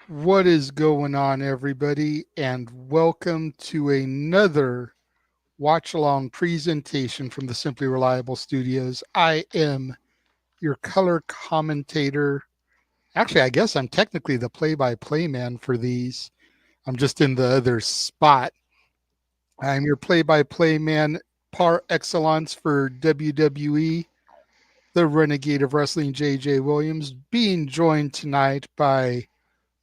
What is going on, everybody? And welcome to another watch along presentation from the Simply Reliable Studios. I am your color commentator. Actually, I guess I'm technically the play by play man for these. I'm just in the other spot. I'm your play by play man par excellence for WWE, the Renegade of Wrestling, JJ Williams, being joined tonight by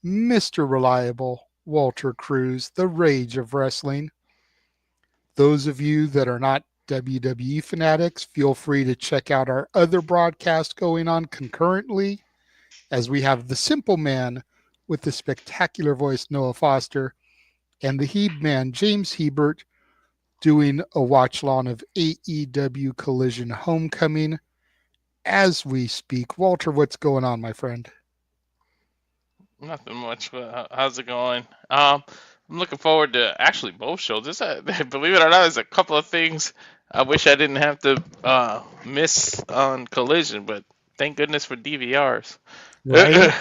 Mr. Reliable, Walter Cruz, the Rage of Wrestling. Those of you that are not WWE fanatics, feel free to check out our other broadcast going on concurrently, as we have the Simple Man with the spectacular voice Noah Foster and the Heb Man James Hebert doing a watch along of AEW Collision Homecoming as we speak. Walter, what's going on, my friend? Nothing much, but how's it going? I'm looking forward to actually both shows. Believe it or not, there's a couple of things I wish I didn't have to miss on Collision, but thank goodness for DVRs. Right?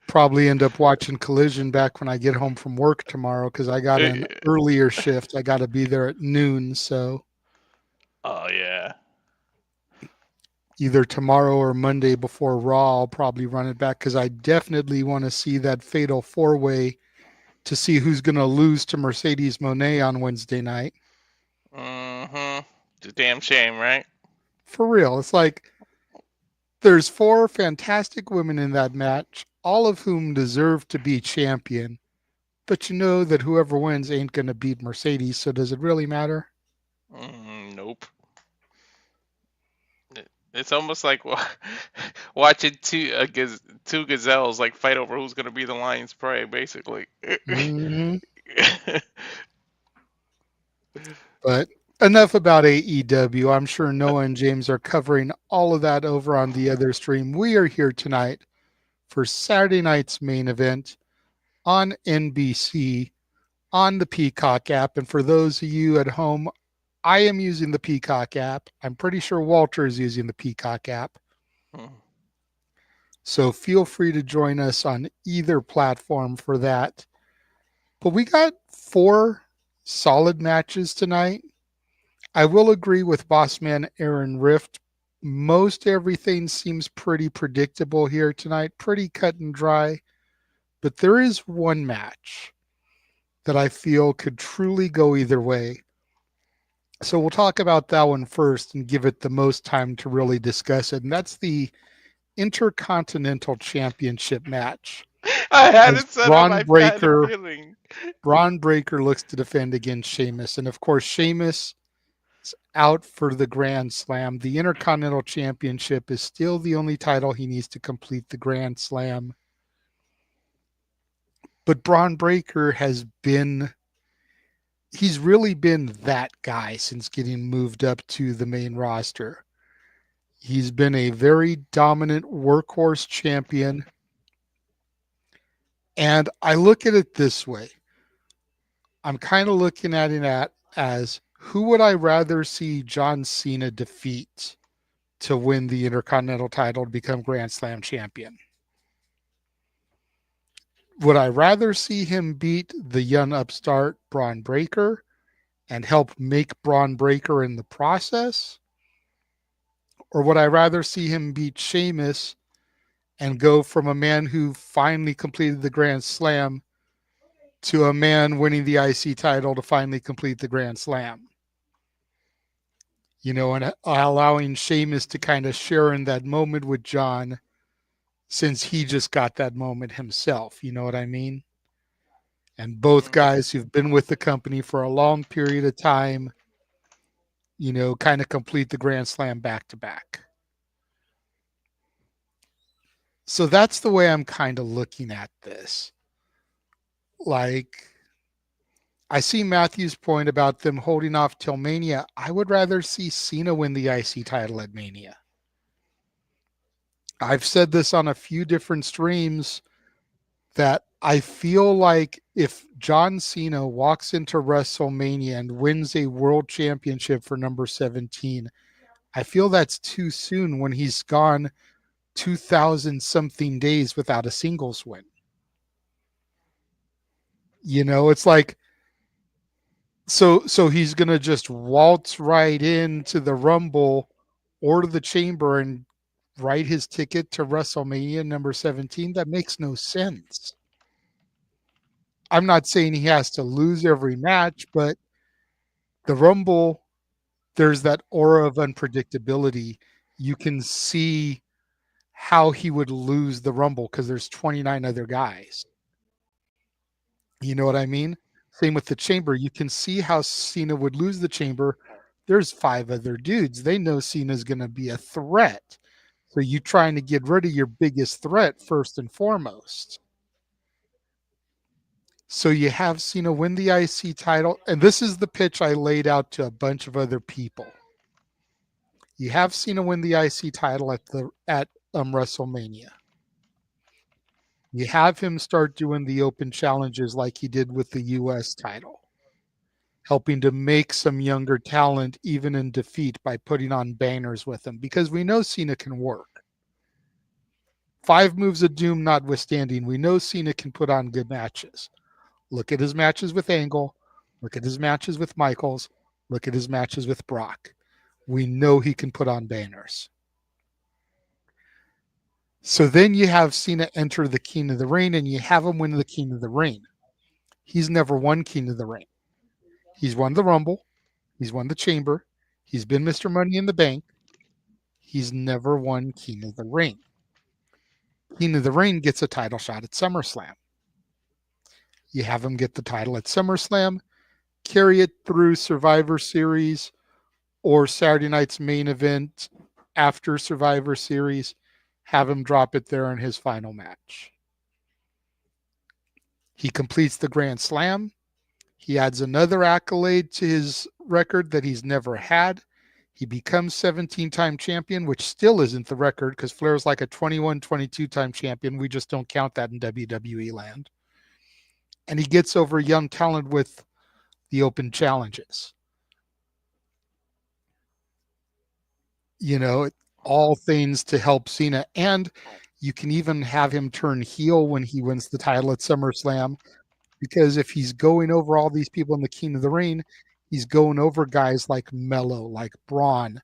Probably end up watching Collision back when I get home from work tomorrow because I got an earlier shift. I got to be there at noon. So Oh yeah. either tomorrow or Monday before Raw, I'll probably run it back because I definitely want to see that fatal four-way to see who's going to lose to Mercedes Moné on Wednesday night. Mm-hmm. It's a damn shame, right? For real. It's like there's four fantastic women in that match, all of whom deserve to be champion. But you know that whoever wins ain't going to beat Mercedes, so does it really matter? Nope. It's almost like watching two gazelles like fight over who's gonna be the lion's prey, basically. Mm-hmm. But enough about AEW. I'm sure Noah and James are covering all of that over on the other stream. We are here tonight for Saturday night's main event on NBC on the Peacock app. And for those of you at home, I am using the Peacock app. I'm pretty sure Walter is using the Peacock app. So feel free to join us on either platform for that. But we got 4 solid matches tonight. I will agree with Bossman Aaron Rift. Most everything seems pretty predictable here tonight, pretty cut and dry. But there is one match that I feel could truly go either way. So we'll talk about that one first and give it the most time to really discuss it. And that's the Intercontinental Championship match. I had As it set up. Braun I had a Breaker feeling. looks to defend against Sheamus. And of course, Sheamus is out for the Grand Slam. The Intercontinental Championship is still the only title he needs to complete the Grand Slam. But Braun Breaker he's really been that guy since getting moved up to the main roster. He's been a very dominant workhorse champion. And I look at it this way. I'm kind of looking at it as who would I rather see John Cena defeat to win the Intercontinental title to become Grand Slam champion? Would I rather see him beat the young upstart Braun Breaker and help make Braun Breaker in the process? Or would I rather see him beat Sheamus and go from a man who finally completed the Grand Slam to a man winning the IC title to finally complete the Grand Slam? You know, and allowing Sheamus to kind of share in that moment with John since he just got that moment himself. You know what I mean? And both guys who've been with the company for a long period of time, you know, kind of complete the Grand Slam back to back. So that's the way I'm kind of looking at this. Like, I see Matthew's point about them holding off till Mania. I would rather see Cena win the IC title at Mania. I've said this on a few different streams that I feel like if John Cena walks into WrestleMania and wins a world championship for number 17, I feel that's too soon when he's gone 2,000 something days without a singles win. It's like, so he's going to just waltz right into the Rumble or to the Chamber and write his ticket to WrestleMania number 17. That makes no sense. I'm not saying he has to lose every match, but the Rumble, there's that aura of unpredictability. You can see how he would lose the Rumble because there's 29 other guys. You know what I mean? Same with the Chamber. You can see how Cena would lose the Chamber. There's 5 other dudes. They know Cena's going to be a threat. So you trying to get rid of your biggest threat first and foremost. So you have Cena win the IC title, and this is the pitch I laid out to a bunch of other people. You have Cena win the IC title at WrestleMania. You have him start doing the open challenges like he did with the US title, helping to make some younger talent even in defeat by putting on banners with him, because we know Cena can work. 5 moves of doom notwithstanding, we know Cena can put on good matches. Look at his matches with Angle. Look at his matches with Michaels. Look at his matches with Brock. We know he can put on banners. So then you have Cena enter the King of the Ring, and you have him win the King of the Ring. He's never won King of the Ring. He's won the Rumble. He's won the Chamber. He's been Mr. Money in the Bank. He's never won King of the Ring. King of the Ring gets a title shot at SummerSlam. You have him get the title at SummerSlam, carry it through Survivor Series or Saturday night's main event after Survivor Series, have him drop it there in his final match. He completes the Grand Slam. He adds another accolade to his record that he's never had. He becomes 17-time champion, which still isn't the record because Flair's like a 21, 22-time champion. We just don't count that in WWE land. And he gets over young talent with the open challenges. All things to help Cena. And you can even have him turn heel when he wins the title at SummerSlam, because if he's going over all these people in the King of the Ring, he's going over guys like Mello, like Braun,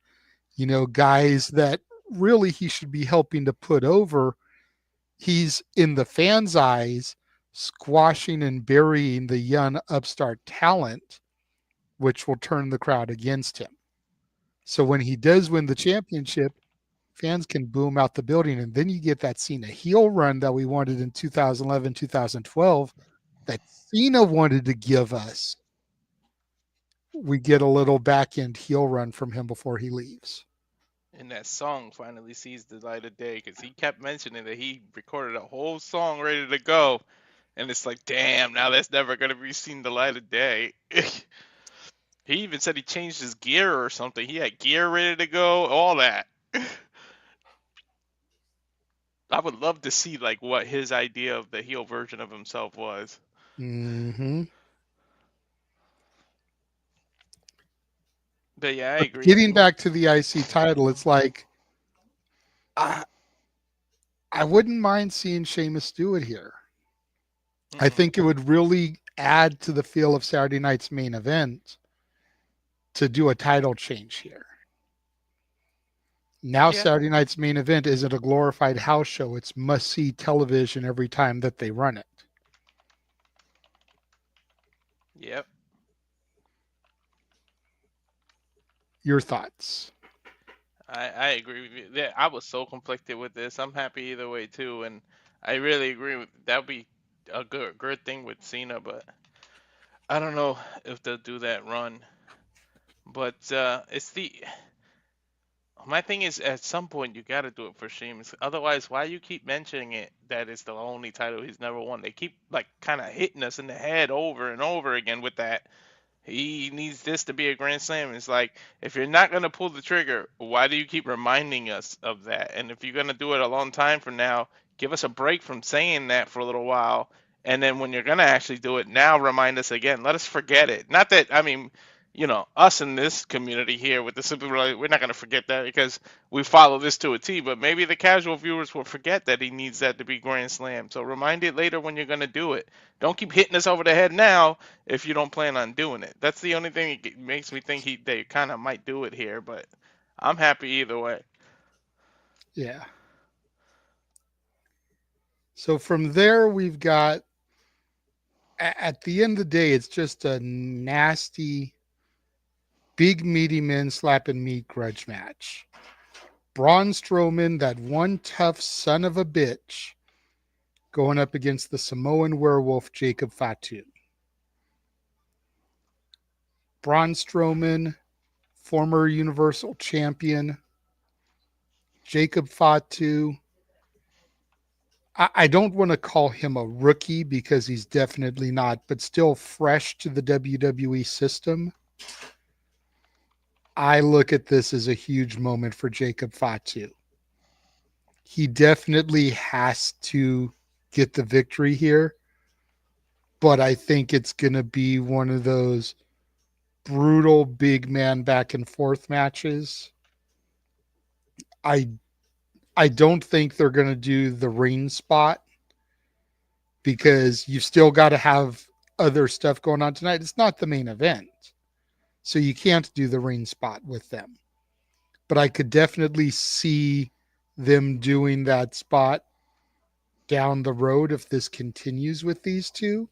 guys that really he should be helping to put over. He's, in the fans' eyes, squashing and burying the young upstart talent, which will turn the crowd against him. So when he does win the championship, fans can boom out the building, and then you get that Cena heel run that we wanted in 2011, 2012, that Cena wanted to give us. We get a little back end heel run from him before he leaves. And that song finally sees the light of day because he kept mentioning that he recorded a whole song ready to go. And it's like, damn, now that's never going to be seen the light of day. He even said he changed his gear or something. He had gear ready to go, all that. I would love to see like what his idea of the heel version of himself was. Mm-hmm. But yeah, I agree. Getting back to the IC title, it's like, I wouldn't mind seeing Sheamus do it here. I think it would really add to the feel of Saturday night's main event to do a title change here. Now, Yeah. Saturday night's main event isn't a glorified house show. It's must-see television every time that they run it. Yep. Your thoughts? I agree with you. Yeah, I was so conflicted with this. I'm happy either way too, and I really agree with that. Would be a good thing with Cena, but I don't know if they'll do that run. But it's the my thing is at some point you got to do it for Sheamus. Otherwise, why you keep mentioning it that it's the only title he's never won? They keep like kind of hitting us in the head over and over again with that. He needs this to be a Grand Slam. It's like, if you're not going to pull the trigger, why do you keep reminding us of that? And if you're going to do it a long time from now, give us a break from saying that for a little while. And then when you're going to actually do it, now remind us again. Let us forget it. Not that, I mean, us in this community here with the Simply Really, we're not going to forget that because we follow this to a T. But maybe the casual viewers will forget that he needs that to be Grand Slam. So remind it later when you're going to do it. Don't keep hitting us over the head now if you don't plan on doing it. That's the only thing that makes me think they kind of might do it here. But I'm happy either way. Yeah. So from there, we've got at the end of the day, it's just a nasty, big meaty men slapping meat grudge match. Braun Strowman, that one tough son of a bitch, going up against the Samoan werewolf Jacob Fatu. Braun Strowman, former Universal Champion. Jacob Fatu. I don't want to call him a rookie because he's definitely not, but still fresh to the WWE system. I look at this as a huge moment for Jacob Fatu. He definitely has to get the victory here, but I think it's going to be one of those brutal big man back and forth matches. I I don't think they're going to do the ring spot because you've still got to have other stuff going on tonight. It's not the main event. So you can't do the ring spot with them. But I could definitely see them doing that spot down the road if this continues with these two.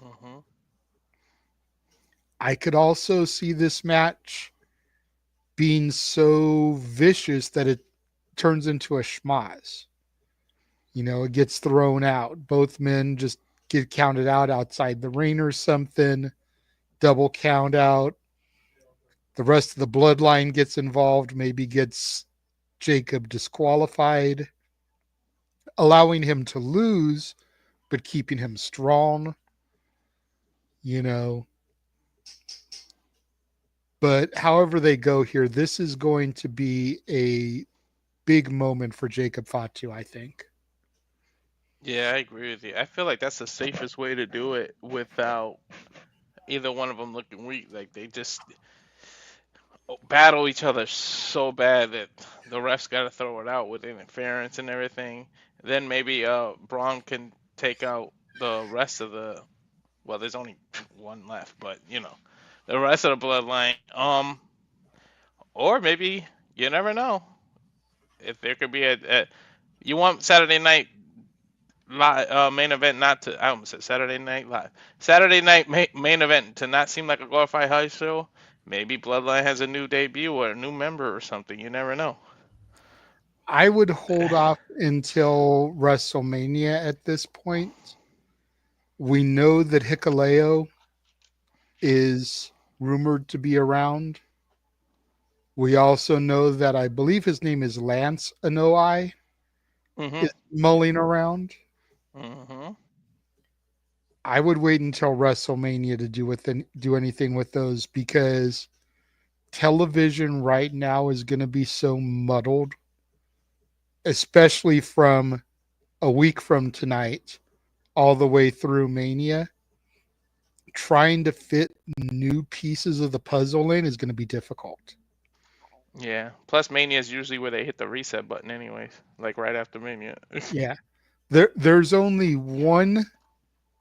Hmm. I could also see this match being so vicious that it turns into a schmoz. It gets thrown out. Both men just get counted out outside the ring or something, double count out. The rest of the bloodline gets involved, maybe gets Jacob disqualified, allowing him to lose, but keeping him strong, you know. But however they go here, this is going to be a big moment for Jacob Fatu, I think. Yeah, I agree with you. I feel like that's the safest way to do it without either one of them looking weak. Like they just battle each other so bad that the refs got to throw it out with interference and everything. Then maybe Braun can take out the rest of the. Well, there's only one left, but the rest of the bloodline. Or maybe you never know if there could be a you want Saturday night main event not to. I almost said Saturday night live. Saturday night main event to not seem like a glorified house show. Maybe Bloodline has a new debut or a new member or something. You never know. I would hold off until WrestleMania at this point. We know that Hikuleo is rumored to be around. We also know that I believe his name is Lance Anoa'i Mhm. is mulling around. Mhm. I would wait until WrestleMania to do anything with those because television right now is going to be so muddled, especially from a week from tonight all the way through Mania. Trying to fit new pieces of the puzzle in is going to be difficult. Yeah. Plus, Mania is usually where they hit the reset button, anyways. Like right after Mania. Yeah. There's only one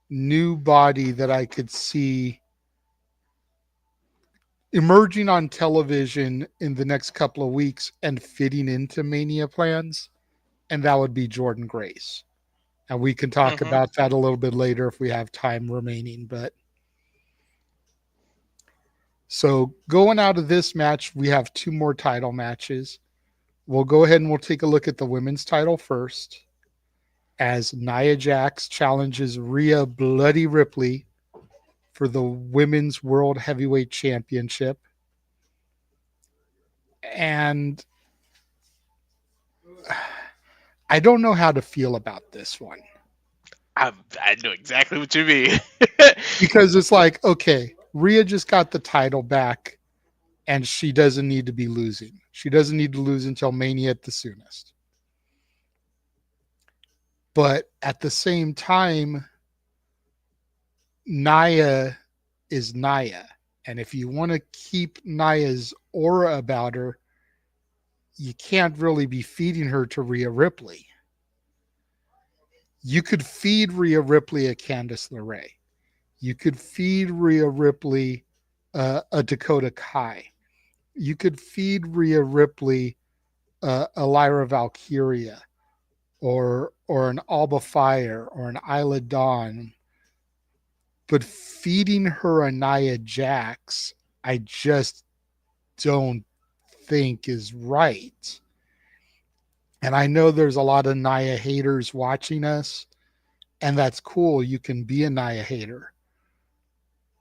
new body that I could see emerging on television in the next couple of weeks and fitting into Mania plans, and that would be Jordan Grace. And we can talk Mhm. about that a little bit later if we have time remaining. But so going out of this match, we have two more title matches. We'll go ahead and we'll take a look at the women's title first as Nia Jax challenges Rhea Bloody Ripley for the Women's World Heavyweight Championship. And I don't know how to feel about this one I know exactly what you mean. because it's like, okay, Rhea just got the title back and she doesn't need to be losing. She doesn't need to lose until Mania at the soonest. But at the same time, Nia is Nia. And if you want to keep Nia's aura about her, you can't really be feeding her to Rhea Ripley. You could feed Rhea Ripley a Candice LeRae. You could feed Rhea Ripley a Dakota Kai. You could feed Rhea Ripley a Lyra Valkyria or an Alba Fire or an Isla Dawn. But feeding her a Nia Jax, I just don't think is right. And I know there's a lot of Nia haters watching us, and that's cool. You can be a Nia hater.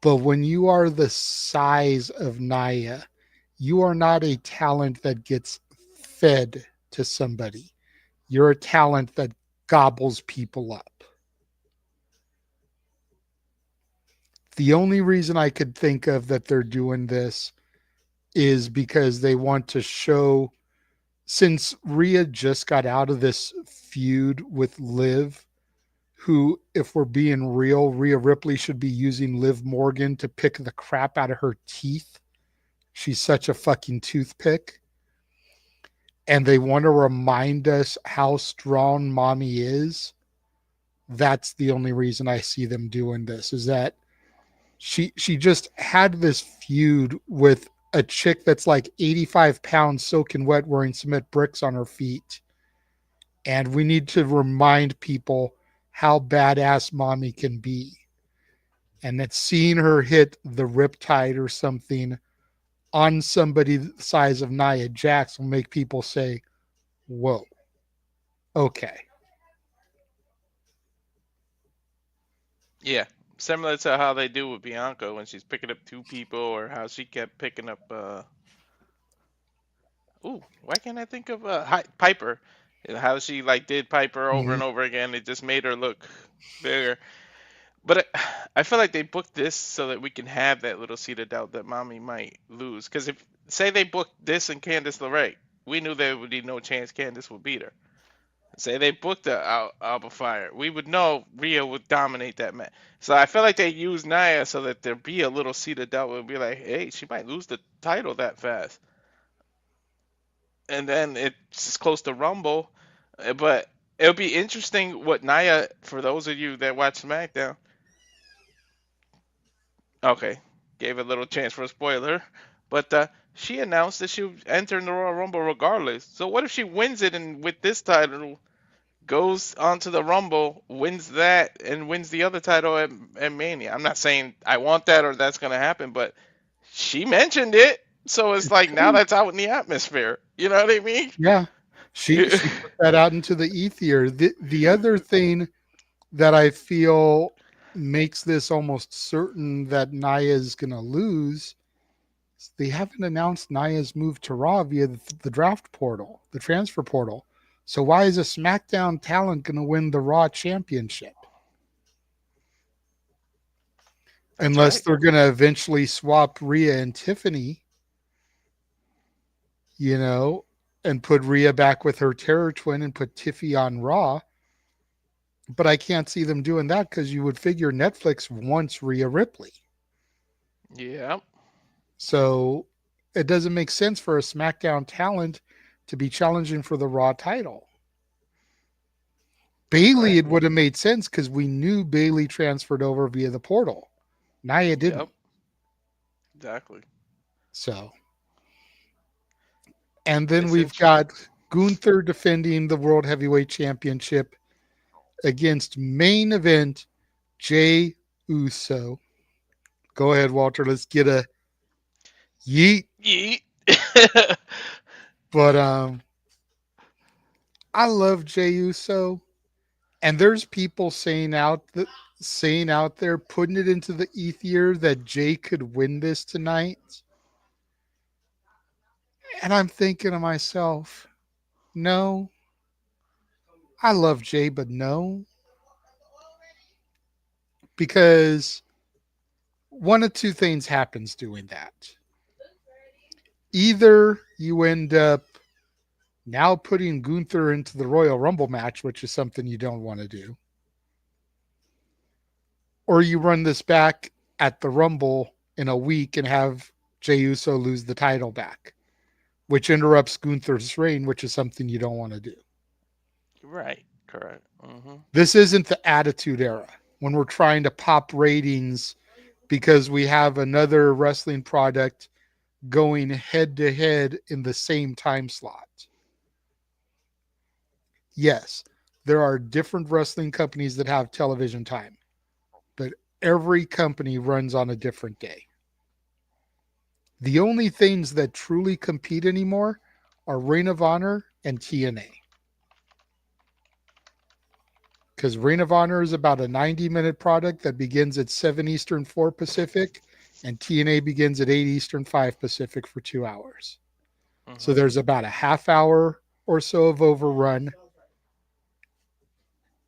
But when you are the size of Nia, you are not a talent that gets fed to somebody. You're a talent that gobbles people up. The only reason I could think of that they're doing this is because they want to show, since Rhea just got out of this feud with Liv, who, if we're being real, Rhea Ripley should be using Liv Morgan to pick the crap out of her teeth. She's such a fucking toothpick. And they want to remind us how strong mommy is. That's the only reason I see them doing this, is that she just had this feud with a chick that's like 85 pounds soaking wet wearing cement bricks on her feet. And we need to remind people how badass mommy can be. And that seeing her hit the riptide or something on somebody the size of Nia Jax will make people say, whoa, okay. Yeah, similar to how they do with Bianca when she's picking up two people, or how she kept picking up. Ooh, why can't I think of Piper? And how she like did Piper over Mm-hmm. and over again. It just made her look bigger. But I feel like they booked this so that we can have that little seed of doubt that mommy might lose. Because if say they booked this and Candice LeRae, we knew there would be no chance Candice would beat her. Say they booked the Alba Fire, we would know Rhea would dominate that match. So I feel like they used Nia so that there'd be a little seed of doubt. Would be like, hey, she might lose the title that fast, and then it's close to Rumble. But it'll be interesting what Nia. For those of you that watch SmackDown, okay, gave a little chance for a spoiler, but she announced that she would enter in the Royal Rumble regardless. So what if she wins it and with this title goes onto the Rumble, wins that, and wins the other title at Mania? I'm not saying I want that or that's gonna happen, but she mentioned it, so it's like now that's out in the atmosphere. You know what I mean? Yeah. She put that out into the ether. The other thing that I feel makes this almost certain that Naya's going to lose, they haven't announced Naya's move to Raw via the draft portal, the transfer portal. So why is a SmackDown talent going to win the Raw championship? That's Unless right. they're going to eventually swap Rhea and Tiffany, you know, and put Rhea back with her terror twin and put Tiffy on Raw. But I can't see them doing that because you would figure Netflix wants Rhea Ripley. Yeah. So it doesn't make sense for a SmackDown talent to be challenging for the Raw title. Bailey, Right. it would have made sense because we knew Bailey transferred over via the portal. Nia didn't. Yep. Exactly. So, and then It's we've interesting. got Gunther defending the World Heavyweight Championship against main event Jay Uso. Go ahead, Walter. Let's get a yeet. Yeet. But I love Jay Uso, and there's people saying out there, putting it into the ether that Jay could win this tonight. And I'm thinking to myself, no, I love Jay, but no, because one of two things happens doing that. Either you end up now putting Gunther into the Royal Rumble match, which is something you don't want to do, or you run this back at the Rumble in a week and have Jey Uso lose the title back, which interrupts Gunther's reign, which is something you don't want to do. Right. Correct. This isn't the Attitude Era when we're trying to pop ratings because we have another wrestling product going head to head in the same time slot. Yes, there are different wrestling companies that have television time, but every company runs on a different day. The only things that truly compete anymore are Ring of Honor and TNA. Because Ring of Honor is about a 90-minute product that begins at 7 Eastern, 4 Pacific, and TNA begins at 8 Eastern, 5 Pacific for 2 hours. So there's about a half hour or so of overrun.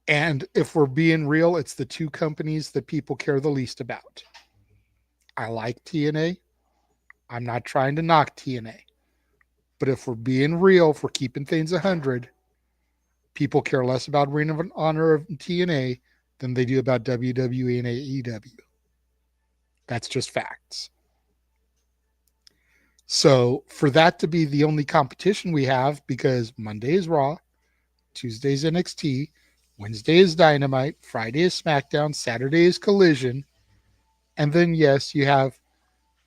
And if we're being real, it's the two companies that people care the least about. I like TNA. I'm not trying to knock TNA. But if we're being real, if we're keeping things 100, people care less about Ring of Honor of TNA than they do about WWE and AEW. That's just facts. So for that to be the only competition we have, because Monday is Raw, Tuesday is NXT, Wednesday is Dynamite, Friday is SmackDown, Saturday is Collision, and then yes, you have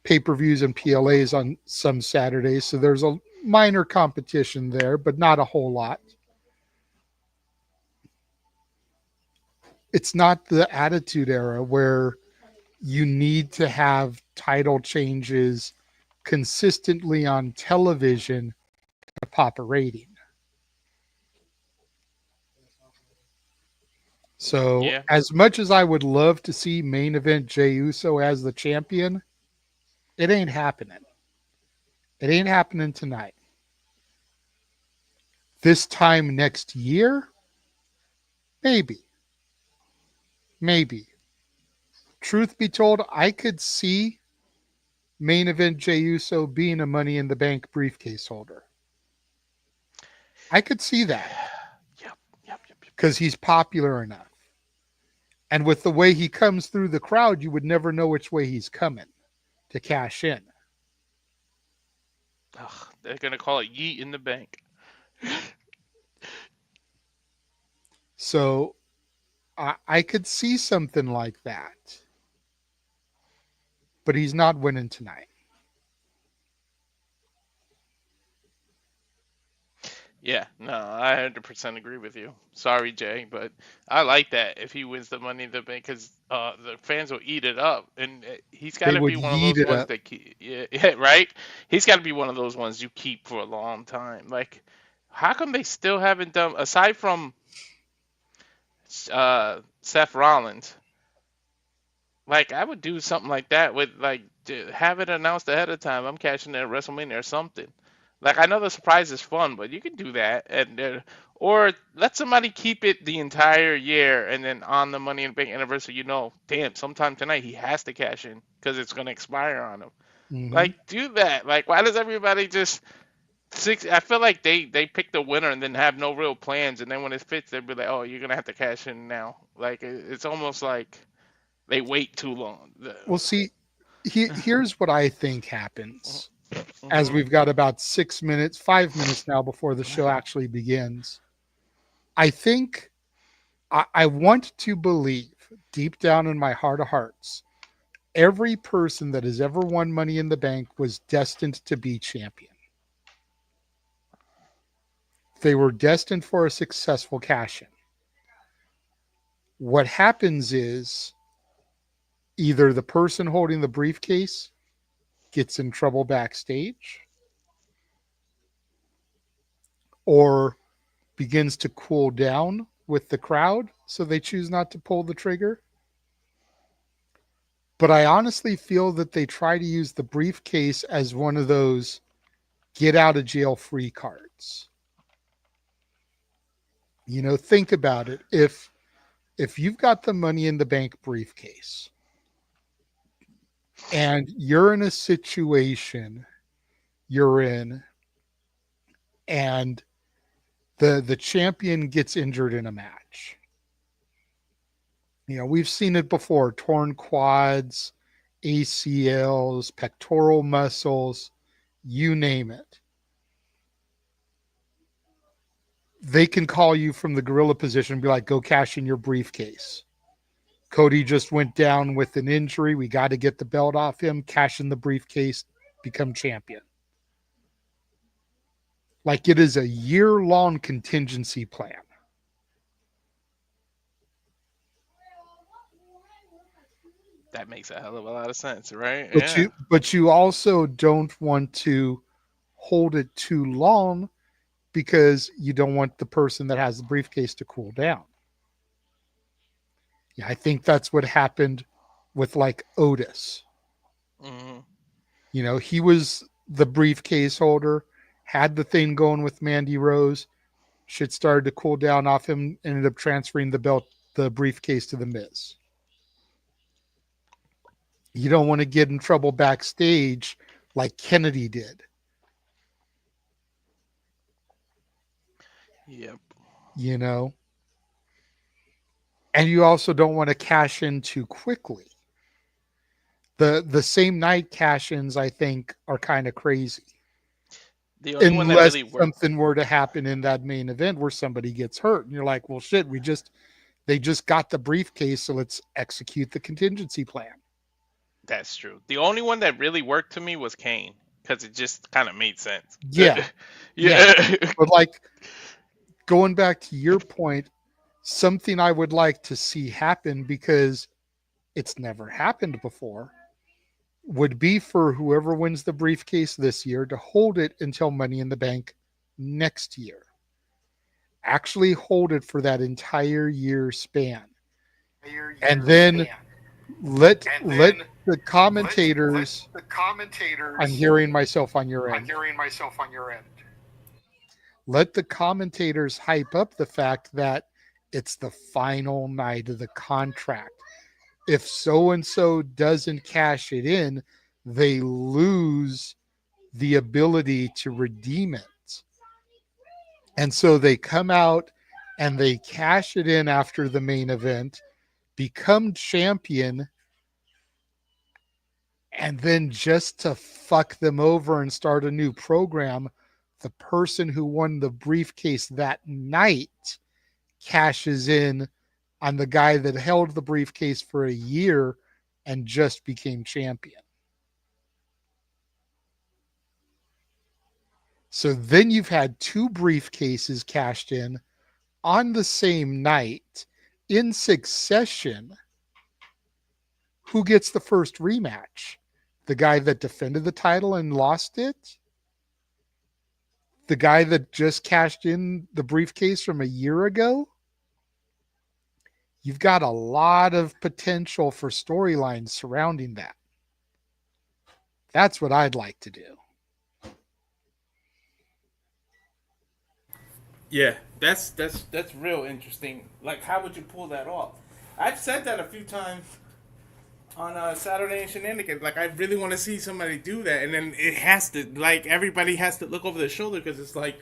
pay-per-views and PLAs on some Saturdays, so there's a minor competition there, but not a whole lot. It's not the Attitude Era where you need to have title changes consistently on television to pop a rating. So, Yeah. as much as I would love to see main event Jey Uso as the champion, it ain't happening. It ain't happening tonight. This time next year, maybe. Maybe. Truth be told, I could see main event Jey Uso being a Money in the Bank briefcase holder. I could see that Yep. because he's popular enough. And with the way he comes through the crowd, you would never know which way he's coming to cash in. Ugh, they're gonna call it Yeet in the Bank. So I could see something like that. But he's not winning tonight. Yeah, no, I 100% agree with you. Sorry, Jay, but I like that if he wins the Money in the Bank because the fans will eat it up, and he's got They to would be one of yeet those it ones up. that keep, yeah, right. He's got to be one of those ones you keep for a long time. Like, how come they still haven't done aside from Seth Rollins? Like, I would do something like that with like have it announced ahead of time. I'm catching it at WrestleMania or something. Like, I know the surprise is fun, but you can do that, and or let somebody keep it the entire year, and then on the Money in the Bank anniversary, damn, sometime tonight he has to cash in because it's gonna expire on him. Mm-hmm. Like, do that. Like, why does everybody just six? I feel like they pick the winner and then have no real plans, and then when it fits, they'll be like, oh, you're gonna have to cash in now. Like, it's almost like they wait too long. Well, see, here's what I think happens as Mm-hmm. we've got about 6 minutes, 5 minutes now before the show actually begins. I think I want to believe deep down in my heart of hearts, every person that has ever won Money in the Bank was destined to be champion. They were destined for a successful cash in. What happens is either the person holding the briefcase gets in trouble backstage or begins to cool down with the crowd, so they choose not to pull the trigger. But I honestly feel that they try to use the briefcase as one of those get out of jail free cards. Think about it. If you've got the Money in the Bank briefcase and you're in a situation you're in and the champion gets injured in a match. We've seen it before, torn quads, ACLs, pectoral muscles, you name it. They can call you from the gorilla position and be like, go cash in your briefcase. Cody just went down with an injury. We got to get the belt off him, cash in the briefcase, become champion. Like it is a year-long contingency plan. That makes a hell of a lot of sense, right? But Yeah. you also don't want to hold it too long because you don't want the person that has the briefcase to cool down. Yeah, I think that's what happened with like Otis. Hmm. You know, he was the briefcase holder, had the thing going with Mandy Rose. Shit started to cool down off him, ended up transferring the briefcase to the Miz. You don't want to get in trouble backstage like Kennedy did, Yep. you know? And you also don't want to cash in too quickly. The same night cash ins, I think, are kind of crazy. The only one that Unless really worked. something were to happen in that main event where somebody gets hurt. And you're like, well shit, they just got the briefcase, so let's execute the contingency plan. That's true. The only one that really worked to me was Kane because it just kind of made sense. Yeah. Yeah. Yeah. But like going back to your point, something I would like to see happen because it's never happened before would be for whoever wins the briefcase this year to hold it until Money in the Bank next year. Actually hold it for that entire year span. And then let the commentators, I'm hearing myself on your end. Let the commentators hype up the fact that it's the final night of the contract. If so and so doesn't cash it in, they lose the ability to redeem it. And so they come out and they cash it in after the main event, become champion, and then just to fuck them over and start a new program, the person who won the briefcase that night cashes in on the guy that held the briefcase for a year and just became champion. So then you've had two briefcases cashed in on the same night in succession. Who gets the first rematch? The guy that defended the title and lost it? The guy that just cashed in the briefcase from a year ago? You've got a lot of potential for storylines surrounding that. That's what I'd like to do. Yeah, that's real interesting. Like, how would you pull that off? I've said that a few times on Saturday and Shenanigans. Like, I really want to see somebody do that, and then it has to, like, everybody has to look over their shoulder because it's like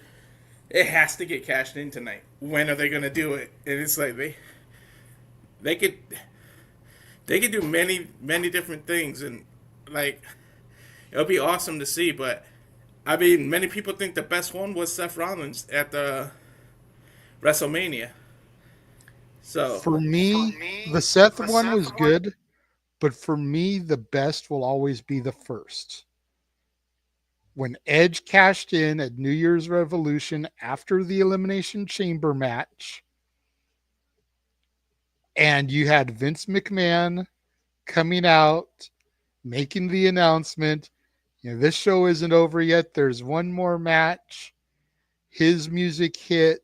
it has to get cashed in tonight. When are they gonna do it? And it's like they could they could do many different things, and like it'll be awesome to see. But I mean, many people think the best one was Seth Rollins at the WrestleMania. So For me, the Seth one was good, but for me, the best will always be the first. When Edge cashed in at New Year's Revolution after the Elimination Chamber match, and you had Vince McMahon coming out, making the announcement, this show isn't over yet. There's one more match. His music hit.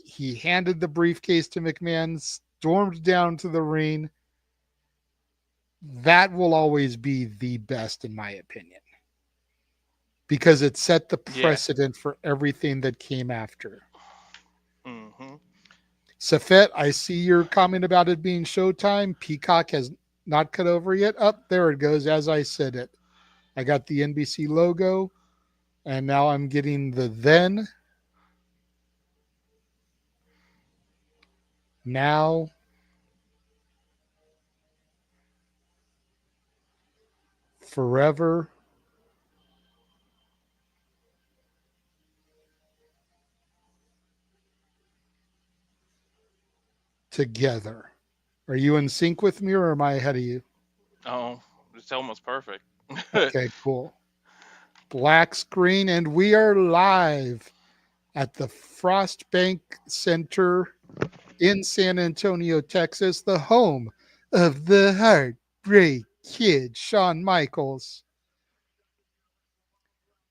He handed the briefcase to McMahon, stormed down to the ring. That will always be the best, in my opinion, because it set the Yeah. precedent for everything that came after. Hmm. Safet, I see your comment about it being Showtime. Peacock has not cut over yet. Up there it goes. As I said it, I got the NBC logo, and now I'm getting the then, now, forever together. Are you in sync with me or am I ahead of you? Oh, it's almost perfect. Okay, cool. Black screen, and we are live at the Frostbank Center in San Antonio, Texas, the home of the Heartbreak Kid, Shawn Michaels.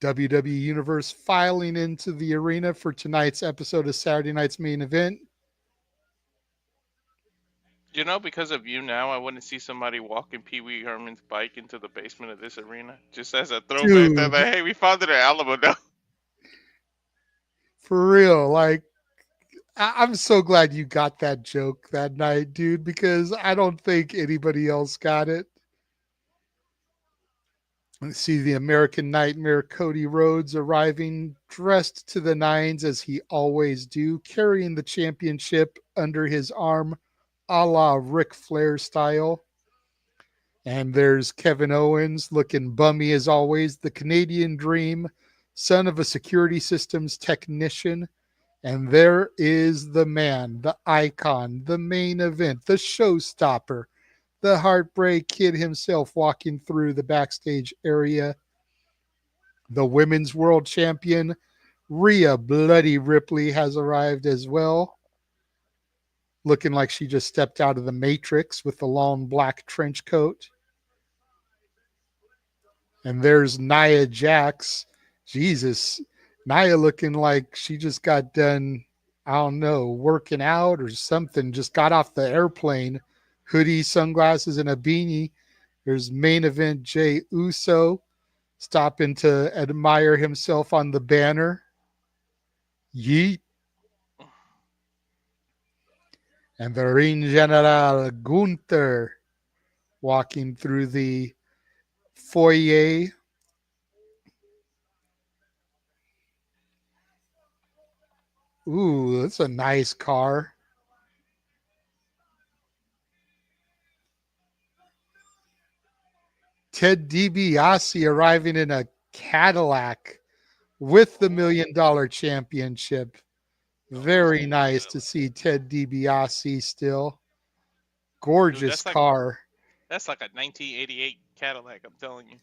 WWE Universe filing into the arena for tonight's episode of Saturday Night's Main Event. Because of you now, I want to see somebody walking Pee Wee Herman's bike into the basement of this arena. Just as a throwback that, Dude, like, hey, we found it at Alamo now. for real, like, I'm so glad you got that joke that night, dude, because I don't think anybody else got it. Let's see the American Nightmare Cody Rhodes arriving dressed to the nines as he always do, carrying the championship under his arm a la Ric Flair style. And there's Kevin Owens looking bummy as always, the Canadian Dream, son of a security systems technician. And there is the man, the icon, the main event, the showstopper, the Heartbreak Kid himself walking through the backstage area. The women's world champion, Rhea Bloody Ripley, has arrived as well, looking like she just stepped out of the Matrix with the long black trench coat. And there's Nia Jax. Jesus, Nia looking like she just got done, I don't know, working out or something, just got off the airplane. Hoodie, sunglasses, and a beanie. There's main event Jey Uso stopping to admire himself on the banner. Yeet. And the ring general Gunther walking through the foyer. Ooh, that's a nice car. Ted DiBiase arriving in a Cadillac with the $1 Million Championship. Very nice to see Ted DiBiase still. Gorgeous Dude, car. that's like a 1988 Cadillac, I'm telling you.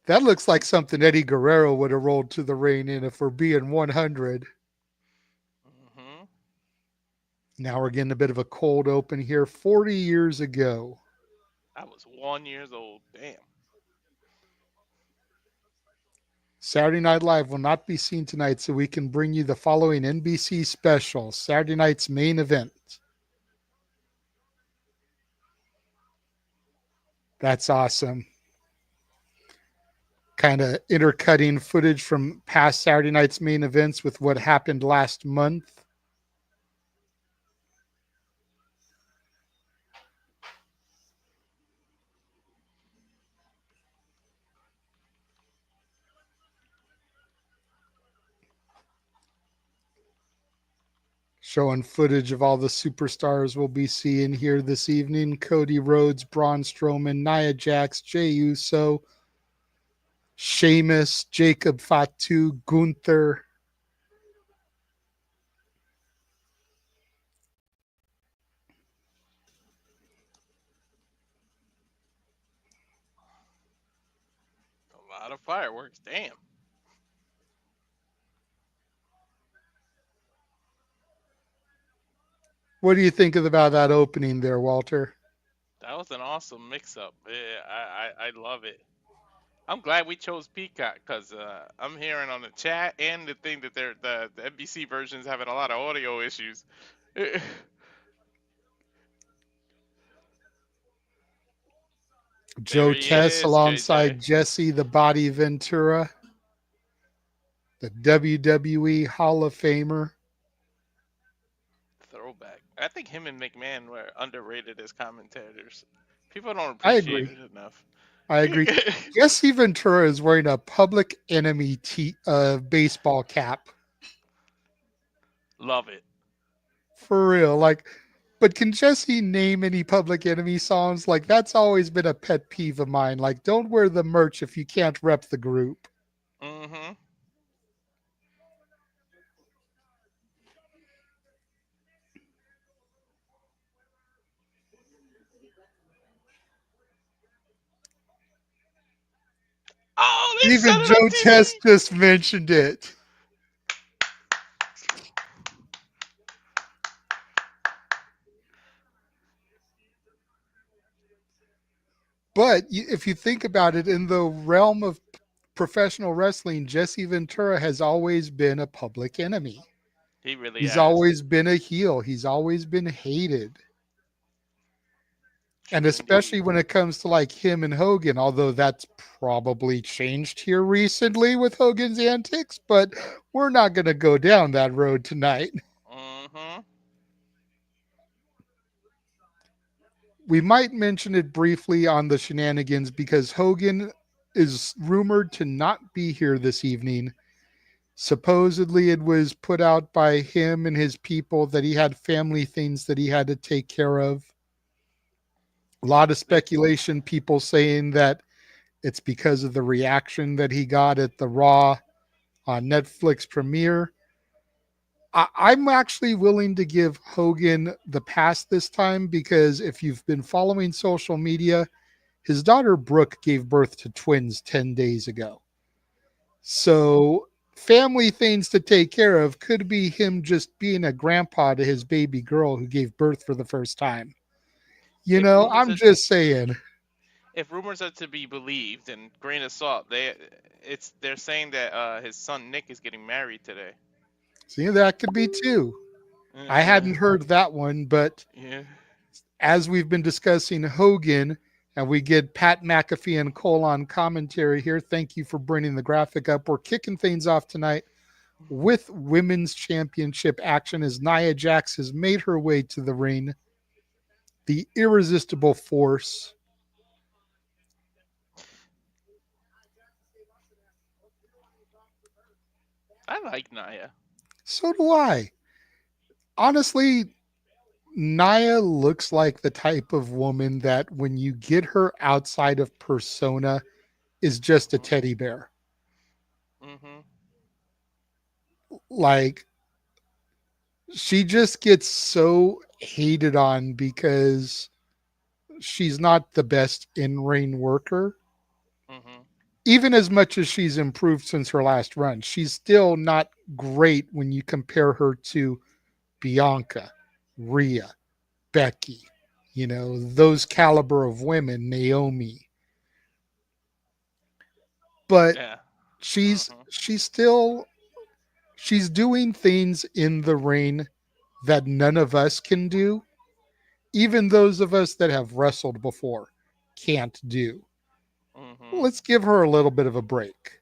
That looks like something Eddie Guerrero would have rolled to the ring in if we're being 100. Mm-hmm. Now we're getting a bit of a cold open here. 40 years ago. I was 1 year old. Damn. Saturday Night Live will not be seen tonight, so we can bring you the following NBC special, Saturday Night's Main Event. That's awesome. Kind of intercutting footage from past Saturday Night's Main Events with what happened last month. Showing footage of all the superstars we'll be seeing here this evening. Cody Rhodes, Braun Strowman, Nia Jax, Jey Uso, Sheamus, Jacob Fatu, Gunther. A lot of fireworks. Damn. What do you think about that opening there, Walter? That was an awesome mix-up. Yeah, I love it. I'm glad we chose Peacock because I'm hearing on the chat and the thing that the NBC version's having a lot of audio issues. Joe There he Tess is, alongside JJ. Jesse the Body Ventura, the WWE Hall of Famer. Throwback. I think him and McMahon were underrated as commentators. People don't I appreciate agree. it enough. I agree. Jesse Ventura is wearing a Public Enemy baseball cap. Love it. For real. Like, But can Jesse name any Public Enemy songs? Like, that's always been a pet peeve of mine. Like, don't wear the merch if you can't rep the group. Mm-hmm. Oh, they said Even it on Joe Test TV. just mentioned it. But if you think about it, in the realm of professional wrestling, Jesse Ventura has always been a public enemy. He really He's has. always been a heel. He's always been hated. And True indeed. especially when it comes to like him and Hogan, although that's probably changed here recently with Hogan's antics, but we're not going to go down that road tonight. Mm-hmm. We might mention it briefly on the shenanigans because Hogan is rumored to not be here this evening. Supposedly, it was put out by him and his people that he had family things that he had to take care of. A lot of speculation, people saying that it's because of the reaction that he got at the Raw on Netflix premiere. I'm actually willing to give Hogan the pass this time because if you've been following social media, his daughter Brooke gave birth to twins 10 days ago. So, family things to take care of could be him just being a grandpa to his baby girl who gave birth for the first time. You If know, rumors I'm are just saying. if rumors are to be believed and grain of salt, they're saying that his son Nick is getting married today. See, that could be too. I Uh, hadn't heard that one, but yeah. as we've been discussing Hogan, and we get Pat McAfee and Cole on commentary here. Thank you for bringing the graphic up. We're kicking things off tonight with women's championship action as Nia Jax has made her way to the ring. The irresistible force. I like Naya. So do I. Honestly, Nia looks like the type of woman that when you get her outside of persona is just a Mhm. teddy bear. Mhm. Like she just gets so hated on because she's not the best in-ring worker. Mhm. Even as much as she's improved since her last run, she's still not great when you compare her to Bianca, Rhea, Becky, you know, those caliber of women, Naomi. But Yeah. she's Mhm. she's still she's doing things in the ring that none of us can do. Even those of us that have wrestled before can't do. Mhm. Let's give her a little bit of a break.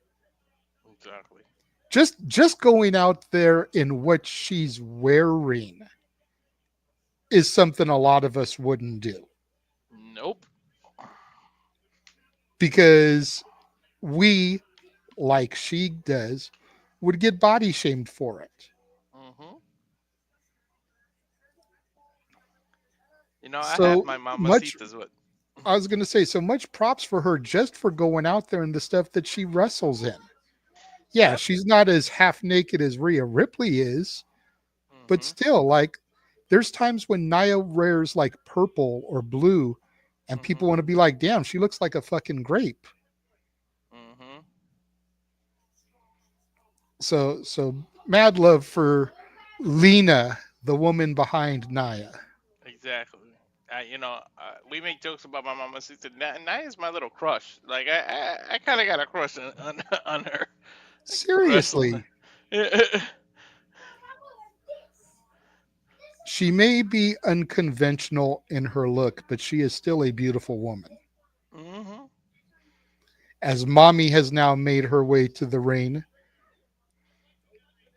Exactly. Just going out there in what she's wearing is something a lot of us wouldn't do Nope. because we, like she does, would get body shamed for it. Mhm. You know, I have So my much, mamacitas with. I was going to say, so much props for her just for going out there and the stuff that she wrestles in. Yeah, Yep. she's not as half naked as Rhea Ripley is, but Mhm. still, like, there's times when Nia wears like purple or blue, and people Mhm. want to be like, damn, she looks like a fucking grape. Mhm. So mad love for Lena, the woman behind Nia. Exactly. We make jokes about my mamacita. Naya's my little crush. Like I kind of got a crush on on her. Wrestling. Seriously, she may be unconventional in her look, but she is still a beautiful woman. Mhm. As Mommy has now made her way to the ring,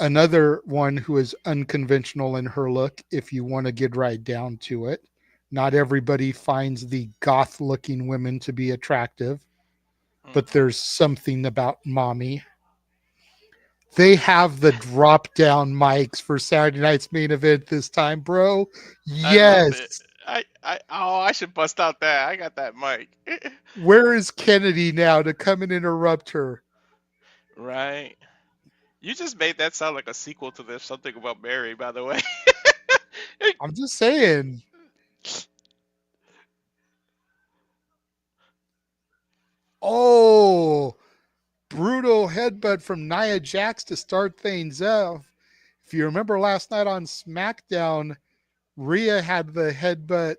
another one who is unconventional in her look, if you want to get right down to it. Not everybody finds the goth looking women to be attractive, but Mhm. there's something about Mommy. They have the drop down mics for Saturday night's main event this time, bro. I love it. Yes. I should bust out that. I got that mic. Where is Kennedy now to come and interrupt her? Right. You just made that sound like a sequel to There's Something About Mary, by the way. I'm just saying. Oh, brutal headbutt from Nia Jax to start things off. If you remember last night on SmackDown, Rhea had the headbutt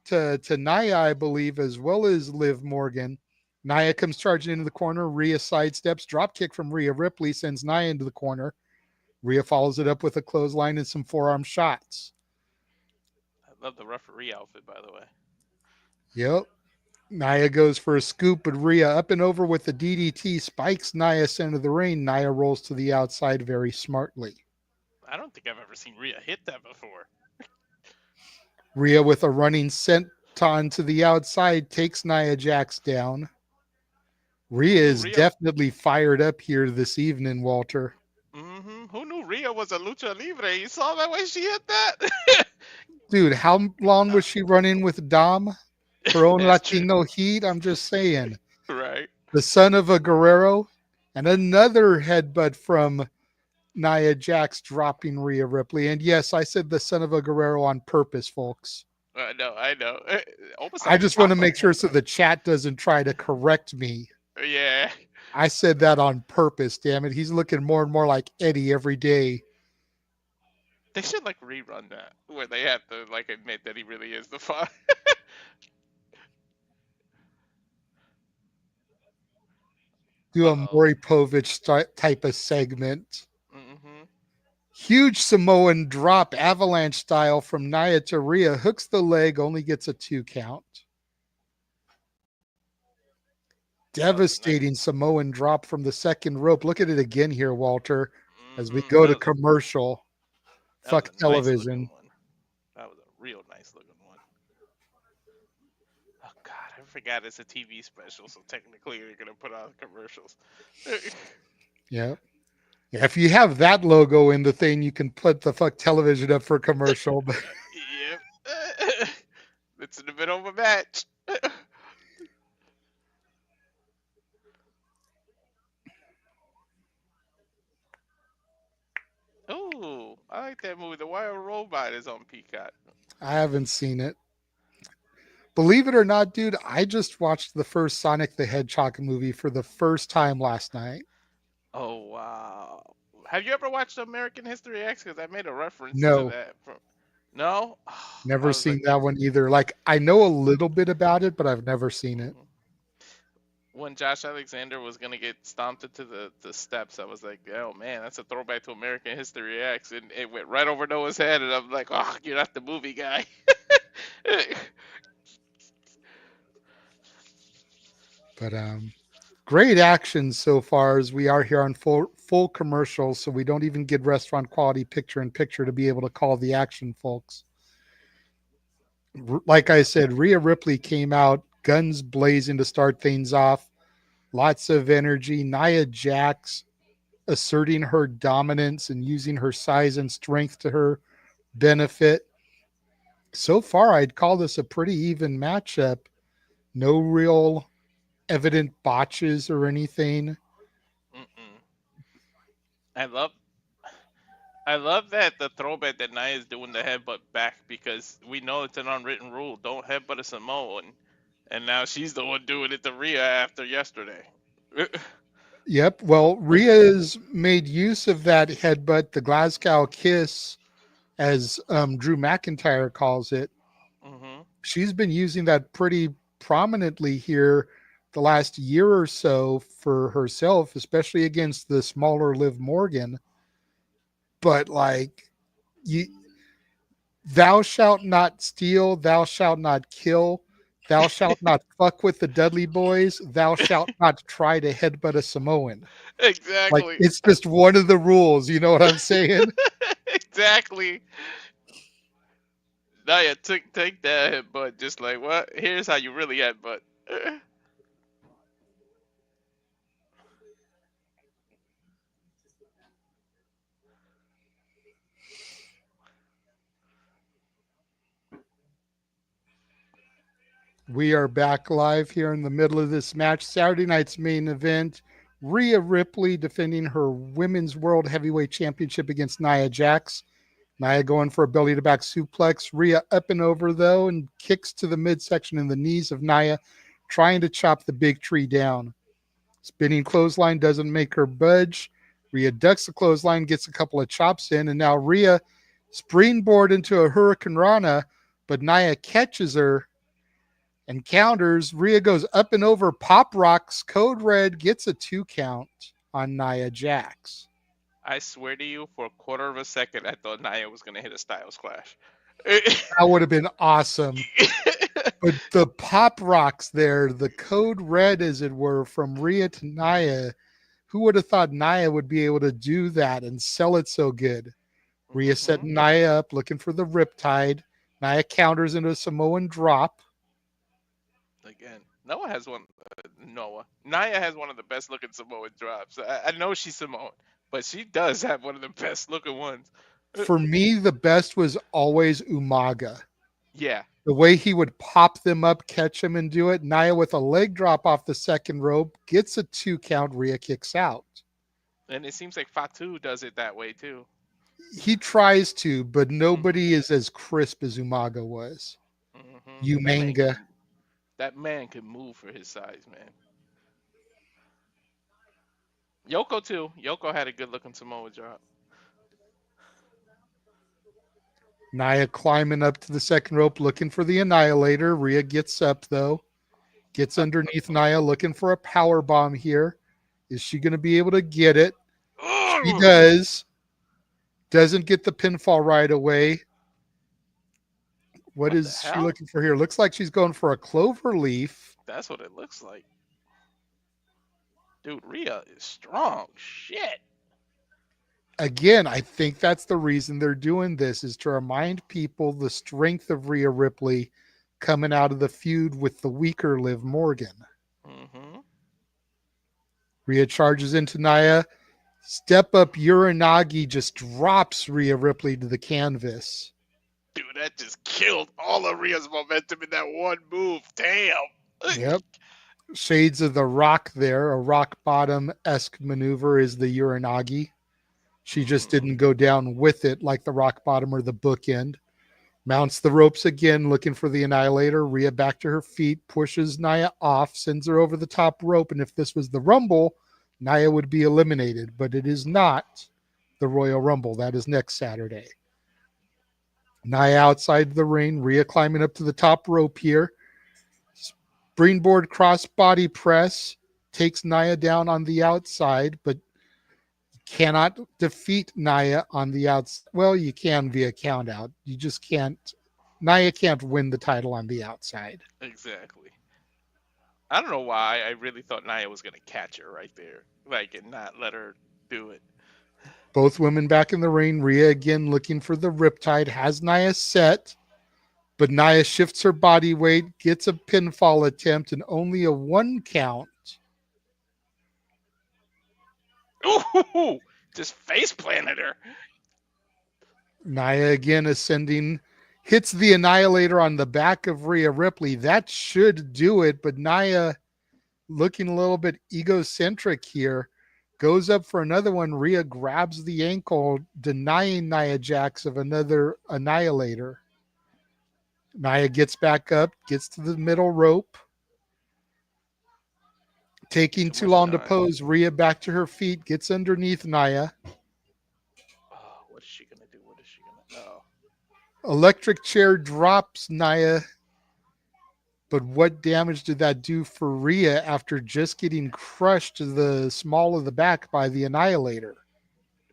to Nia, I believe, as well as Liv Morgan. Nia comes charging into the corner. Rhea sidesteps. Drop kick from Rhea Ripley sends Nia into the corner. Rhea follows it up with a clothesline and some forearm shots. I love the referee outfit, by the way. Yep. Nia goes for a scoop, but Rhea up and over with the DDT, spikes Nia center of the ring. Nia rolls to the outside very smartly. I don't think I've ever seen Rhea hit that before. Rhea with a running senton to the outside takes Nia Jax down. Rhea is definitely fired up here this evening, Walter. Mm-hmm. Who knew Rhea was a lucha libre? You saw that way she hit that? Dude, how long was she running with Dom? Her own That's Latino heat? I'm just saying. Right. The son of a Guerrero. And another headbutt from Nia Jax dropping Rhea Ripley. And yes, I said the son of a Guerrero on purpose, folks. I know. I just want to make sure so the chat doesn't try to correct me. Yeah. I said that on purpose, damn it. He's looking more and more like Eddie every day. They should like rerun that where they have to like admit that he really is the father. Do a Maury Povich type of segment. Mm-hmm. Huge Samoan drop, avalanche style from Nia to Rhea. Hooks the leg, only gets a 2 count. Devastating Samoan drop from the second rope. Look at it again here, Walter, as we go to commercial. Fuck television. Nice that was a real nice looking one. Oh God, I forgot it's a TV special, so technically you're gonna put out commercials. Yeah. Yeah, if you have that logo in the thing, you can put the fuck television up for a commercial. But yep. It's in the middle of a match. Oh, I like that movie. The Wild Robot is on Peacock. I haven't seen it. Believe it or not, dude, I just watched the first Sonic the Hedgehog movie for the first time last night. Oh, wow. Have you ever watched American History X? Because I made a reference No. to that. No? Never seen that one either. Like, I know a little bit about it, but I've never seen it. When Josh Alexander was going to get stomped into the steps, I was like, oh, man, that's a throwback to American History X. And it went right over Noah's head, and I'm like, oh, you're not the movie guy. But great action so far as we are here on full commercials, so we don't even get restaurant quality picture-in-picture to be able to call the action, folks. Like I said, Rhea Ripley came out, guns blazing to start things off. Lots of energy. Nia Jax asserting her dominance and using her size and strength to her benefit. So far, I'd call this a pretty even matchup. No real evident botches or anything. I love that the throwback that Nia is doing the headbutt back, because we know it's an unwritten rule. Don't headbutt a Samoan. And now she's the one doing it to Rhea after yesterday. Yep. Well, Rhea's made use of that headbutt, the Glasgow kiss, as Drew McIntyre calls it. Mm-hmm. She's been using that pretty prominently here the last year or so for herself, especially against the smaller Liv Morgan. But like, thou shalt not steal, thou shalt not kill, thou shalt not fuck with the Dudley Boys, thou shalt not try to headbutt a Samoan. Exactly. Like, it's just one of the rules. You know what I'm saying? Exactly. Nia, take that headbutt. Just like, what? Here's how you really headbutt. We are back live here in the middle of this match. Saturday night's main event. Rhea Ripley defending her Women's World Heavyweight Championship against Nia Jax. Nia going for a belly to back suplex. Rhea up and over though and kicks to the midsection in the knees of Nia, trying to chop the big tree down. Spinning clothesline doesn't make her budge. Rhea ducks the clothesline, gets a couple of chops in, and now Rhea springboard into a Hurricane Rana, but Nia catches her and counters. Rhea goes up and over, pop rocks, code red, gets a 2 count on Nia Jax. I swear to you, for a quarter of a second, I thought Nia was going to hit a Styles Clash. That would have been awesome. But the pop rocks there, the code red, as it were, from Rhea to Nia, who would have thought Nia would be able to do that and sell it so good? Rhea setting Nia up, looking for the riptide. Nia counters into a Samoan drop. Again, Nia has one of the best looking Samoan drops. I know she's Samoan, but she does have one of the best looking ones. For me, the best was always Umaga. Yeah. The way he would pop them up, catch them, and do it. Nia with a leg drop off the second rope, gets a 2 count, Rhea kicks out. And it seems like Fatu does it that way too. He tries to, but nobody is as crisp as Umaga was. Umanga. That man can move for his size, man. Yoko too. Yoko had a good looking Samoa drop. Nia climbing up to the second rope, looking for the Annihilator. Rhea gets up, though. Gets underneath Nia, looking for a power bomb here. Is she going to be able to get it? She does. Doesn't get the pinfall right away. What is she looking for here? Looks like she's going for a clover leaf. That's what it looks like. Dude, Rhea is strong. Shit. Again, I think that's the reason they're doing this, is to remind people the strength of Rhea Ripley coming out of the feud with the weaker Liv Morgan. Rhea charges into Nia. Step up Uranagi just drops Rhea Ripley to the canvas. Dude, that just killed all of Rhea's momentum in that one move. Damn. Yep. Shades of the Rock there. A rock bottom-esque maneuver is the Uranagi. She just didn't go down with it like the rock bottom or the bookend. Mounts the ropes again, looking for the Annihilator. Rhea back to her feet, pushes Nia off, sends her over the top rope. And if this was the Rumble, Nia would be eliminated. But it is not the Royal Rumble. That is next Saturday. Nia outside the ring. Rhea climbing up to the top rope here. Springboard cross body press. Takes Nia down on the outside, but cannot defeat Nia on the outside. Well, you can via count out. You just can't. Nia can't win the title on the outside. Exactly. I don't know why. I really thought Nia was going to catch her right there, like, and not let her do it. Both women back in the ring. Rhea again looking for the riptide. Has Nia set, but Nia shifts her body weight, gets a pinfall attempt, and only a 1 count. Ooh, just face planted her. Nia again ascending, hits the Annihilator on the back of Rhea Ripley. That should do it, but Nia looking a little bit egocentric here. Goes up for another one. Rhea grabs the ankle, denying Nia Jax of another Annihilator. Nia gets back up, gets to the middle rope. Taking too long to pose. Rhea back to her feet, gets underneath Nia. Oh, what is she going to do? What is she going to do? Electric chair drops Nia. But what damage did that do for Rhea after just getting crushed to the small of the back by the Annihilator?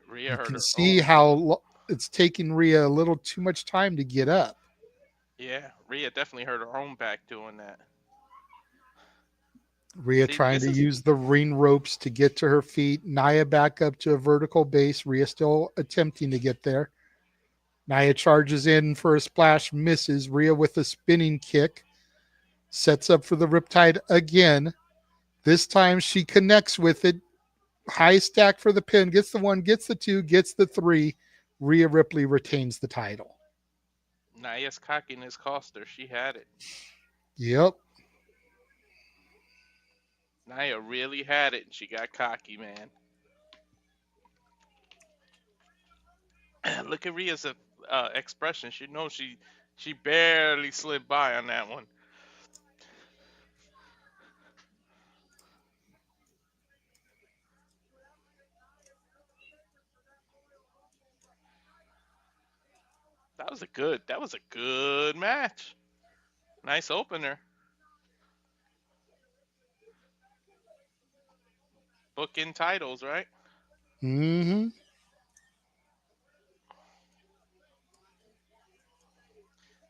Rhea you hurt can her see how it's taking Rhea a little too much time to get up. Yeah, Rhea definitely hurt her own back doing that. Rhea trying to use the ring ropes to get to her feet. Nia back up to a vertical base. Rhea still attempting to get there. Nia charges in for a splash, misses. Rhea with a spinning kick. Sets up for the riptide again. This time she connects with it. High stack for the pin. Gets the 1, gets the 2, gets the 3. Rhea Ripley retains the title. Nia's cockiness cost her. She had it. Yep. Nia really had it, and she got cocky, man. Look at Rhea's expression. She knows she barely slid by on that one. That was a good match. Nice opener. Booking titles, right? Mm-hmm.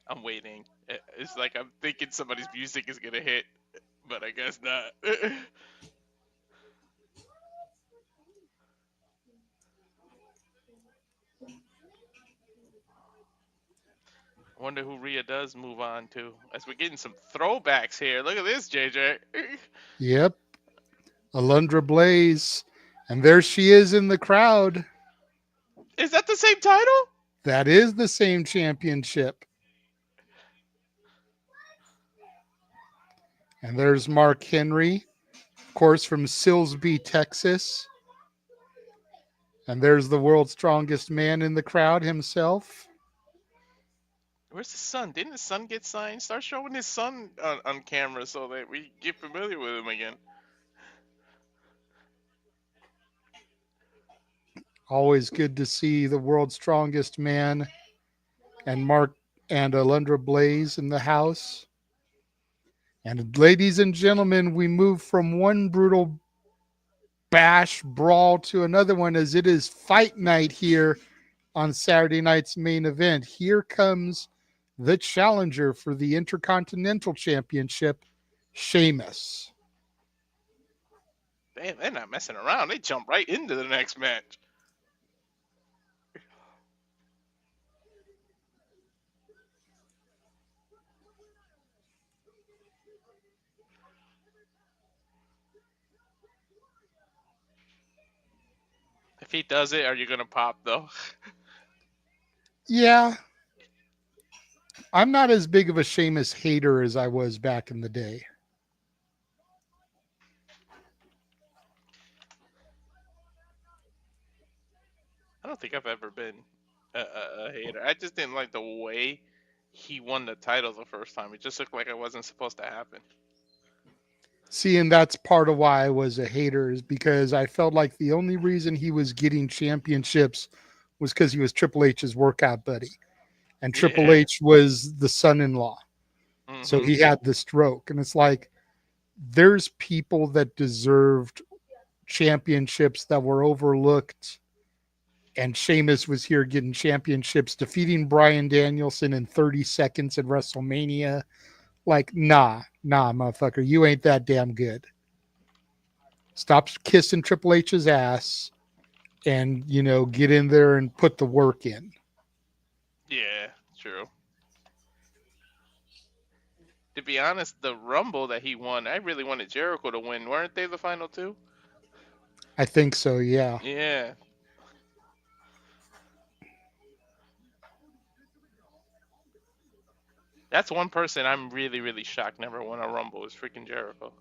I'm waiting. It's like I'm thinking somebody's music is gonna hit, but I guess not. I wonder who Rhea does move on to. As we're getting some throwbacks here. Look at this, JJ. Yep. Alundra Blaze. And there she is in the crowd. Is that the same title? That is the same championship. And there's Mark Henry, of course, from Silsbee, Texas. And there's the world's strongest man in the crowd himself. Where's his son? Didn't his son get signed? Start showing his son on camera so that we get familiar with him again. Always good to see the world's strongest man and Mark and Alundra Blaze in the house. And ladies and gentlemen, we move from one brutal bash brawl to another one as it is fight night here on Saturday night's main event. Here comes the challenger for the Intercontinental Championship, Sheamus. Damn, they're not messing around. They jump right into the next match. If he does it, are you gonna pop though? Yeah, I'm not as big of a Sheamus hater as I was back in the day. I don't think I've ever been a hater. I just didn't like the way he won the title the first time. It just looked like it wasn't supposed to happen. See, and that's part of why I was a hater, is because I felt like the only reason he was getting championships was because he was Triple H's workout buddy. And Triple Yeah. H was the son-in-law. So Mhm. he had the stroke. And it's like, there's people that deserved championships that were overlooked. And Sheamus was here getting championships, defeating Bryan Danielson in 30 seconds at WrestleMania. Like, nah, motherfucker, you ain't that damn good. Stop kissing Triple H's ass and, get in there and put the work in. Yeah, true. To be honest, the Rumble that he won, I really wanted Jericho to win. Weren't they the final two? I think so, yeah. Yeah. That's one person I'm really, really shocked never won a Rumble is freaking Jericho.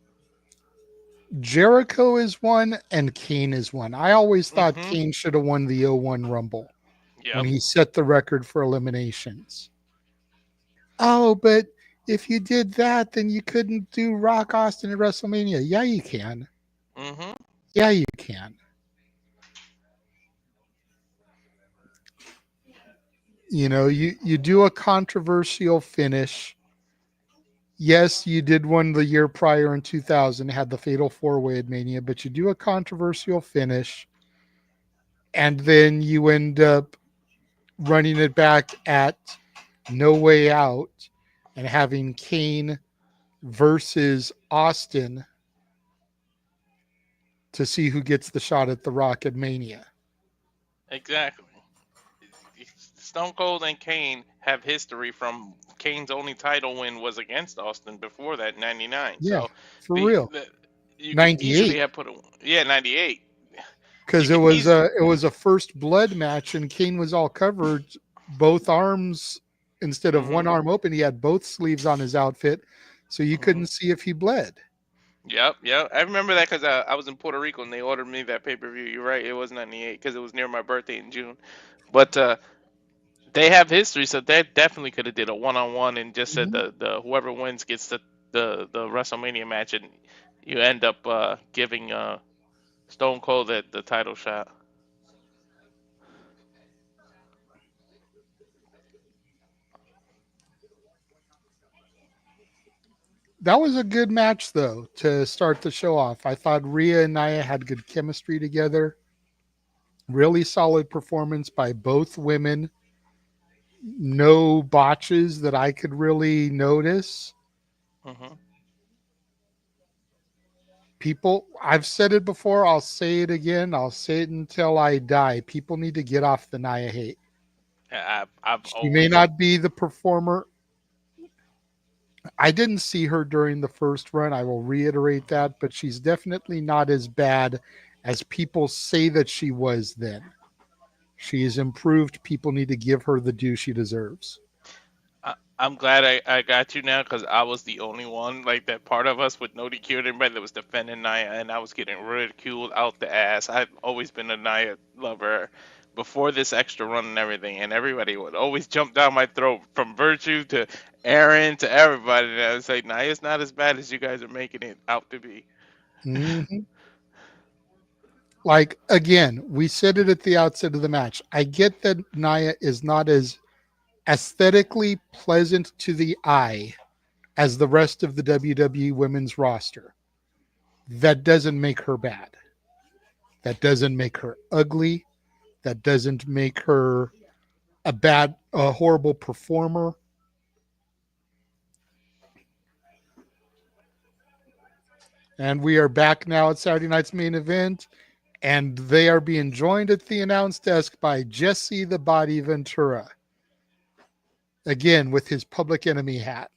Jericho is one and Kane is one. I always thought Mhm. Kane should have won the 01 Rumble when Yep. he set the record for eliminations. Oh, but if you did that, then you couldn't do Rock Austin at WrestleMania. Yeah, you can. Mhm. Yeah, you can. You do a controversial finish. Yes, you did one the year prior in 2000, had the Fatal 4-Way at Mania, but you do a controversial finish, and then you end up running it back at No Way Out and having Kane versus Austin to see who gets the shot at the Rock at Mania. Exactly. Stone Cold and Kane have history from Kane's only title win was against Austin before that, 99. Yeah, So for real. you could 98. easily have put a 98. Because You it could was a first blood match, and Kane was all covered, both arms instead of one arm open. He had both sleeves on his outfit, so you couldn't see if he bled. Yep, yep. I remember that because I was in Puerto Rico and they ordered me that pay per view. You're right, it was '98 because it was near my birthday in June. But they have history, so they definitely could have did a one-on-one and just said Mhm. the whoever wins gets the WrestleMania match, and you end up giving Stone Cold the title shot. That was a good match, though, to start the show off. I thought Rhea and Nia had good chemistry together. Really solid performance by both women. No botches that I could really notice. Hmm. People, I've said it before, I'll say it again, I'll say it until I die. People need to get off the Nia hate. I've She may always not be the performer. I didn't see her during the first run. I will reiterate that, but she's definitely not as bad as people say that she was then. She has improved. People need to give her the due she deserves. I'm glad I got you now because I was the only one, like that part of us with no DQ and everybody that was defending Nia, and I was getting ridiculed out the ass. I've always been a Nia lover before this extra run and everything, and everybody would always jump down my throat from Virtue to Aaron to everybody. And I was like, Nia's not as bad as you guys are making it out to be. Mhm. Like, again, we said it at the outset of the match. I get that Nia is not as aesthetically pleasant to the eye as the rest of the WWE women's roster. That doesn't make her bad. That doesn't make her ugly. That doesn't make her a horrible performer. And we are back now at Saturday night's main event, and they are being joined at the announce desk by Jesse the Body Ventura, again with his Public Enemy hat.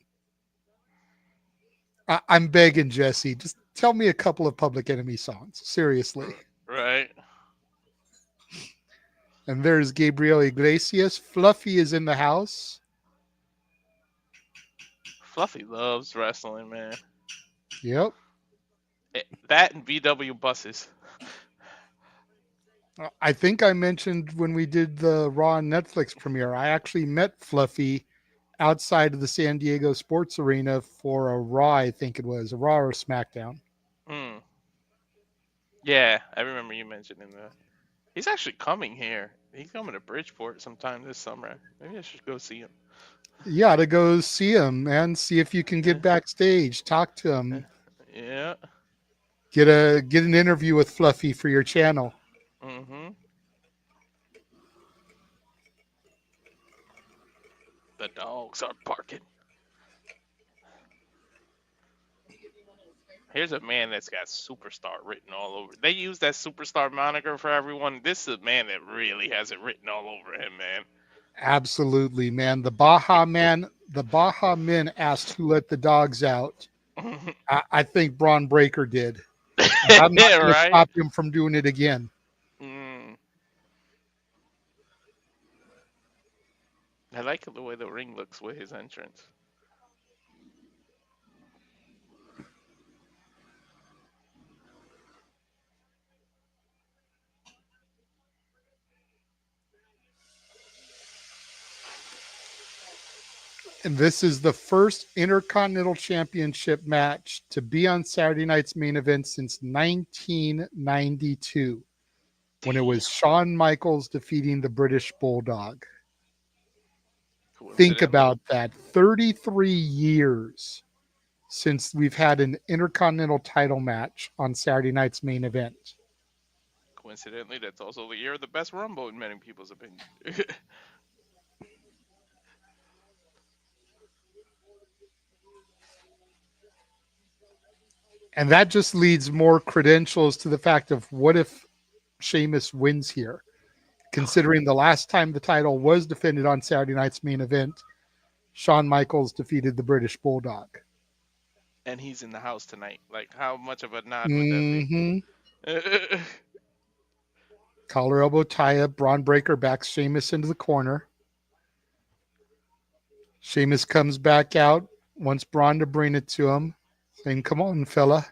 I'm begging Jesse, just tell me a couple of Public Enemy songs, seriously. Right? And there's Gabriel Iglesias. Fluffy is in the house. Fluffy loves wrestling, man. Yep. That and VW buses. I think I mentioned when we did the Raw Netflix premiere, I actually met Fluffy outside of the San Diego Sports Arena for a Raw, I think it was, a Raw or a SmackDown. Hmm. Yeah, I remember you mentioning that. He's actually coming here. He's coming to Bridgeport sometime this summer. Maybe I should go see him. Yeah, to go see him, man. See if you can Yeah. get backstage, talk to him, Yeah. get an interview with Fluffy for your channel. Mm-hmm. The dogs are barking. Here's a man that's got superstar written all over. They use that superstar moniker for everyone. This is a man that really has it written all over him, man. Absolutely, man. The Baja Men asked who let the dogs out. I think Braun Breaker did. And I'm not Yeah, going to right? stop him from doing it again. Mm. I like the way the ring looks with his entrance. And this is the first Intercontinental Championship match to be on Saturday night's main event since 1992, when it Damn. was Shawn Michaels defeating the British Bulldog. Think Coincidentally, about that. 33 years since we've had an Intercontinental title match on Saturday night's main event. coincidentally, that's also the year of the best Rumble in many people's opinion. And that just leads more credentials to the fact of what if Sheamus wins here? Considering the last time the title was defended on Saturday night's main event, Shawn Michaels defeated the British Bulldog. And he's in the house tonight. Like, how much of a nod would that be? Mm-hmm. Collar elbow tie up. Braun Breaker backs Sheamus into the corner. Sheamus comes back out, wants Braun to bring it to him, saying, "Come on, fella."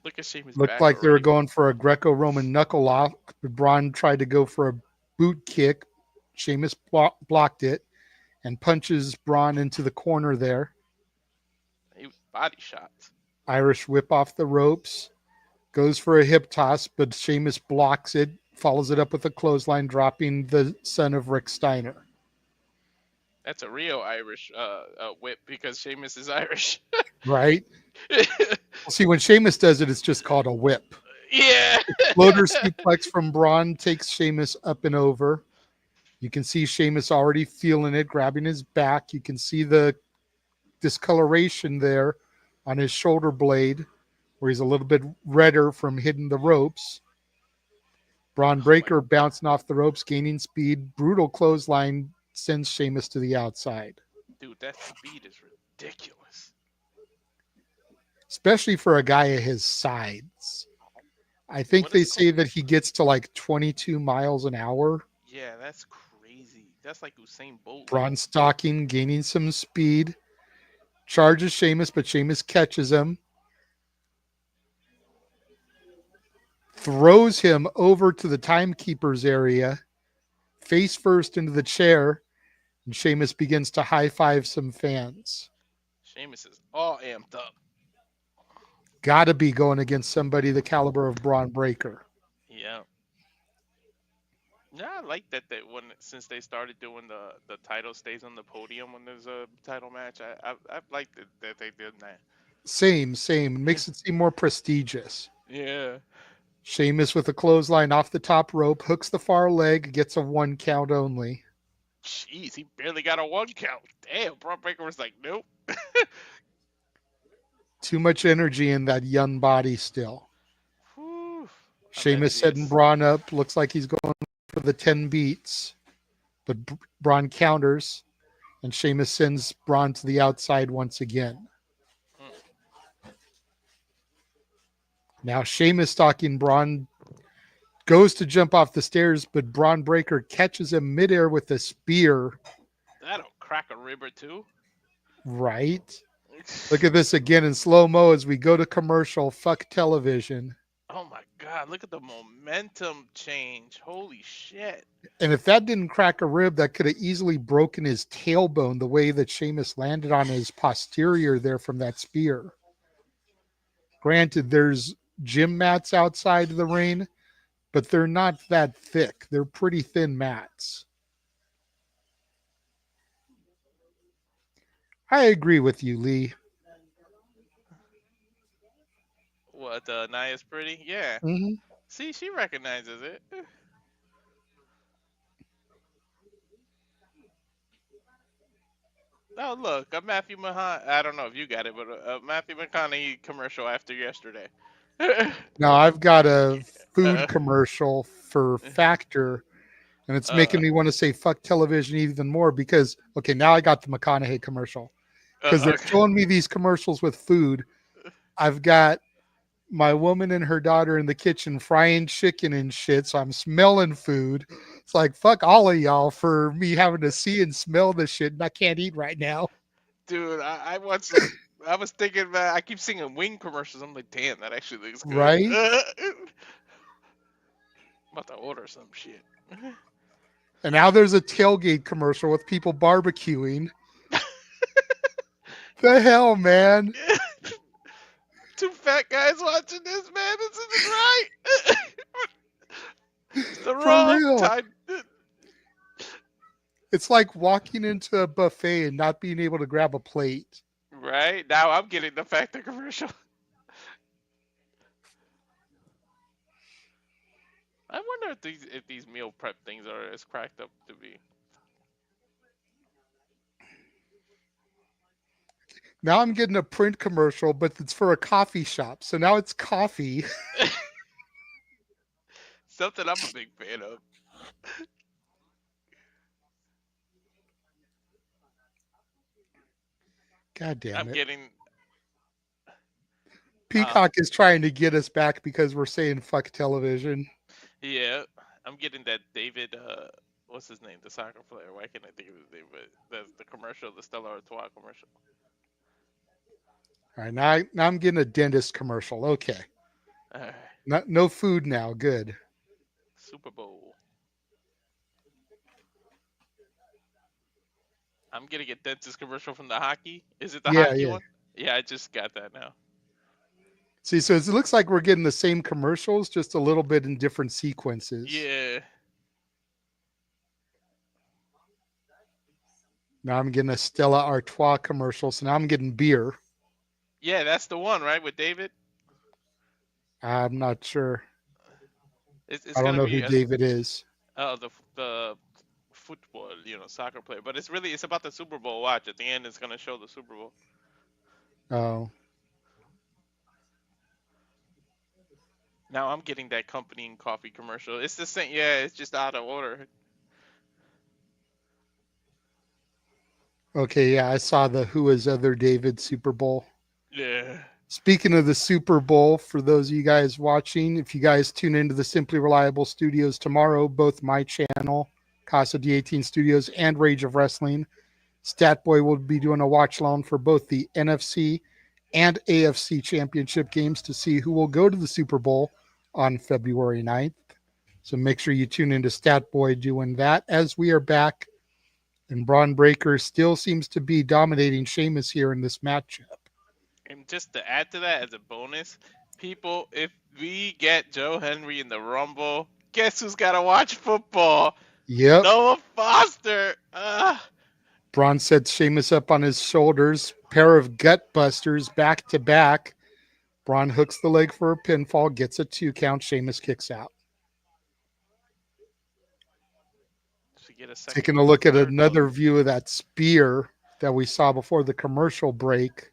Look at Sheamus' Looked back like they were already. going for a Greco-Roman knuckle lock, but Braun tried to go for a boot kick. Sheamus blocked it and punches Braun into the corner there. He was body shots. Irish whip off the ropes. Goes for a hip toss, but Sheamus blocks it, follows it up with a clothesline, dropping the son of Rick Steiner. That's a real Irish whip because Sheamus is Irish. Right? See, when Sheamus does it, it's just called a whip. Yeah. Floater suplex from Braun takes Sheamus up and over. You can see Sheamus already feeling it, grabbing his back. You can see the discoloration there on his shoulder blade, where he's a little bit redder from hitting the ropes. Braun Breaker bouncing off the ropes, gaining speed. Brutal clothesline sends Sheamus to the outside. Dude, that speed is ridiculous. Especially for a guy of his size. I think they say that he gets to like 22 miles an hour. Yeah, that's crazy. That's like Usain Bolt. Braun stalking, gaining some speed. Charges Sheamus, but Sheamus catches him. Throws him over to the timekeeper's area. Face first into the chair. And Sheamus begins to high-five some fans. Sheamus is all amped up. Gotta be going against somebody the caliber of Braun Breaker. Yeah. Yeah, I like that since they started doing the title stays on the podium when there's a title match. I like that they did that. Same. It makes it seem more prestigious. Yeah. Sheamus with a clothesline off the top rope, hooks the far leg, gets a 1 count only. Jeez, he barely got a 1 count. Damn, Braun Breaker was like, nope. Too much energy in that young body still. Whew. Sheamus setting Braun up. Looks like he's going for the 10 beats. But Braun counters, and Sheamus sends Braun to the outside once again. Now Sheamus stalking Braun, goes to jump off the stairs, but Braun Breaker catches him midair with a spear. That'll crack a rib or two. Right. Look at this again in slow-mo as we go to commercial. Fuck television. Oh my God, look at the momentum change. Holy shit. And if that didn't crack a rib, that could have easily broken his tailbone the way that Sheamus landed on his posterior there from that spear. Granted, there's gym mats outside of the ring, but they're not that thick. They're pretty thin mats. I agree with you, Lee. What, Naya's pretty? Yeah. Mm-hmm. See, she recognizes it. Oh, look, a Matthew McConaughey. I don't know if you got it, but a Matthew McConaughey commercial after yesterday. Now, I've got a food commercial for Factor, and it's making me want to say fuck television even more because, okay, now I got the McConaughey commercial. Because they're showing me these commercials with food. I've got my woman and her daughter in the kitchen frying chicken and shit, so I'm smelling food. It's like, fuck all of y'all for me having to see and smell this shit, and I can't eat right now. Dude, I was thinking, man, I keep seeing wing commercials. I'm like, damn, that actually looks good. Right? I'm about to order some shit. And now there's a tailgate commercial with people barbecuing. The hell, man? Two fat guys watching this, man. This isn't right. It's the wrong time. It's like walking into a buffet and not being able to grab a plate. Right? Now I'm getting the Factor commercial. I wonder if these meal prep things are as cracked up to be. Now I'm getting a print commercial, but it's for a coffee shop. So now it's coffee. Something I'm a big fan of. God damn it. I'm getting... Peacock is trying to get us back because we're saying fuck television. Yeah, I'm getting that David, what's his name? The soccer player. Why can't I think of his name? But that's the commercial, the Stella Artois commercial. All right, now I'm getting a dentist commercial. Okay. All right. No food now. Good. Super Bowl. I'm getting a dentist commercial from the hockey. Is it the Yeah, hockey yeah. one? Yeah, I just got that now. See, so it looks like we're getting the same commercials, just a little bit in different sequences. Yeah. Now I'm getting a Stella Artois commercial, so now I'm getting beer. Yeah, that's the one, right, with David? I'm not sure. It's I don't gonna know be who David is. the football, soccer player. But it's about the Super Bowl. Watch at the end, it's gonna show the Super Bowl. Oh, Now I'm getting that company and coffee commercial. It's the same. Yeah, it's just out of order. okay. Yeah, I saw the Who Is Other David Super Bowl. Yeah. Speaking of the Super Bowl, for those of you guys watching, if you guys tune into the Simply Reliable Studios tomorrow, both my channel, Casa D18 Studios, and Rage of Wrestling, Statboy will be doing a watch along for both the NFC and AFC championship games to see who will go to the Super Bowl on February 9th. So make sure you tune into Statboy doing that as we are back. And Braun Breaker still seems to be dominating Sheamus here in this matchup. And just to add to that as a bonus, people, if we get Joe Henry in the Rumble, guess who's got to watch football? Yep. Noah Foster. Braun sets Sheamus up on his shoulders. Pair of gut busters back to back. Braun hooks the leg for a pinfall, gets a 2 count. Sheamus kicks out. Taking a look at another view of that spear that we saw before the commercial break.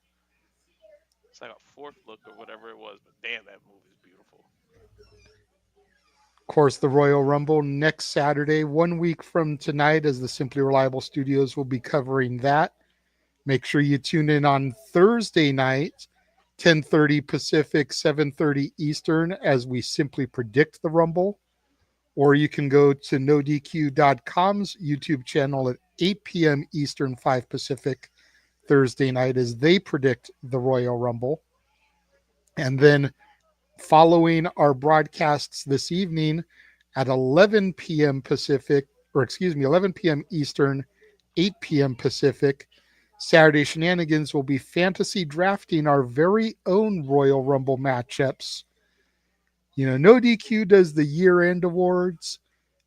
It's like a fourth look or whatever it was, but damn, that move is beautiful. Of course, the Royal Rumble next Saturday, 1 week from tonight, as the Simply Reliable Studios will be covering that. Make sure you tune in on Thursday night, 10:30 Pacific, 7:30 Eastern, as we simply predict the Rumble. Or you can go to NoDQ.com's YouTube channel at 8 p.m. Eastern, 5 Pacific, Thursday night, as they predict the Royal Rumble. And then following our broadcasts this evening at 11 p.m. Pacific, 11 p.m. Eastern, 8 p.m. Pacific, Saturday Shenanigans will be fantasy drafting our very own Royal Rumble matchups. No DQ does the year-end awards.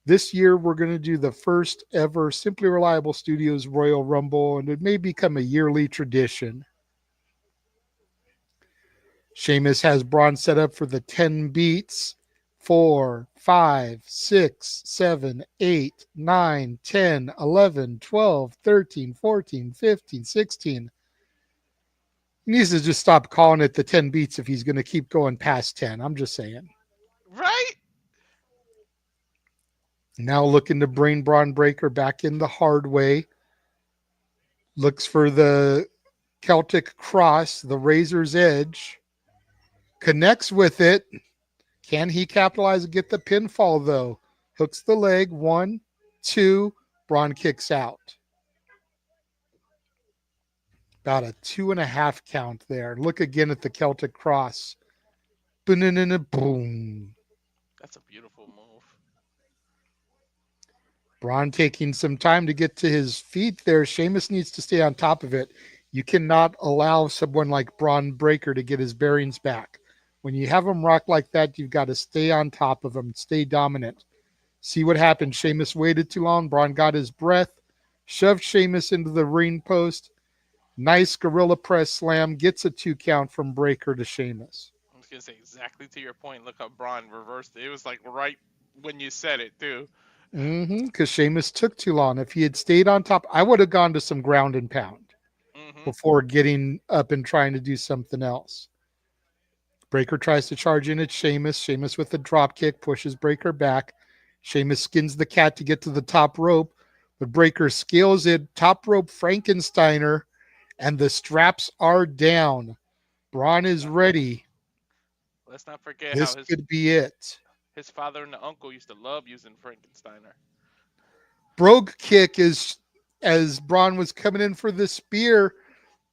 This year, we're going to do the first ever Simply Reliable Studios Royal Rumble, and it may become a yearly tradition. Sheamus has Braun set up for the 10 beats. 4, 5, 6, 7, 8, 9, 10, 11, 12, 13, 14, 15, 16. He needs to just stop calling it the 10 beats if he's going to keep going past 10. I'm just saying. Right? Now looking to bring Braun Breaker back in the hard way. Looks for the Celtic Cross, the Razor's Edge. Connects with it. Can he capitalize and get the pinfall, though? Hooks the leg. 1, 2. Braun kicks out. About a 2.5 count there. Look again at the Celtic Cross. Boom. That's a beautiful move. Braun taking some time to get to his feet there. Sheamus needs to stay on top of it. You cannot allow someone like Braun Breaker to get his bearings back. When you have him rock like that, you've got to stay on top of him, stay dominant. See what happened. Sheamus waited too long. Braun got his breath, shoved Sheamus into the ring post. Nice gorilla press slam, gets a 2 count from Breaker to Sheamus. I was going to say exactly to your point. Look how Braun reversed it. It was like right when you said it, too. Because Sheamus took too long. If he had stayed on top, I would have gone to some ground and pound before getting up and trying to do something else. Breaker tries to charge in at Sheamus. Sheamus with the drop kick pushes Breaker back. Sheamus skins the cat to get to the top rope, but Breaker scales it, top rope Frankensteiner, and the straps are down. Braun is ready. Let's not forget this how could be it. His father and the uncle used to love using Frankensteiner. Brogue kick is as Braun was coming in for the spear,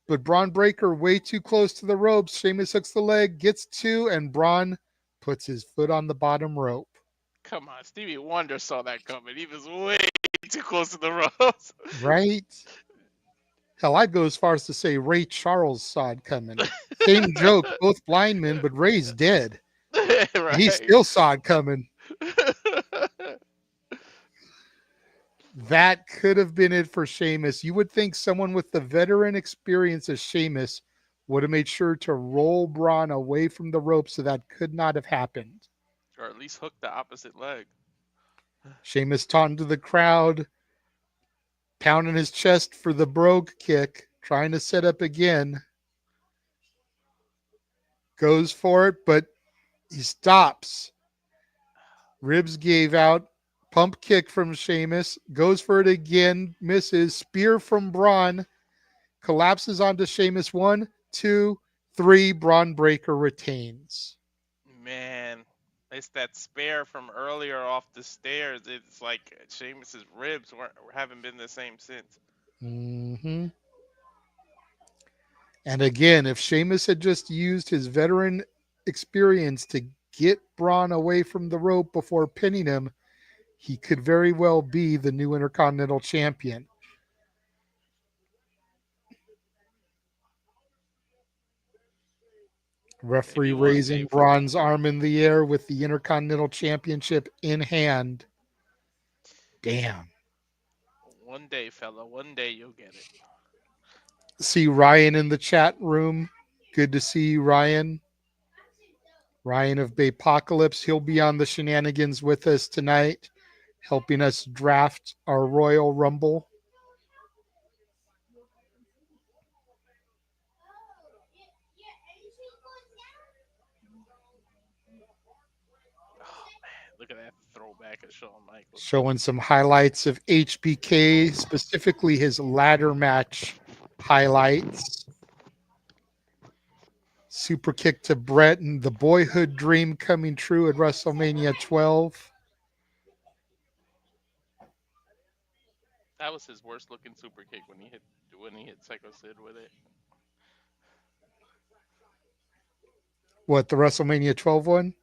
but Braun Breaker way too close to the ropes. Sheamus hooks the leg, gets 2, and Braun puts his foot on the bottom rope. Come on, Stevie Wonder saw that coming. He was way too close to the ropes. Right? Hell, I'd go as far as to say Ray Charles saw it coming. Same joke, both blind men, but Ray's dead. Right. He still saw it coming. That could have been it for Sheamus. You would think someone with the veteran experience as Sheamus would have made sure to roll Braun away from the rope, so that could not have happened. Or at least hook the opposite leg. Sheamus taunting to the crowd, pounding his chest for the brogue kick, trying to set up again. Goes for it, but he stops. Ribs gave out. Pump kick from Sheamus. Goes for it again. Misses. Spear from Braun. Collapses onto Sheamus. 1, 2, 3. Braun breaker retains. Man, it's that spear from earlier off the stairs. It's like Sheamus's ribs haven't been the same since. Mm-hmm. And again, if Sheamus had just used his veteran experience to get Braun away from the rope before pinning him, he could very well be the new Intercontinental Champion. Referee raising Braun's arm in the air with the Intercontinental Championship in hand. Damn. One day, fella. One day you'll get it. See Ryan in the chat room. Good to see you, Ryan. Ryan of Baypocalypse. He'll be on the shenanigans with us tonight, helping us draft our Royal Rumble. Look at that throwback of Shawn Michaels. Showing some highlights of HBK, specifically his ladder match highlights. Super kick to Brett and the boyhood dream coming true at WrestleMania 12. That was his worst looking super kick when he hit Psycho Sid with it. What, the WrestleMania 12 one?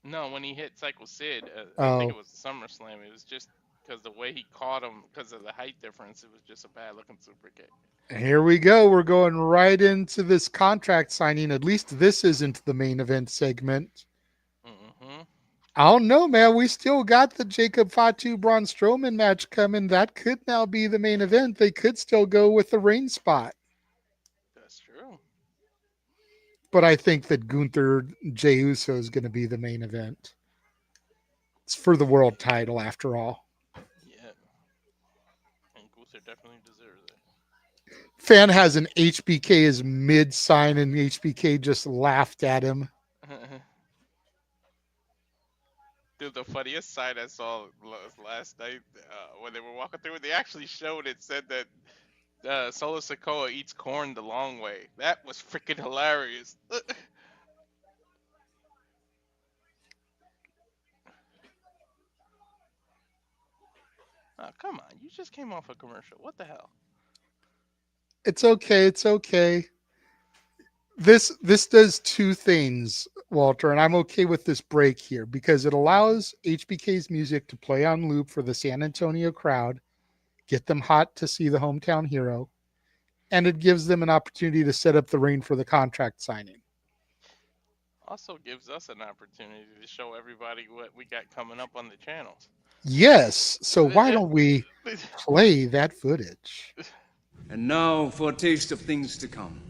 No, when he hit Psycho Sid, I think it was SummerSlam. It was just because the way he caught him, because of the height difference, it was just a bad looking super kick. Here we go. We're going right into this contract signing. At least this isn't the main event segment. Mm-hmm. I don't know, man. We still got the Jacob Fatu Braun Strowman match coming. That could now be the main event. They could still go with the reign spot. That's true. But I think that Gunther Jey Uso is going to be the main event. It's for the world title, after all. Yeah. And Gunther definitely deserves it. Fan has an HBK as mid sign, and HBK just laughed at him. Dude, the funniest sight I saw last night when they were walking through, they actually showed it, said that Solo Sikoa eats corn the long way. That was freaking hilarious. Oh, come on. You just came off a commercial. What the hell? It's okay. It's okay. This does two things, Walter, and I'm okay with this break here because it allows HBK's music to play on loop for the San Antonio crowd, get them hot to see the hometown hero, and it gives them an opportunity to set up the ring for the contract signing. Also gives us an opportunity to show everybody what we got coming up on the channels. Yes, so why don't we play that footage? And now for a taste of things to come.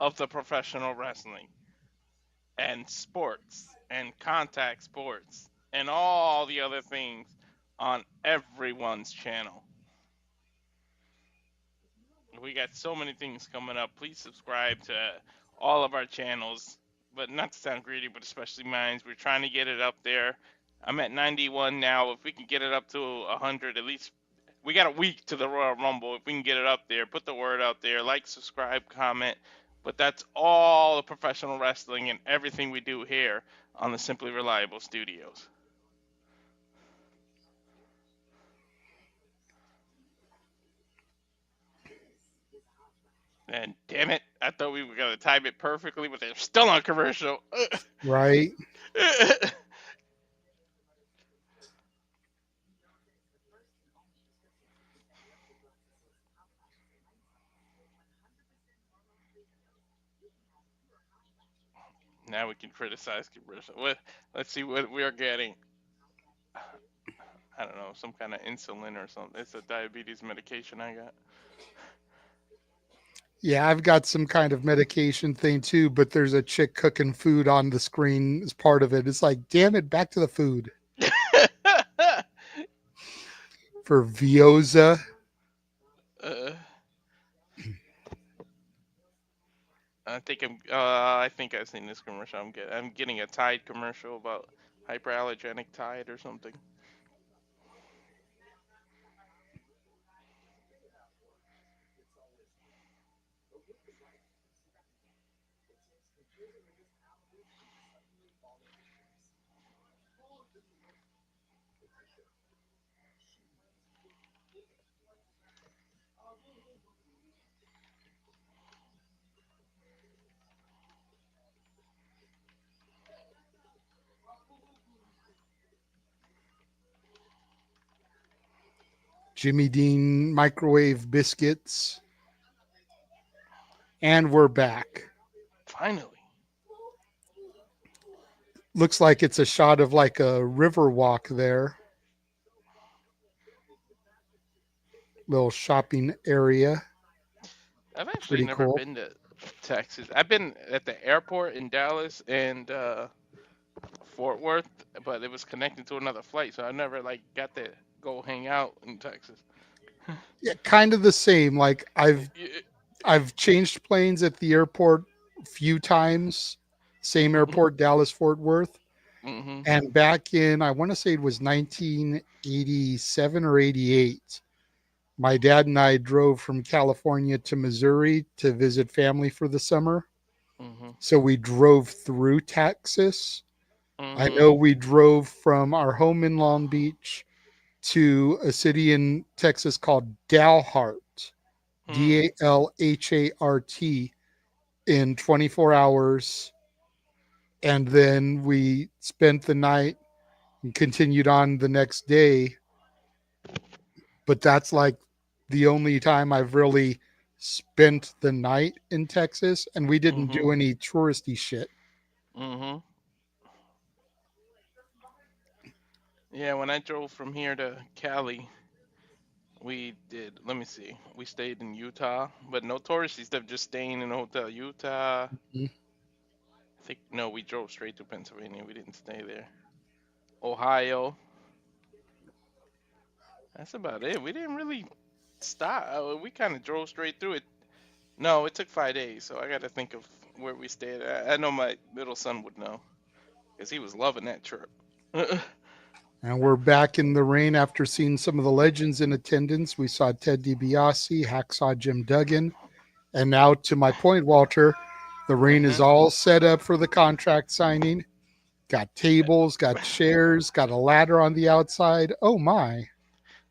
of the professional wrestling and sports and contact sports and all the other things on everyone's channel. We got so many things coming up. Please subscribe to all of our channels, but not to sound greedy, but especially mine. We're trying to get it up there. I'm at 91 now. If we can get it up to 100, at least we got a week to the Royal Rumble. If we can get it up there, put the word out there, like, subscribe, comment. But that's all the professional wrestling and everything we do here on the Simply Reliable Studios. And damn it, I thought we were going to time it perfectly, but they're still on commercial. Right. Now we can criticize commercial. Let's see what we're getting. I don't know, some kind of insulin or something. It's a diabetes medication I got. Yeah, I've got some kind of medication thing too, but there's a chick cooking food on the screen as part of it. It's like, damn it, back to the food. For Vioza. I think I've seen this commercial. I'm getting a Tide commercial about hyperallergenic Tide or something. Jimmy Dean microwave biscuits. And we're back. Finally. Looks like it's a shot of like a river walk there. Little shopping area. I've actually never been to Texas. I've been at the airport in Dallas and Fort Worth, but it was connected to another flight, so I never got to go hang out in Texas. Yeah, kind of the same. Like I've changed planes at the airport a few times. Same airport, Dallas Fort Worth. Mm-hmm. And back in, I want to say it was 1987 or 88. My dad and I drove from California to Missouri to visit family for the summer. Mm-hmm. So we drove through Texas. Mm-hmm. I know we drove from our home in Long Beach to a city in Texas called Dalhart, Dalhart, in 24 hours. And then we spent the night and continued on the next day. But that's like the only time I've really spent the night in Texas, and we didn't do any touristy shit. Mm-hmm. Yeah, when I drove from here to Cali, we did, let me see, we stayed in Utah, but no touristy stuff, just staying in a hotel. Utah, I think, no, we drove straight to Pennsylvania. We didn't stay there. Ohio. That's about it. We didn't really stop. We kind of drove straight through it. No, it took 5 days, so I got to think of where we stayed. I know my middle son would know, because he was loving that trip. And we're back in the ring after seeing some of the legends in attendance. We saw Ted DiBiase, Hacksaw Jim Duggan. And now, to my point, Walter, the ring is all set up for the contract signing. Got tables, got chairs, got a ladder on the outside. Oh, my.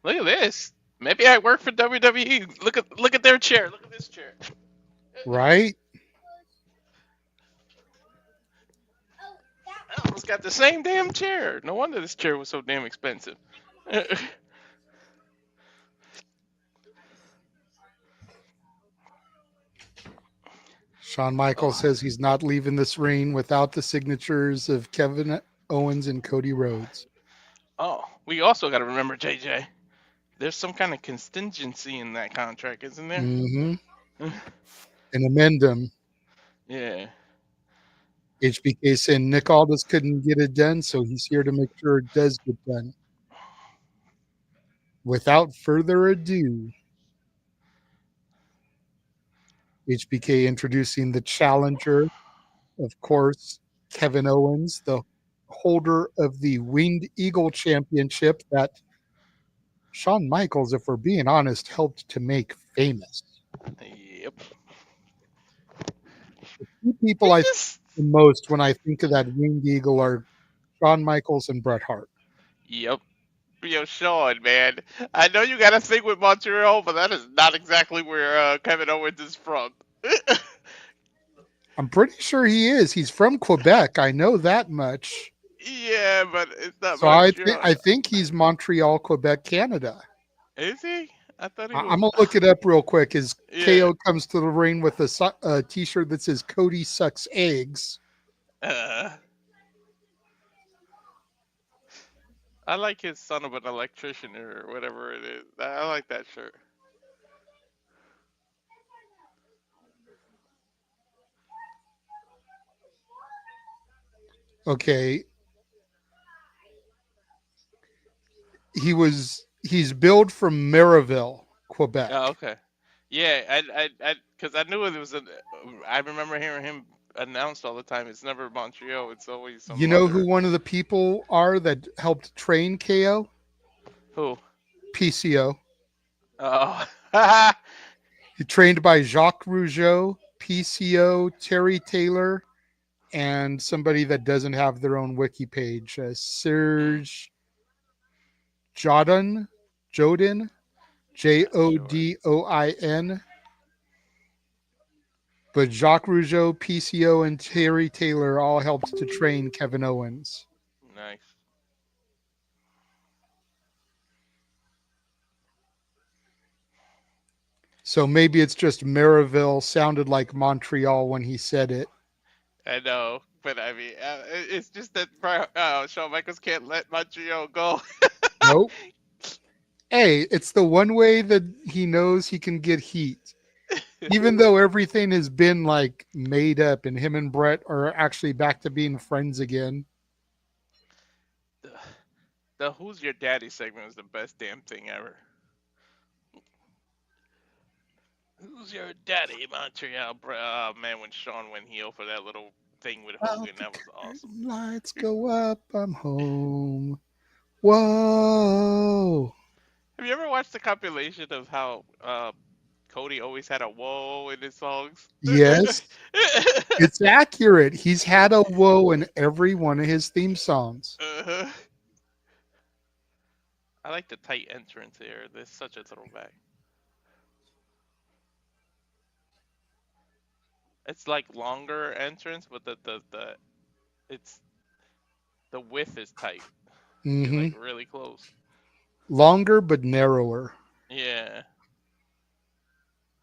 Look at this. Maybe I work for WWE. Look at their chair. Look at this chair. Right? It's got the same damn chair. No wonder this chair was so damn expensive. Shawn Michaels says he's not leaving this ring without the signatures of Kevin Owens and Cody Rhodes. Oh, we also got to remember, JJ, there's some kind of contingency in that contract, isn't there? Mm-hmm. An amendum. Yeah. HBK saying Nick Aldis couldn't get it done, so he's here to make sure it does get done. Without further ado, HBK introducing the challenger, of course, Kevin Owens, the holder of the Winged Eagle Championship that Shawn Michaels, if we're being honest, helped to make famous. Yep. The two He people I think just. the most when I think of that Winged Eagle are Shawn Michaels and Bret Hart. Yep. Yo, Sean, man. I know you got a thing with Montreal, but that is not exactly where Kevin Owens is from. I'm pretty sure he is. He's from Quebec. I know that much. Yeah, but it's not So Montreal. I think he's Montreal, Quebec, Canada. Is he? I thought he I'm was. gonna look it up real quick. As Yeah. KO comes to the ring with a T-shirt that says "Cody sucks eggs." Uh, I like his son of an electrician or whatever it is. I like that shirt. Okay, he's billed from Maryville, Quebec. Oh, okay. Yeah, because I knew it was a. I remember hearing him announced all the time. It's never Montreal. It's always You some know who other. one of the people are that helped train KO? Who? PCO. Oh. He trained by Jacques Rougeau, PCO, Terry Taylor, and somebody that doesn't have their own wiki page, Mm, Serge Jodin, Jodin, not sure. Jodoin. But Jacques Rougeau, PCO, and Terry Taylor all helped to train Kevin Owens. Nice. So maybe it's just Maryville sounded like Montreal when he said it. I know, but I mean, it's just that Shawn Michaels can't let Montreal go. Nope. Hey, it's the one way that he knows he can get heat. Even though everything has been like made up and him and Brett are actually back to being friends again. the, the "Who's Your Daddy" segment was the best damn thing ever. Who's your daddy, Montreal? Oh man, when Shawn went heel for that little thing with Out Hogan, the that was awesome. curtain lights go up, I'm home. Whoa. Have you ever watched the compilation of how Cody always had a whoa in his songs? Yes, it's accurate. He's had a whoa in every one of his theme songs. uh-huh. I like the tight entrance here. There's such a throwback. It's like longer entrance, but the it's the width is tight. You're Hmm. like really close. Longer but narrower. Yeah,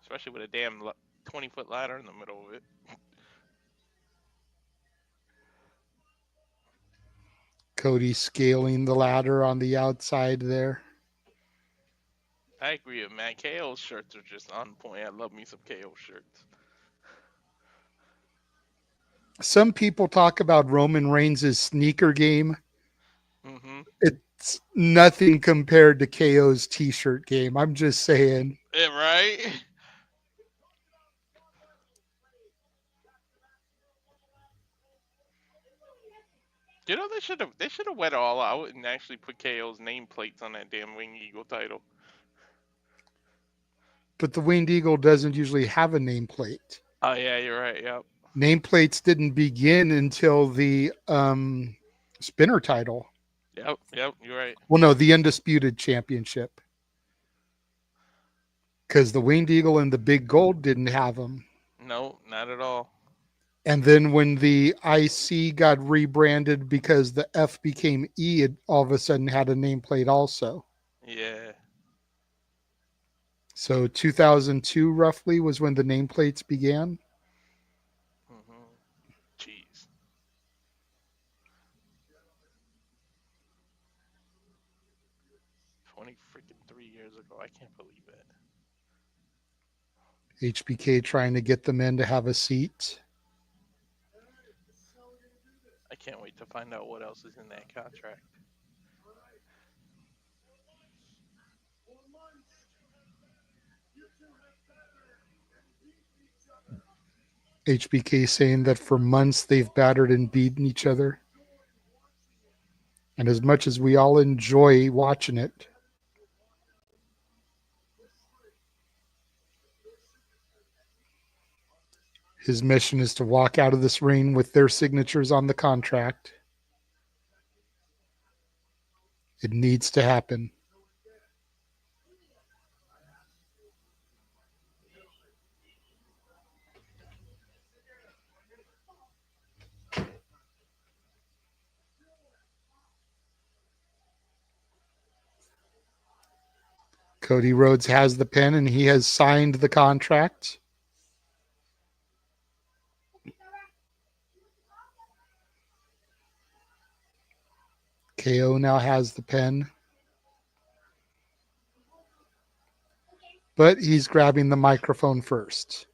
especially with a damn 20-foot ladder in the middle of it. Cody scaling the ladder on the outside there. I agree with Matt. KO shirts are just on point. I love me some KO shirts. Some people talk about Roman Reigns' sneaker game. Mm-hmm. It's nothing compared to KO's t-shirt game. I'm just saying. Yeah, right? You know they should have went all out and actually put KO's nameplates on that damn Wing Eagle title. But the Winged Eagle doesn't usually have a nameplate. Oh yeah, you're right. Yep. Nameplates didn't begin until the spinner title. Yep. Yep. You're right. Well, no, the undisputed championship. Because the Winged Eagle and the Big Gold didn't have them. No, not at all. And then when the IC got rebranded because the F became E, it all of a sudden had a nameplate also. Yeah. So 2002 roughly was when the nameplates began. Mm-hmm. Jeez. 20 freaking 3 years ago. I can't believe it. HBK trying to get them in to have a seat. can't wait to find out what else is in that contract. HBK saying that for months they've battered and beaten each other. And as much as we all enjoy watching it, his mission is to walk out of this ring with their signatures on the contract. It needs to happen. Cody Rhodes has the pen and he has signed the contract. KO now has the pen. But he's grabbing the microphone first.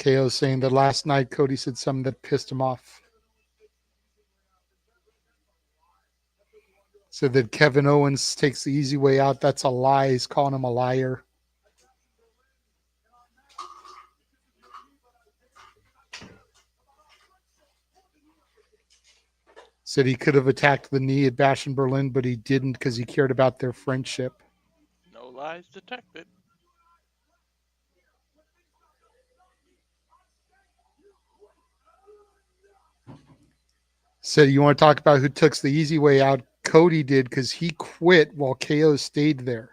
KO saying that last night Cody said something that pissed him off. Said that Kevin Owens takes the easy way out. That's a lie. He's calling him a liar. Said he could have attacked the knee at Bash in Berlin, but he didn't because he cared about their friendship. No lies detected. Said, you want to talk about who took the easy way out? Cody did because he quit while KO stayed there.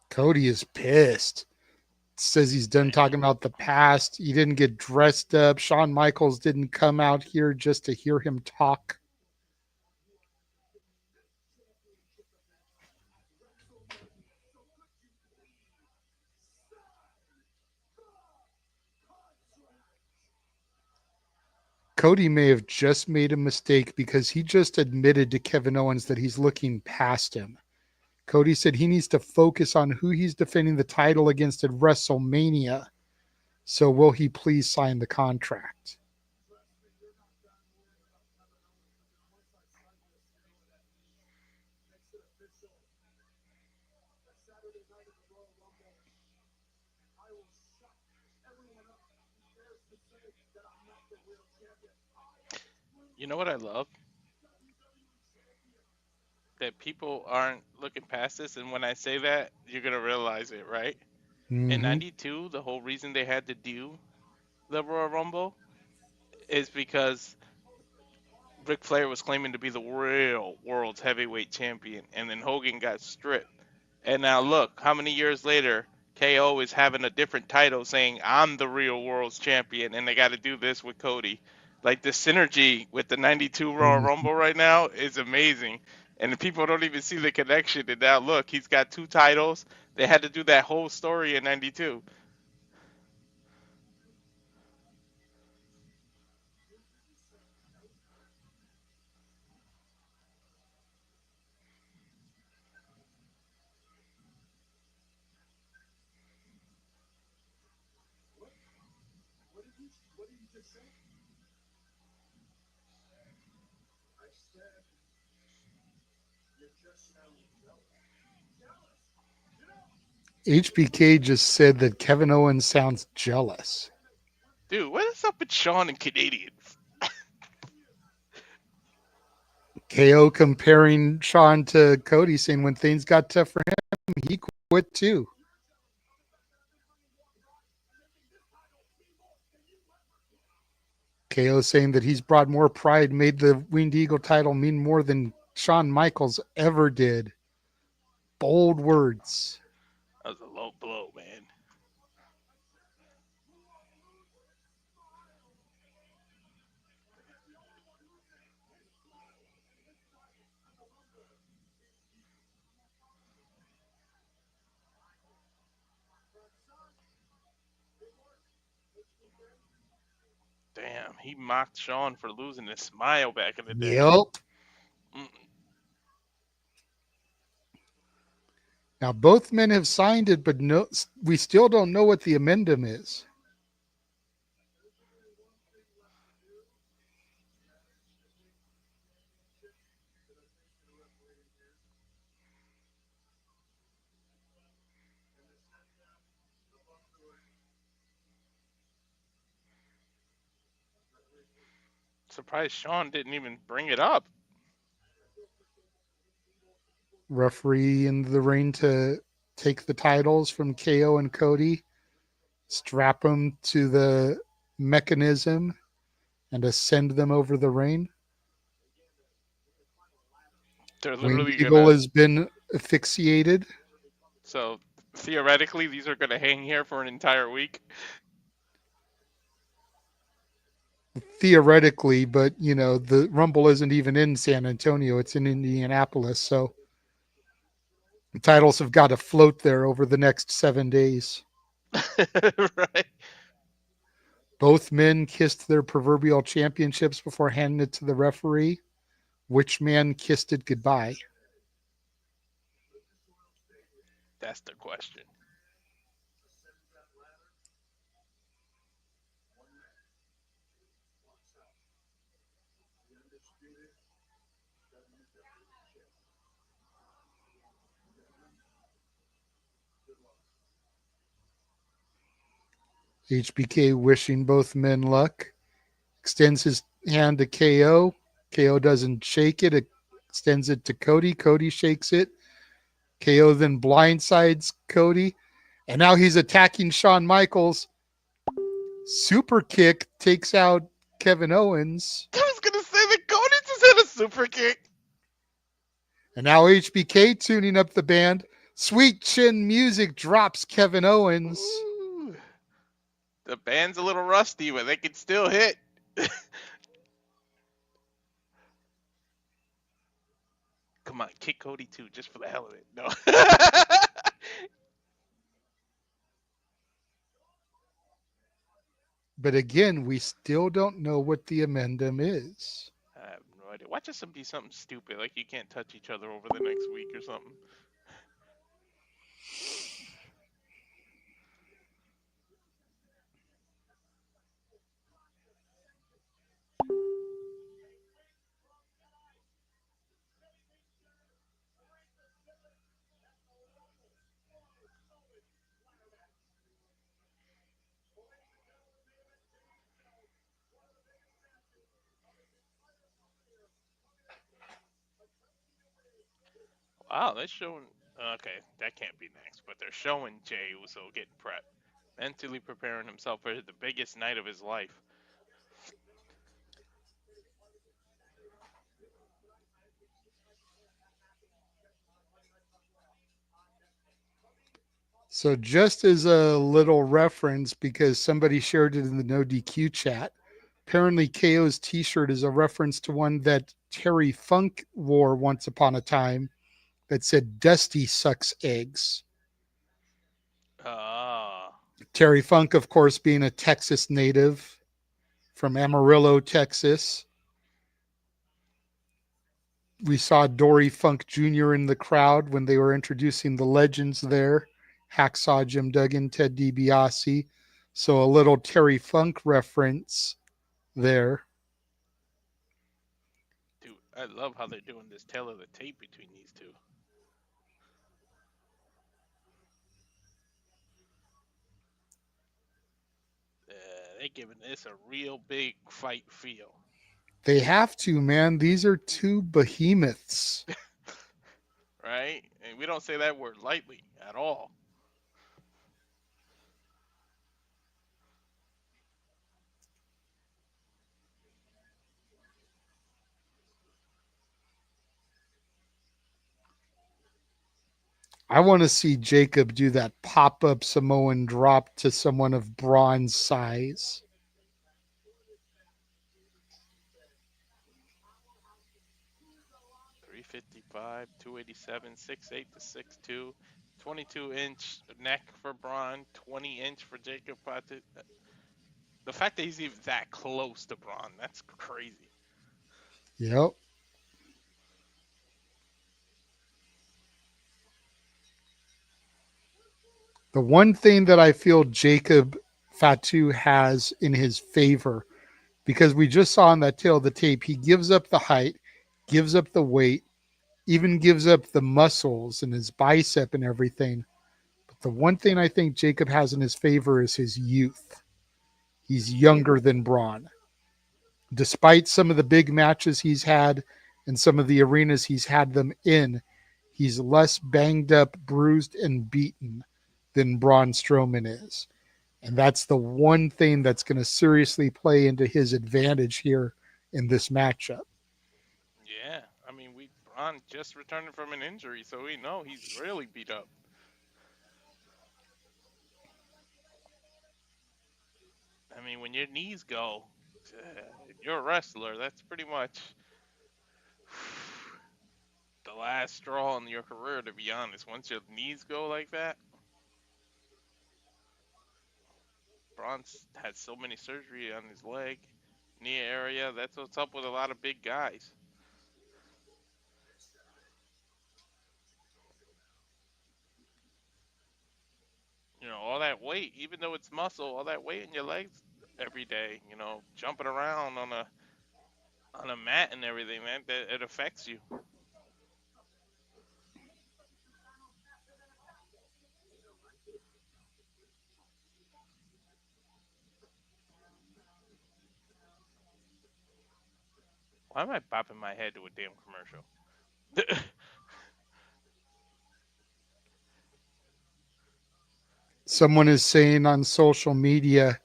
Cody is pissed. Says he's done talking about the past. He didn't get dressed up. Shawn Michaels didn't come out here just to hear him talk. Cody may have just made a mistake because he just admitted to Kevin Owens that he's looking past him. Cody said he needs to focus on who he's defending the title against at WrestleMania. So will he please sign the contract? You know what I love? That people aren't looking past this, and when I say that, you're gonna realize it, right? In '92, the whole reason they had to do the Royal Rumble is because Ric Flair was claiming to be the real world's heavyweight champion, and then Hogan got stripped. And now look, how many years later, KO is having a different title saying, I'm the real world's champion, and they got to do this with Cody. Like the synergy with the 92 Royal Rumble right now is amazing. And the people don't even see the connection. And now look, he's got 2 titles. They had to do that whole story in 92. HBK just said that Kevin Owens sounds jealous. Dude, what is up with Shawn and Canadians? KO comparing Shawn to Cody, saying when things got tough for him, he quit too. KO saying that he's brought more pride, made the Winged Eagle title mean more than Shawn Michaels ever did. Bold words. That was a low blow, man. Damn. He mocked Shawn for losing his smile back in the day. Yep. Mm, Now both men have signed it, but no, we still don't know what the amendum is. Surprised Shawn didn't even bring it up. Referee in the ring to take the titles from KO and Cody, strap them to the mechanism, and ascend them over the ring. They're Wayne literally Eagle gonna. has been asphyxiated. So theoretically, these are gonna hang here for an entire week. Theoretically, but the Rumble isn't even in San Antonio, it's in Indianapolis, so the titles have got to float there over the next 7 days. Right. Both men kissed their proverbial championships before handing it to the referee. Which man kissed it goodbye? That's the question. HBK wishing both men luck, extends his hand to KO. KO doesn't shake it, extends it to Cody. Cody shakes it. KO then blindsides Cody. And now he's attacking Shawn Michaels. Super kick takes out Kevin Owens. I was gonna say that Cody just had a super kick. And now HBK tuning up the band. Sweet chin music drops Kevin Owens. Ooh. The band's a little rusty, but they can still hit. Come on, kick Cody too, just for the hell of it. No. But again, we still don't know what the amendum is. I have no idea. Watch us be something stupid, like you can't touch each other over the next week or something. Wow, they're showing. Okay, that can't be next, but they're showing Jey Uso getting prepped, mentally preparing himself for the biggest night of his life. So, just as a little reference, because somebody shared it in the No DQ chat, apparently KO's t shirt is a reference to one that Terry Funk wore once upon a time that said Dusty sucks eggs. Ah, Terry Funk, of course, being a Texas native from Amarillo, Texas. We saw Dory Funk Jr. in the crowd when they were introducing the legends there. Hacksaw Jim Duggan, Ted DiBiase. So a little Terry Funk reference there. dude, I love how they're doing this tail of the tape between these two. They're giving this a real big fight feel. They have to, man. These are two behemoths. Right? And we don't say that word lightly at all. I want to see Jacob do that pop up Samoan drop to someone of Braun's size. 355, 287, 6'8 to 6'2, 22-inch neck for Braun, 20-inch for Jacob Fatu. The fact that he's even that close to Braun, that's crazy. Yep. The one thing that I feel Jacob Fatu has in his favor, because we just saw on that tail of the tape, he gives up the height, gives up the weight, even gives up the muscles and his bicep and everything. But the one thing I think Jacob has in his favor is his youth. He's younger than Braun. Despite some of the big matches he's had and some of the arenas he's had them in, he's less banged up, bruised, and beaten than Braun Strowman is. And that's the one thing that's going to seriously play into his advantage here in this matchup. Yeah, I mean, Braun just returning from an injury, so we know he's really beat up. I mean, when your knees go, you're a wrestler. That's pretty much the last straw in your career, to be honest. Once your knees go like that, Braun's had so many surgery on his leg, knee area. That's what's up with a lot of big guys. All that weight, even though it's muscle, all that weight in your legs every day, jumping around on a mat and everything, man, that it affects you. Why am I bopping my head to a damn commercial? Someone is saying on social media,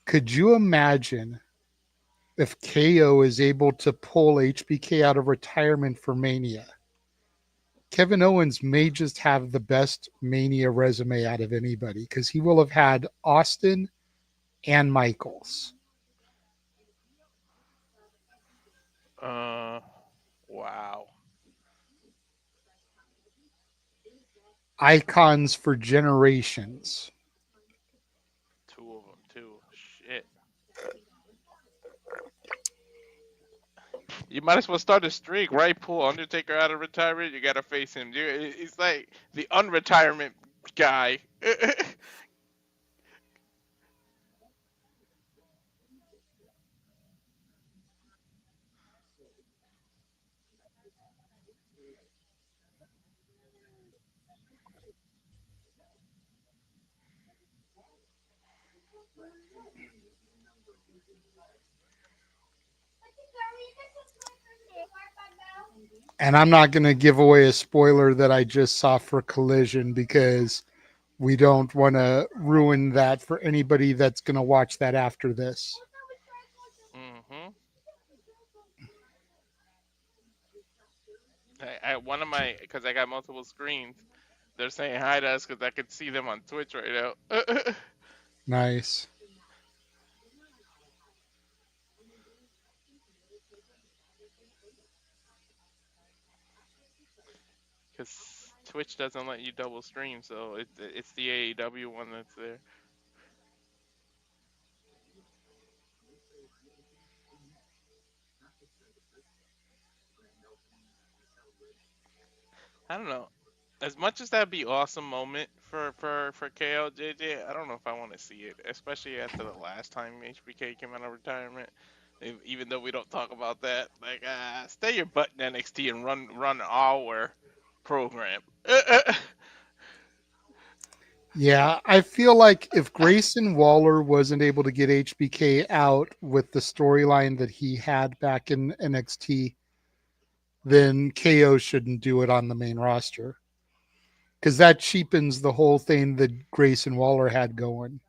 could you imagine if KO is able to pull HBK out of retirement for Mania? Kevin Owens may just have the best Mania resume out of anybody because he will have had Austin and Michaels. Wow. Icons for generations. Two of them, too. Shit. You might as well start a streak, right? Pull Undertaker out of retirement. You gotta face him. He's like the unretirement guy. And I'm not going to give away a spoiler that I just saw for Collision because we don't want to ruin that for anybody that's going to watch that after this. Mm-hmm. One of my, because I got multiple screens, they're saying hi to us because I could see them on Twitch right now. Nice. Because Twitch doesn't let you double stream, so it's the AEW one that's there. I don't know. As much as that'd be awesome moment for KLJJ, I don't know if I want to see it, especially after the last time HBK came out of retirement. Even though we don't talk about that, like, stay your butt in NXT and run our program. Yeah, I feel like if Grayson Waller wasn't able to get HBK out with the storyline that he had back in NXT, then KO shouldn't do it on the main roster. Because that cheapens the whole thing that Grayson Waller had going.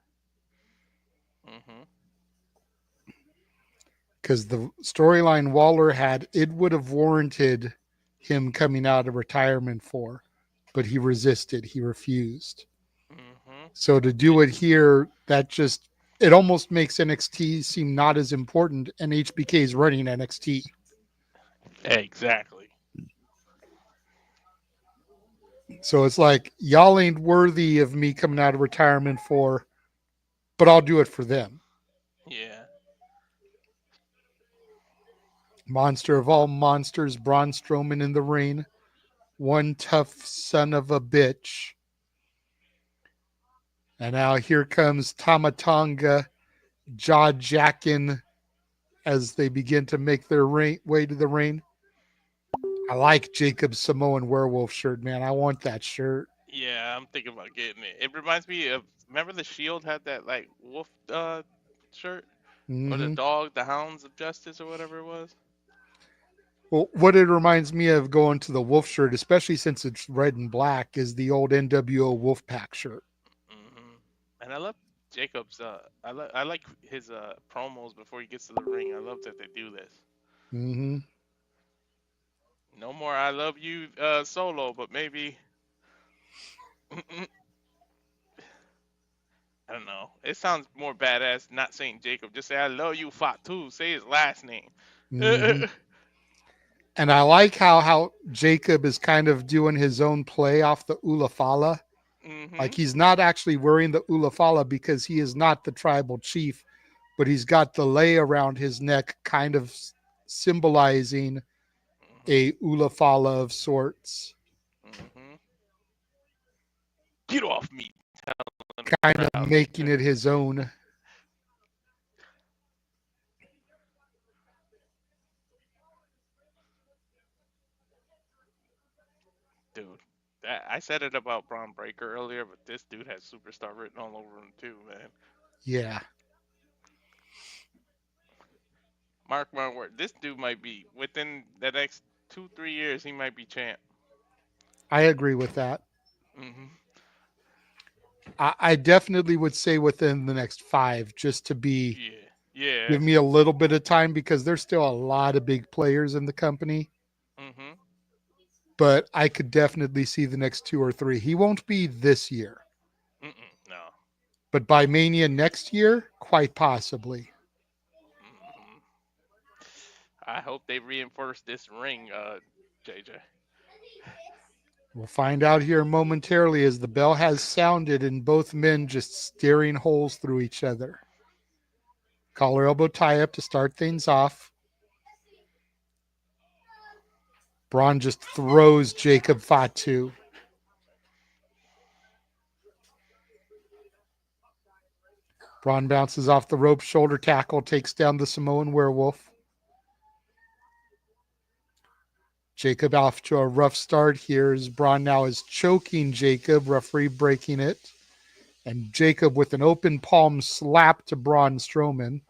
Mm-hmm. Because the storyline Waller had, it would have warranted him coming out of retirement for, but he resisted. He refused. Mm-hmm. So to do it here, that just, it almost makes NXT seem not as important, and HBK is running NXT. Exactly. So it's like, y'all ain't worthy of me coming out of retirement for, but I'll do it for them. Yeah. Monster of all monsters, Braun Strowman in the ring. One tough son of a bitch. And now here comes Tamatonga, jaw jacking as they begin to make their way to the ring. I like Jacob's Samoan werewolf shirt, man. I want that shirt. Yeah, I'm thinking about getting it. It reminds me of, remember the Shield had that like wolf shirt, or the Mm-hmm. dog, the Hounds of Justice, or whatever it was. Well, what it reminds me of going to the wolf shirt, especially since it's red and black, is the old NWO Wolfpack shirt. And I love Jacob's. I like his promos before he gets to the ring. I love that they do this. Mm-hmm. No more I love you solo, but maybe I don't know. It sounds more badass not saying Jacob. Just say I love you Fatu. Say his last name. Mm-hmm. And I like how Jacob is kind of doing his own play off the Ulafala. Like Mhm. he's not actually wearing the Ulafala because he is not the tribal chief, but he's got the lei around his neck, kind of symbolizing Mhm. a Ulafala of sorts, Mhm. Get off me, telling the kind of crowd. making it his own. Dude, I said it about Braun Breaker earlier, but this dude has superstar written all over him too, man. Yeah, Mark my word, this dude might be within the next 2-3 years. He might be champ. I agree with that. Mhm. I definitely would say within the next 5, just to be Yeah. Yeah. give me a little bit of time because there's still a lot of big players in the company. Mhm. But I could definitely see the next 2 or 3. He won't be this year, No. but by Mania next year, quite possibly. Mhm. I hope they reinforce this ring, JJ. We'll find out here momentarily as the bell has sounded and both men just staring holes through each other. Collar elbow tie up to start things off. Braun just throws Jacob Fatu. Braun bounces off the rope, shoulder tackle, takes down the Samoan werewolf. Jacob off to a rough start here as Braun now is choking Jacob, referee breaking it. And Jacob with an open palm slap to Braun Strowman.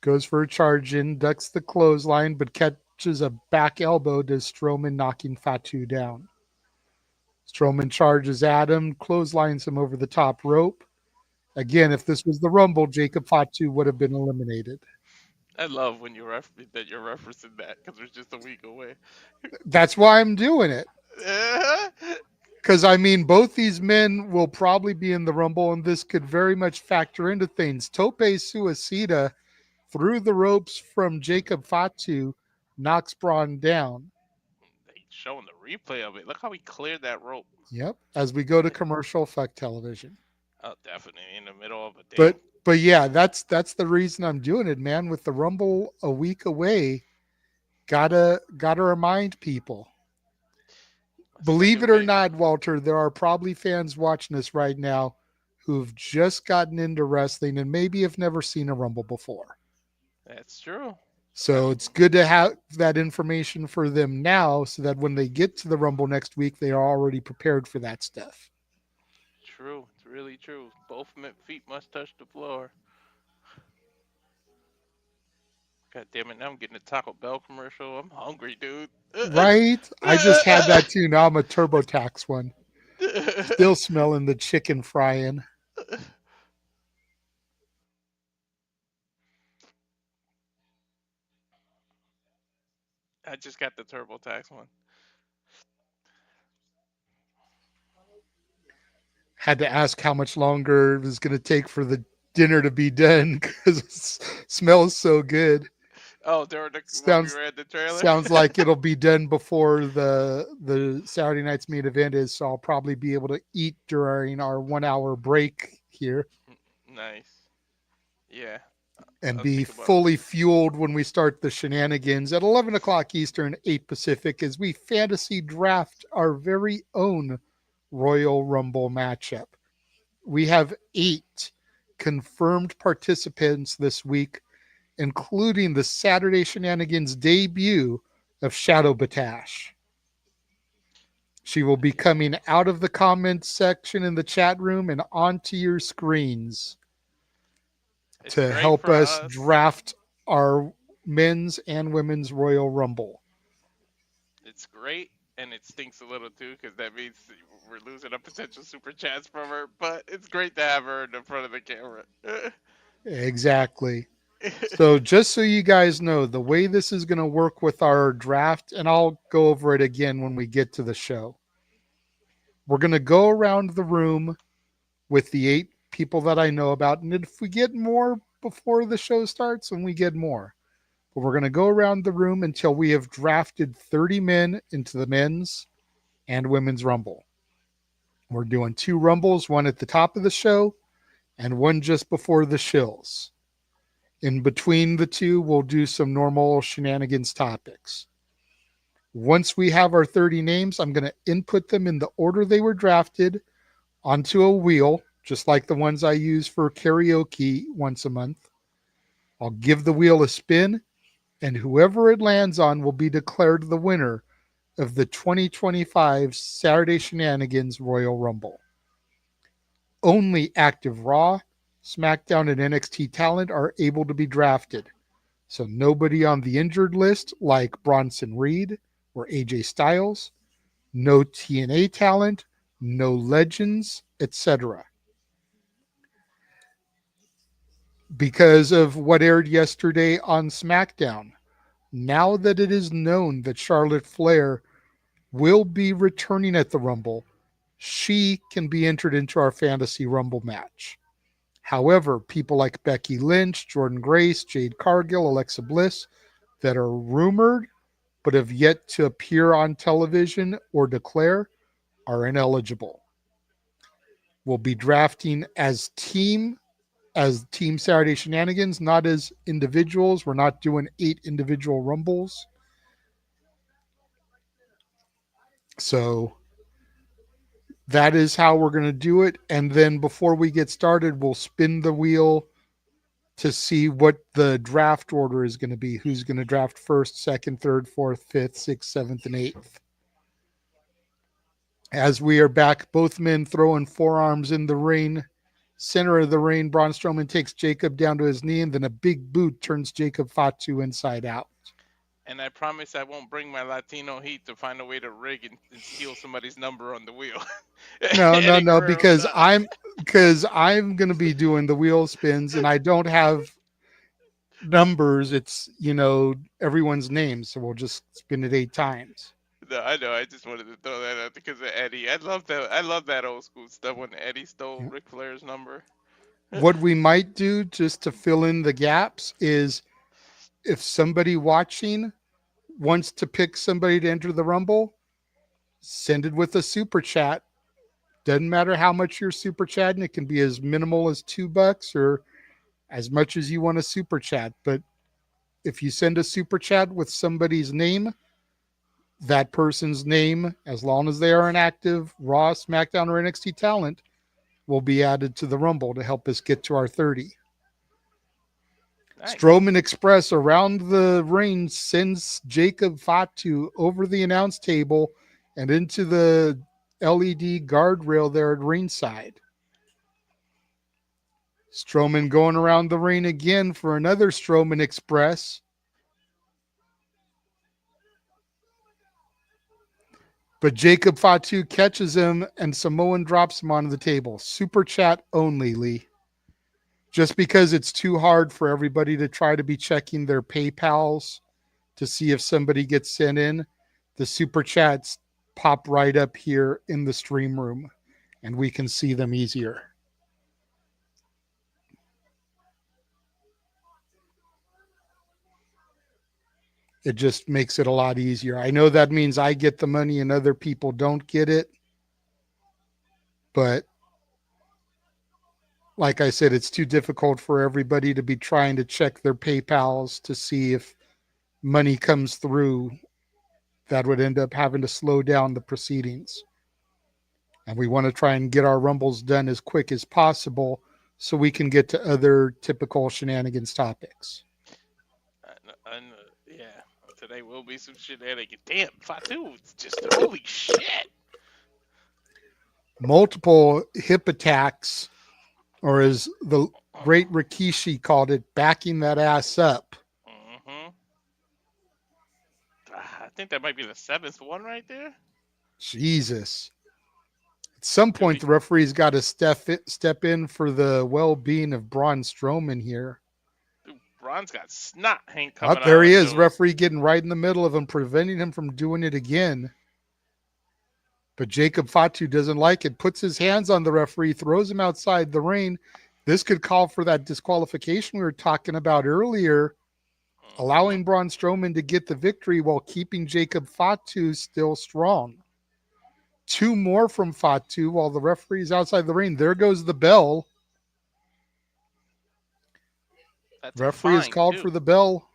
Goes for a charge in, ducks the clothesline, but catches a back elbow to Strowman, knocking Fatu down. Strowman charges at him, clotheslines him over the top rope. Again, if this was the Rumble, Jacob Fatu would have been eliminated. I love when that you're referencing that because it's just a week away. That's why I'm doing it. Because, I mean, both these men will probably be in the Rumble, and this could very much factor into things. Tope Suicida through the ropes from Jacob Fatu, knocks Braun down. They showing the replay of it. Look how he cleared that rope. Yep. As we go to commercial, fuck television. Oh, definitely in the middle of a But thing. yeah, that's the reason I'm doing it, man. With the Rumble a week away, gotta remind people. Believe Second it or pay. not, Walter, there are probably fans watching us right now who've just gotten into wrestling and maybe have never seen a Rumble before. That's true. So it's good to have that information for them now so that when they get to the Rumble next week, they are already prepared for that stuff. True. It's really true. Both feet must touch the floor. God damn it! Now I'm getting a Taco Bell commercial. I'm hungry, dude. Right? I just had that too. Now I'm a TurboTax one. Still smelling the chicken frying. I just got the TurboTax one. Had to ask how much longer it was going to take for the dinner to be done because it smells so good. Oh, during when we Sounds read the trailer. sounds like it'll be done before the Saturday night's main event is, so I'll probably be able to eat during our 1 hour break here. Nice. Yeah, and I'll be think about it. fully fueled when we start the shenanigans at 11 o'clock Eastern, 8 Pacific, as we fantasy draft our very own Royal Rumble matchup. We have 8 confirmed participants this week, including the Saturday Shenanigans debut of Shadow Batash. She will be coming out of the comments section in the chat room and onto your screens It's to great help for us us. draft our men's and women's Royal Rumble. It's great, and it stinks a little too, because that means we're losing a potential super chance from her. But it's great to have her in the front of the camera. Exactly. So, just so you guys know, the way this is going to work with our draft, and I'll go over it again when we get to the show. We're going to go around the room with the 8 people that I know about. And if we get more before the show starts, then we get more. But we're going to go around the room until we have drafted 30 men into the men's and women's Rumble. We're doing 2 Rumbles, one at the top of the show and one just before the shills. In between the two, we'll do some normal shenanigans topics. Once we have our 30 names, I'm going to input them in the order they were drafted onto a wheel, just like the ones I use for karaoke once a month. I'll give the wheel a spin, and whoever it lands on will be declared the winner of the 2025 Saturday Shenanigans Royal Rumble. Only active Raw, SmackDown, and NXT talent are able to be drafted. So nobody on the injured list like Bronson Reed or AJ Styles, no TNA talent, no legends, etc. Because of what aired yesterday on SmackDown, now that it is known that Charlotte Flair will be returning at the Rumble, she can be entered into our Fantasy Rumble match. However, people like Becky Lynch, Jordan Grace, Jade Cargill, Alexa Bliss that are rumored but have yet to appear on television or declare are ineligible. We'll be drafting as Team Saturday Shenanigans, not as individuals. We're not doing 8 individual Rumbles. So that is how we're going to do it. And then before we get started, we'll spin the wheel to see what the draft order is going to be. Who's going to draft first, second, third, fourth, fifth, sixth, seventh, and eighth. As we are back, both men throwing forearms in the ring. Center of the ring, Braun Strowman takes Jacob down to his knee, and then a big boot turns Jacob Fatu inside out. And I promise I won't bring my Latino heat to find a way to rig and steal somebody's number on the wheel. Eddie No, Guerrero because style. I'm going to be doing the wheel spins, and I don't have numbers. It's everyone's name, so we'll just spin it 8 times. No, I know. I just wanted to throw that out because of Eddie. I love that. I love that old school stuff when Eddie stole Yeah. Ric Flair's number. What we might do just to fill in the gaps is if somebody watching wants to pick somebody to enter the Rumble, send it with a super chat. Doesn't matter how much you're super chatting. It can be as minimal as $2 or as much as you want to super chat. But if you send a super chat with somebody's name, that person's name, as long as they are an active Raw, SmackDown, or NXT talent, will be added to the Rumble to help us get to our 30. Nice. Strowman Express around the ring sends Jacob Fatu over the announce table and into the LED guardrail there at ringside. Strowman going around the ring again for another Strowman Express. But Jacob Fatu catches him and Samoan drops him onto the table. Super chat only, Lee. Just because it's too hard for everybody to try to be checking their PayPals to see if somebody gets sent in, the super chats pop right up here in the stream room and we can see them easier. It just makes it a lot easier. I know that means I get the money and other people don't get it, but like I said, it's too difficult for everybody to be trying to check their PayPals to see if money comes through. That would end up having to slow down the proceedings. And we want to try and get our rumbles done as quick as possible so we can get to other typical shenanigans topics. Yeah, today will be some shenanigans. Damn, Fatu, it's just holy shit. Multiple hip attacks, or as the great Rikishi called it, backing that ass up. Mm-hmm. I think that might be the seventh one right there. Jesus. At some point, the referee's got to step in for the well-being of Braun Strowman here. Dude, Braun's got snot hang Oh, coming out. there he is, referee getting right in the middle of him, preventing him from doing it again. But Jacob Fatu doesn't like it, puts his hands on the referee, throws him outside the ring. This could call for that disqualification we were talking about earlier, allowing Braun Strowman to get the victory while keeping Jacob Fatu still strong. Two more from Fatu while the referee's outside the ring. There goes the bell. That's Referee has called for the bell,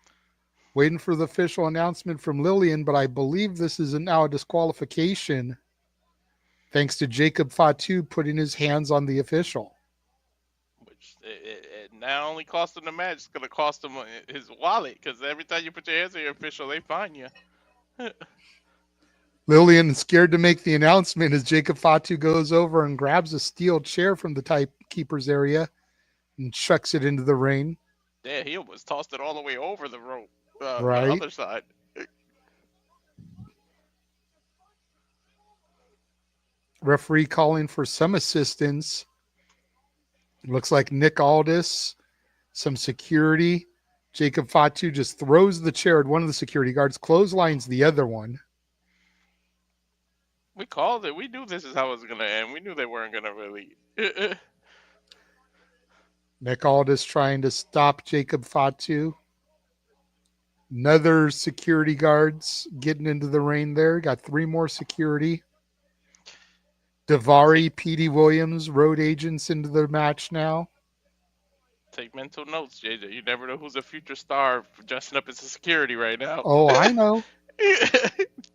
waiting for the official announcement from Lillian, but I believe this is now a disqualification thanks to Jacob Fatu putting his hands on the official. Which it not only cost him the match, it's going to cost him his wallet, because every time you put your hands on your official, they fine you. Lillian is scared to make the announcement as Jacob Fatu goes over and grabs a steel chair from the timekeeper's area and chucks it into the ring. Yeah, he almost tossed it all the way over the rope, right. the other side. Referee calling for some assistance. It looks like Nick Aldis, some security. Jacob Fatu just throws the chair at one of the security guards, clotheslines the other one. We called it. We knew this is how it was going to end. We knew they weren't going to really. Nick Aldis trying to stop Jacob Fatu. Another security guards getting into the ring there. Got three more security. Davari, Petey Williams, road agents into the match now. Take mental notes, JJ. You never know who's a future star dressing up as a security right now. Oh, I know.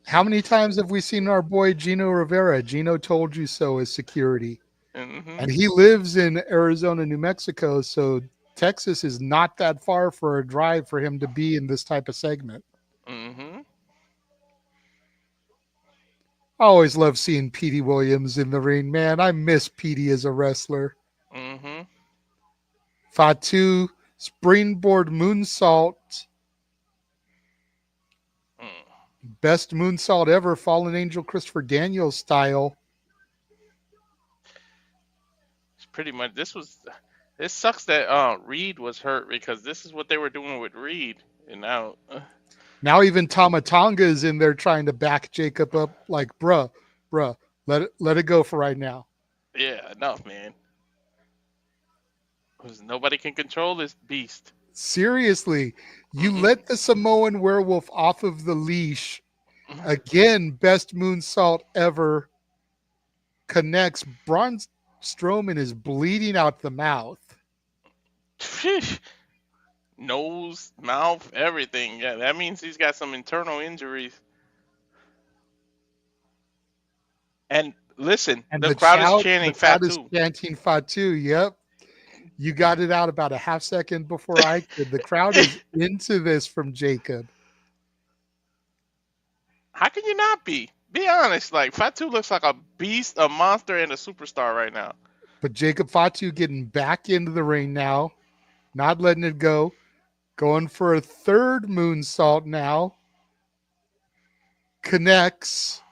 How many times have we seen our boy Gino Rivera? Gino told you so as security. Mm-hmm. And he lives in Arizona, New Mexico, so Texas is not that far for a drive for him to be in this type of segment. Mm-hmm. I always love seeing Petey Williams in the ring, man. I miss Petey as a wrestler. Mm-hmm. Fatu, springboard moonsault. Best moonsault ever, Fallen Angel Christopher Daniels style. It's pretty much, this sucks that Reed was hurt, because this is what they were doing with Reed. And now even Tama Tonga is in there trying to back Jacob up like, bruh, let it go for right now. Yeah, enough, man. Because nobody can control this beast. Seriously, you let the Samoan werewolf off of the leash. Again, best moonsault ever. Connects. Braun Strowman is bleeding out the mouth. Nose, mouth, everything. Yeah, that means he's got some internal injuries. And listen, and the crowd is chanting Fatu. The crowd is chanting Fatu, yep. You got it out about a half second before I could. The crowd is into this from Jacob. How can you not be? Be honest. Like, Fatu looks like a beast, a monster, and a superstar right now. But Jacob Fatu getting back into the ring now. Not letting it go. Going for a third moonsault now. Connects.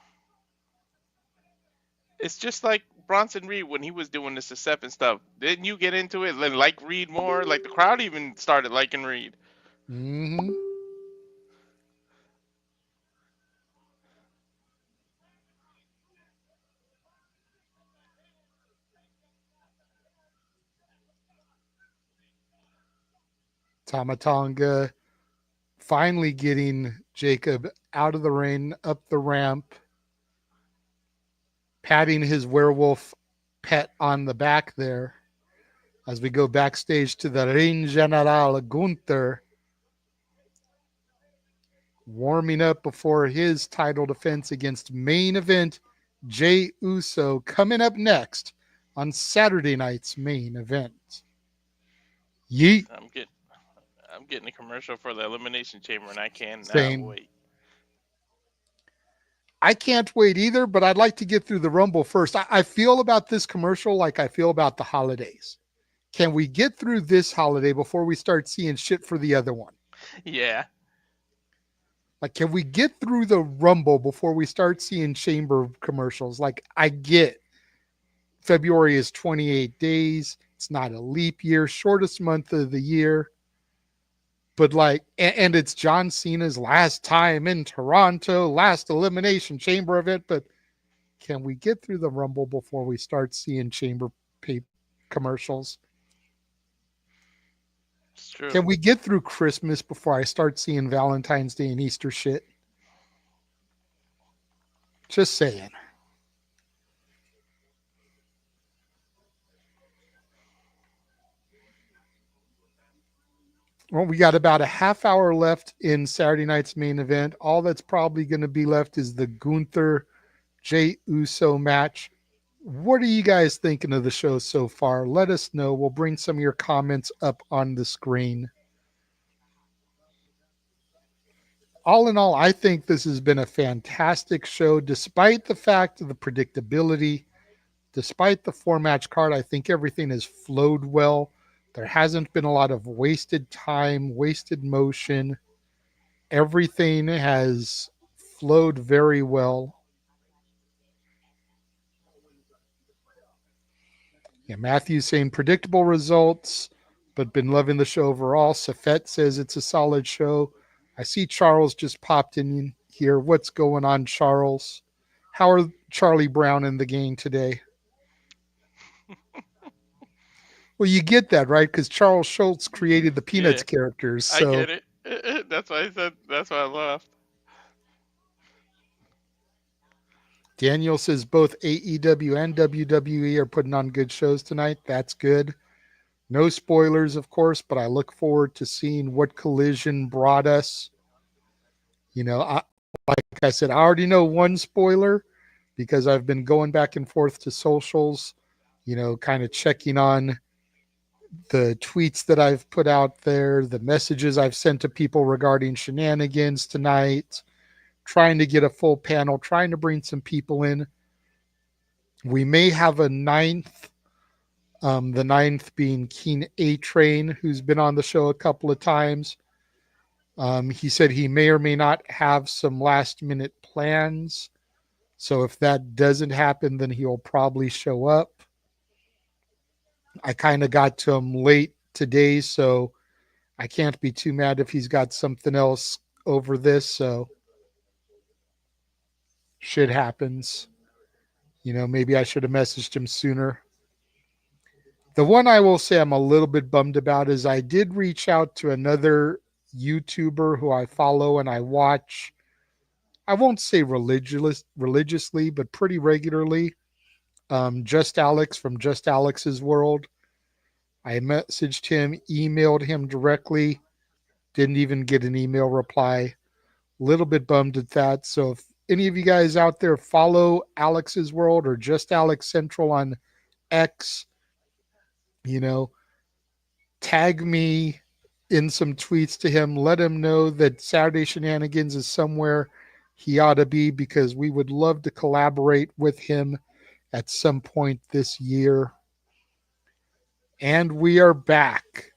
It's just like Bronson Reed when he was doing this stuff and stuff. Didn't you get into it and like Reed more? Like, the crowd even started liking Reed. Mm-hmm. Tama Tonga finally getting Jacob out of the ring, up the ramp, patting his werewolf pet on the back there. as we go backstage to the Ring General Gunther, warming up before his title defense against main event Jey Uso, coming up next on Saturday night's main event. Yeet. I'm getting a commercial for the Elimination Chamber, and I cannot Same. wait. I can't wait either, but I'd like to get through the Rumble first. I feel about this commercial like I feel about the holidays. Can we get through this holiday before we start seeing shit for the other one? Yeah. Like, can we get through the Rumble before we start seeing Chamber commercials? Like, I get February is 28 days. It's not a leap year, shortest month of the year. But like, and it's John Cena's last time in Toronto, last Elimination Chamber event. But can we get through the Rumble before we start seeing Chamber commercials? It's true. Can we get through Christmas before I start seeing Valentine's Day and Easter shit? Just saying. Well, we got about a half hour left in Saturday night's main event. All that's probably going to be left is the Gunther Jey Uso match. What are you guys thinking of the show so far? Let us know. We'll bring some of your comments up on the screen. All in all, I think this has been a fantastic show, despite the fact of the predictability, despite the 4-match card. I think everything has flowed well. There hasn't been a lot of wasted time, wasted motion. Everything has flowed very well. Yeah, Matthew's saying predictable results, but been loving the show overall. Safet says it's a solid show. I see Charles just popped in here. What's going on, Charles? How are Charlie Brown and the gang today? Well, you get that, right? Because Charles Schultz created the Peanuts characters. So. I get it. That's why I said, that's why I laughed. Daniel says both AEW and WWE are putting on good shows tonight. That's good. No spoilers, of course, but I look forward to seeing what Collision brought us. You know, like I said, I already know one spoiler because I've been going back and forth to socials, you know, kind of checking on the tweets that I've put out there, the messages I've sent to people regarding shenanigans tonight, trying to get a full panel, trying to bring some people in. We may have a ninth, the ninth being Keen A-Train, who's been on the show a couple of times. He said he may or may not have some last-minute plans. So if that doesn't happen, then he'll probably show up. I kind of got to him late today, so I can't be too mad if he's got something else over this. So shit happens. You know, maybe I should have messaged him sooner. The one I will say I'm a little bit bummed about is I did reach out to another YouTuber who I follow and I watch. I won't say religiously, but pretty regularly. Just Alex from Just Alex's World. I messaged him, emailed him directly, didn't even get an email reply. A little bit bummed at that. So if any of you guys out there follow Alex's World or Just Alex Central on X, you know, tag me in some tweets to him. Let him know that Saturday Shenanigans is somewhere he ought to be because we would love to collaborate with him at some point this year. And we are back.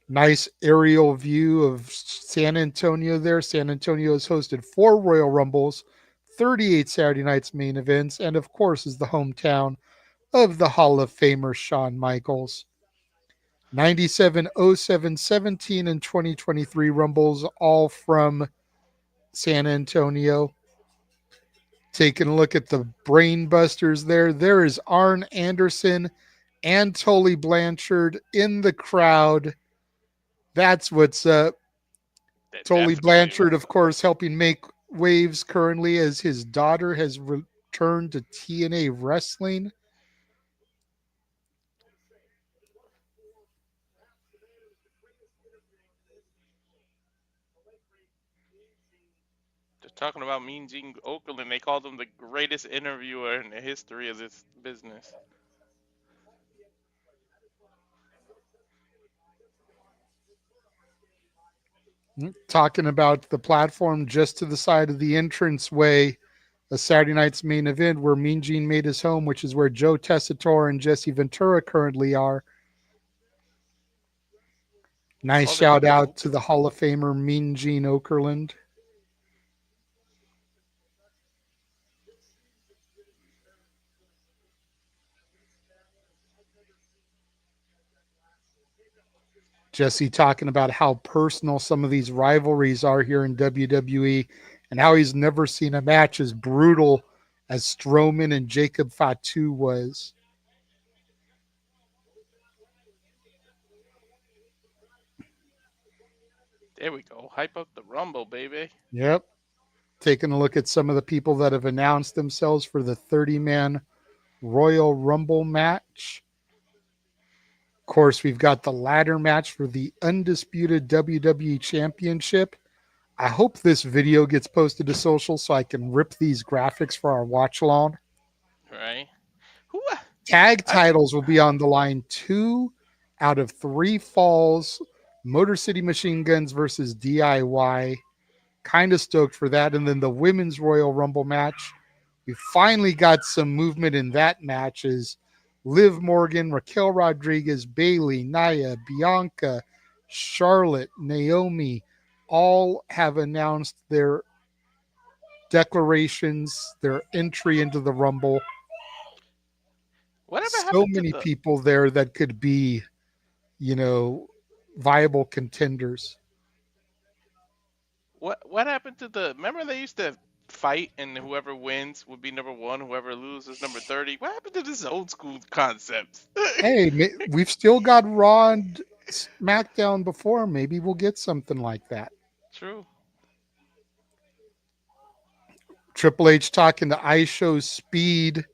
Nice aerial view of San Antonio there. San Antonio has hosted 4 Royal Rumbles, 38 Saturday night's main events, and of course is the hometown of the Hall of Famer Shawn Michaels. 97, 07, 17, and 2023 Rumbles, all from San Antonio. Taking a look at the brain busters there. There is Arn Anderson and Tully Blanchard in the crowd. That's what's up. Tully Blanchard, of course, helping make waves currently as his daughter has returned to TNA Wrestling. talking about Mean Gene Okerlund. They called him the greatest interviewer in the history of this business. Talking about the platform just to the side of the entranceway, a Saturday night's main event where Mean Gene made his home, which is where Joe Tessitore and Jesse Ventura currently are. Nice Oh, they shout out to moved. the Hall of Famer Mean Gene Okerlund. Jesse talking about how personal some of these rivalries are here in WWE and how he's never seen a match as brutal as Strowman and Jacob Fatu was. There we go. Hype up the Rumble, baby. Yep. Taking a look at some of the people that have announced themselves for the 30-man Royal Rumble match. Of course, we've got the ladder match for the undisputed WWE Championship. I hope this video gets posted to social so I can rip these graphics for our watch along. Right? Who? Tag I titles will be on the line 2 out of 3 falls. Motor City Machine Guns versus DIY. Kind of stoked for that. And then the Women's Royal Rumble match. We finally got some movement in that match as Liv Morgan, Raquel Rodriguez, Bailey, Nia, Bianca, Charlotte, Naomi all have announced their declarations, their entry into the Rumble. Whatever So happened to many the people there that could be, you know, viable contenders. what happened to the? Remember they used to fight and whoever wins would be number one, whoever loses number 30. What happened to this old school concept? Hey, we've still got Raw and SmackDown before. Maybe we'll get something like that. True. Triple H talking to iShow's Speed,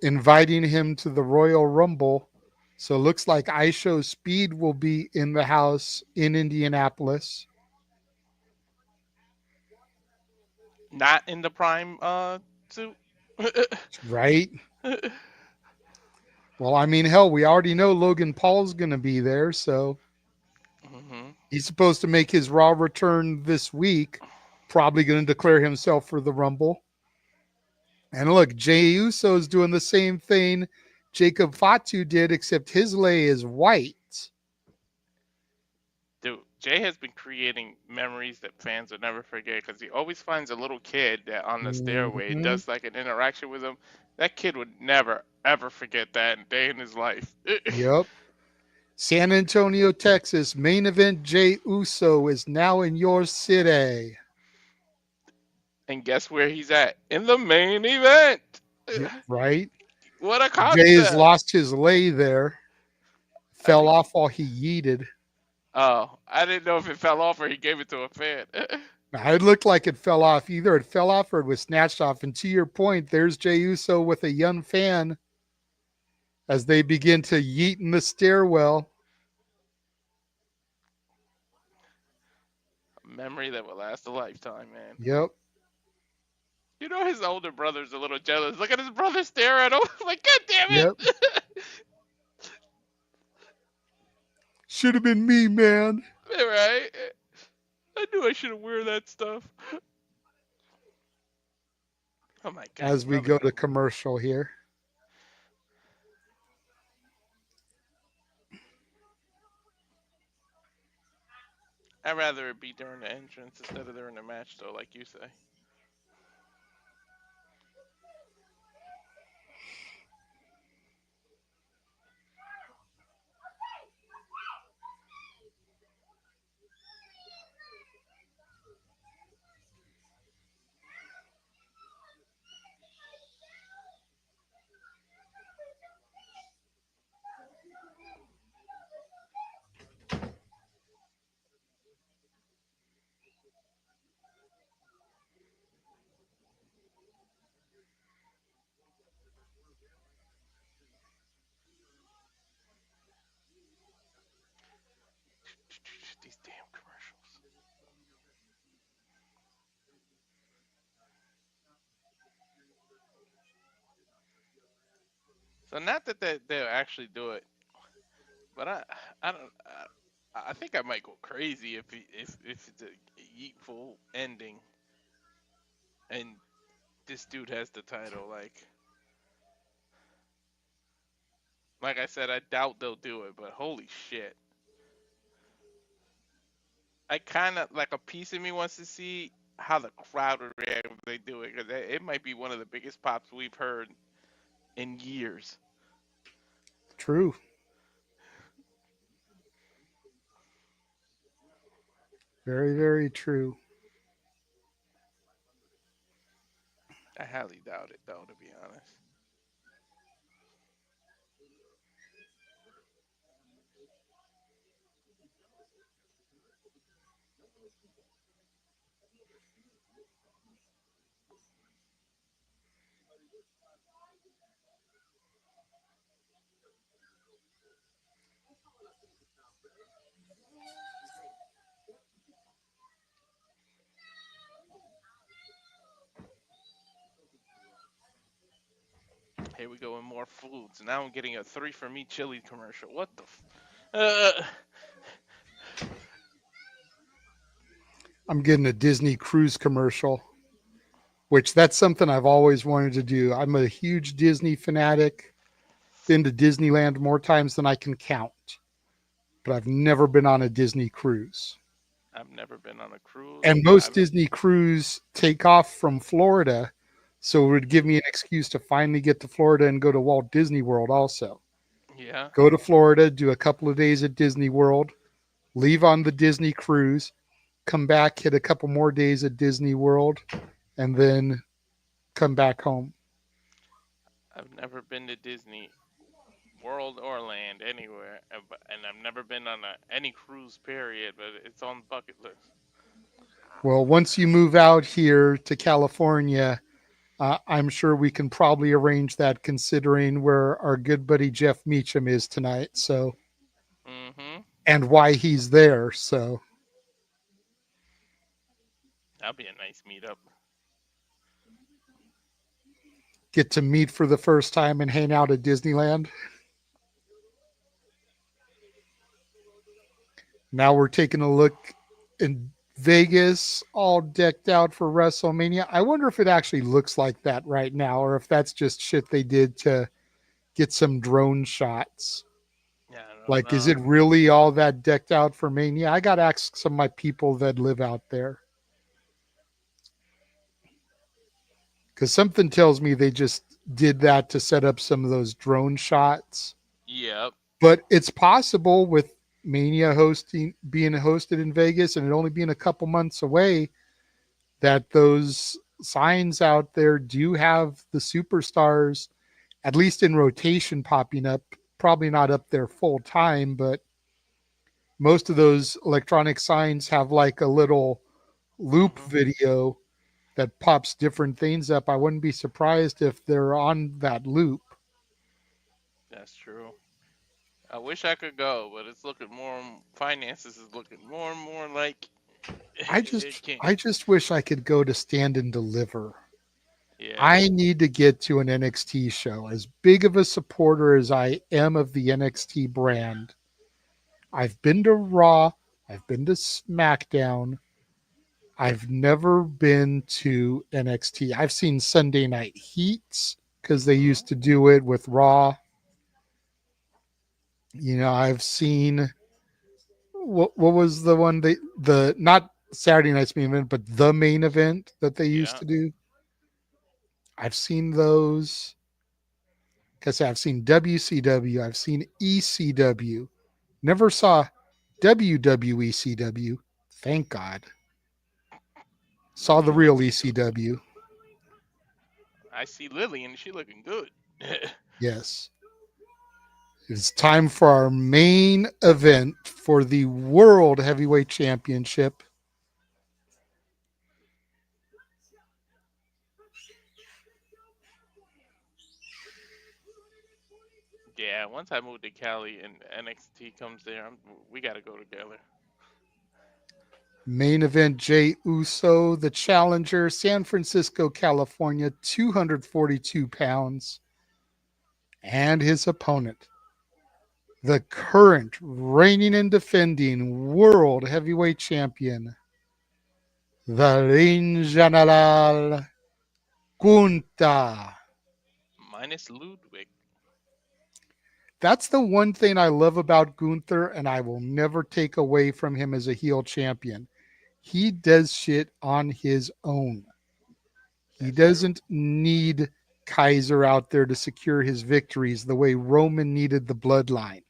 inviting him to the Royal Rumble. So it looks like iShow's Speed will be in the house in Indianapolis. Not in the prime suit. Right? Well, I mean, hell, we already know Logan Paul's going to be there. So hmm he's supposed to make his Raw return this week. Probably going to declare himself for the Rumble. And look, Jey Uso is doing the same thing Jacob Fatu did, except his lay is white. Dude, Jay has been creating memories that fans will never forget because he always finds a little kid that on the stairway Mm-hmm. does like an interaction with him. That kid would never ever forget that day in his life. Yep. San Antonio, Texas, main event Jey Uso is now in your city. And guess where he's at? In the main event. Yep, right? What a Jay has concept! lost his lay there. I Fell think. off while he yeeted. Oh, I didn't know if it fell off or he gave it to a fan. It looked like it fell off. Either it fell off or it was snatched off. And to your point, there's Jey Uso with a young fan as they begin to yeet in the stairwell. A memory that will last a lifetime, man. Yep. You know his older brother's a little jealous. Look at his brother stare at him. Like, God damn Yep. it! Should have been me, man. Right? I knew I should have wear that stuff. Oh my god, As his we brother go to could. commercial here. I'd rather it be during the entrance instead of during the match, though, like you say. These damn commercials. So not that they'll actually do it, but I don't. I think I might go crazy if it's a yeetful ending and this dude has the title. Like I said, I doubt they'll do it, but holy shit. I kind of like a piece of me wants to see how the crowd would react if they do it because it might be one of the biggest pops we've heard in years. True. Very, very true. I highly doubt it though, to be honest. Here we go with more foods. Now I'm getting a 3 for Me chili commercial. What the? I'm getting a Disney cruise commercial, which that's something I've always wanted to do. I'm a huge Disney fanatic. Been to Disneyland more times than I can count, but I've never been on a Disney cruise. I've never been on a cruise. And most I've Disney cruise take off from Florida, so it would give me an excuse to finally get to Florida and go to Walt Disney World also. Yeah, Go to Florida, do a couple of days at Disney World, leave on the Disney cruise, come back, hit a couple more days at Disney World, and then come back home. I've never been to Disney World or Land anywhere, and I've never been on any cruise period. But it's on the bucket list. Well, once you move out here to California, I'm sure we can probably arrange that considering where our good buddy Jeff Meacham is tonight. So, Mm-hmm. and why he's there. So, That'll be a nice meetup. get to meet for the first time and hang out at Disneyland. Now we're taking a look in Vegas, all decked out for WrestleMania. I wonder if it actually looks like that right now, or if that's just shit they did to get some drone shots. Yeah, I don't Like, is know. it really all that decked out for Mania? I got to ask some of my people that live out there. Because something tells me they just did that to set up some of those drone shots. Yep. But it's possible with Mania being hosted in Vegas and it only being a couple months away that those signs out there do have the superstars, at least in rotation, popping up. Probably not up there full time, but most of those electronic signs have like a little loop Mm-hmm. video that pops different things up. I wouldn't be surprised if they're on that loop. That's true. I wish I could go, but it's looking more. Finances is looking more and more like it can't. I just wish I could go to Stand and Deliver. Yeah. I need to get to an NXT show. As big of a supporter as I am of the NXT brand, I've been to Raw, I've been to SmackDown. I've never been to NXT. I've seen Sunday Night Heats because they Mm-hmm. used to do it with Raw. I've seen what was the one the not Saturday night's main event, but the main event that they used Yeah. to do. I've seen those. Because I've seen WCW, I've seen ECW, never saw WWECW. Thank God. Saw the Me real neither. ECW. I see Lily and she looking good. Yes. It's time for our main event for the World Heavyweight Championship. Yeah. Once I move to Cali and NXT comes there, we got to go together. Main event Jay Uso, the challenger, San Francisco, California, 242 pounds. and his opponent, the current reigning and defending World Heavyweight Champion, the Ring General Gunther. Minus Ludwig. That's the one thing I love about Gunther, and I will never take away from him as a heel champion. He does shit on his own. He That's true. doesn't need Kaiser out there to secure his victories the way Roman needed the bloodline.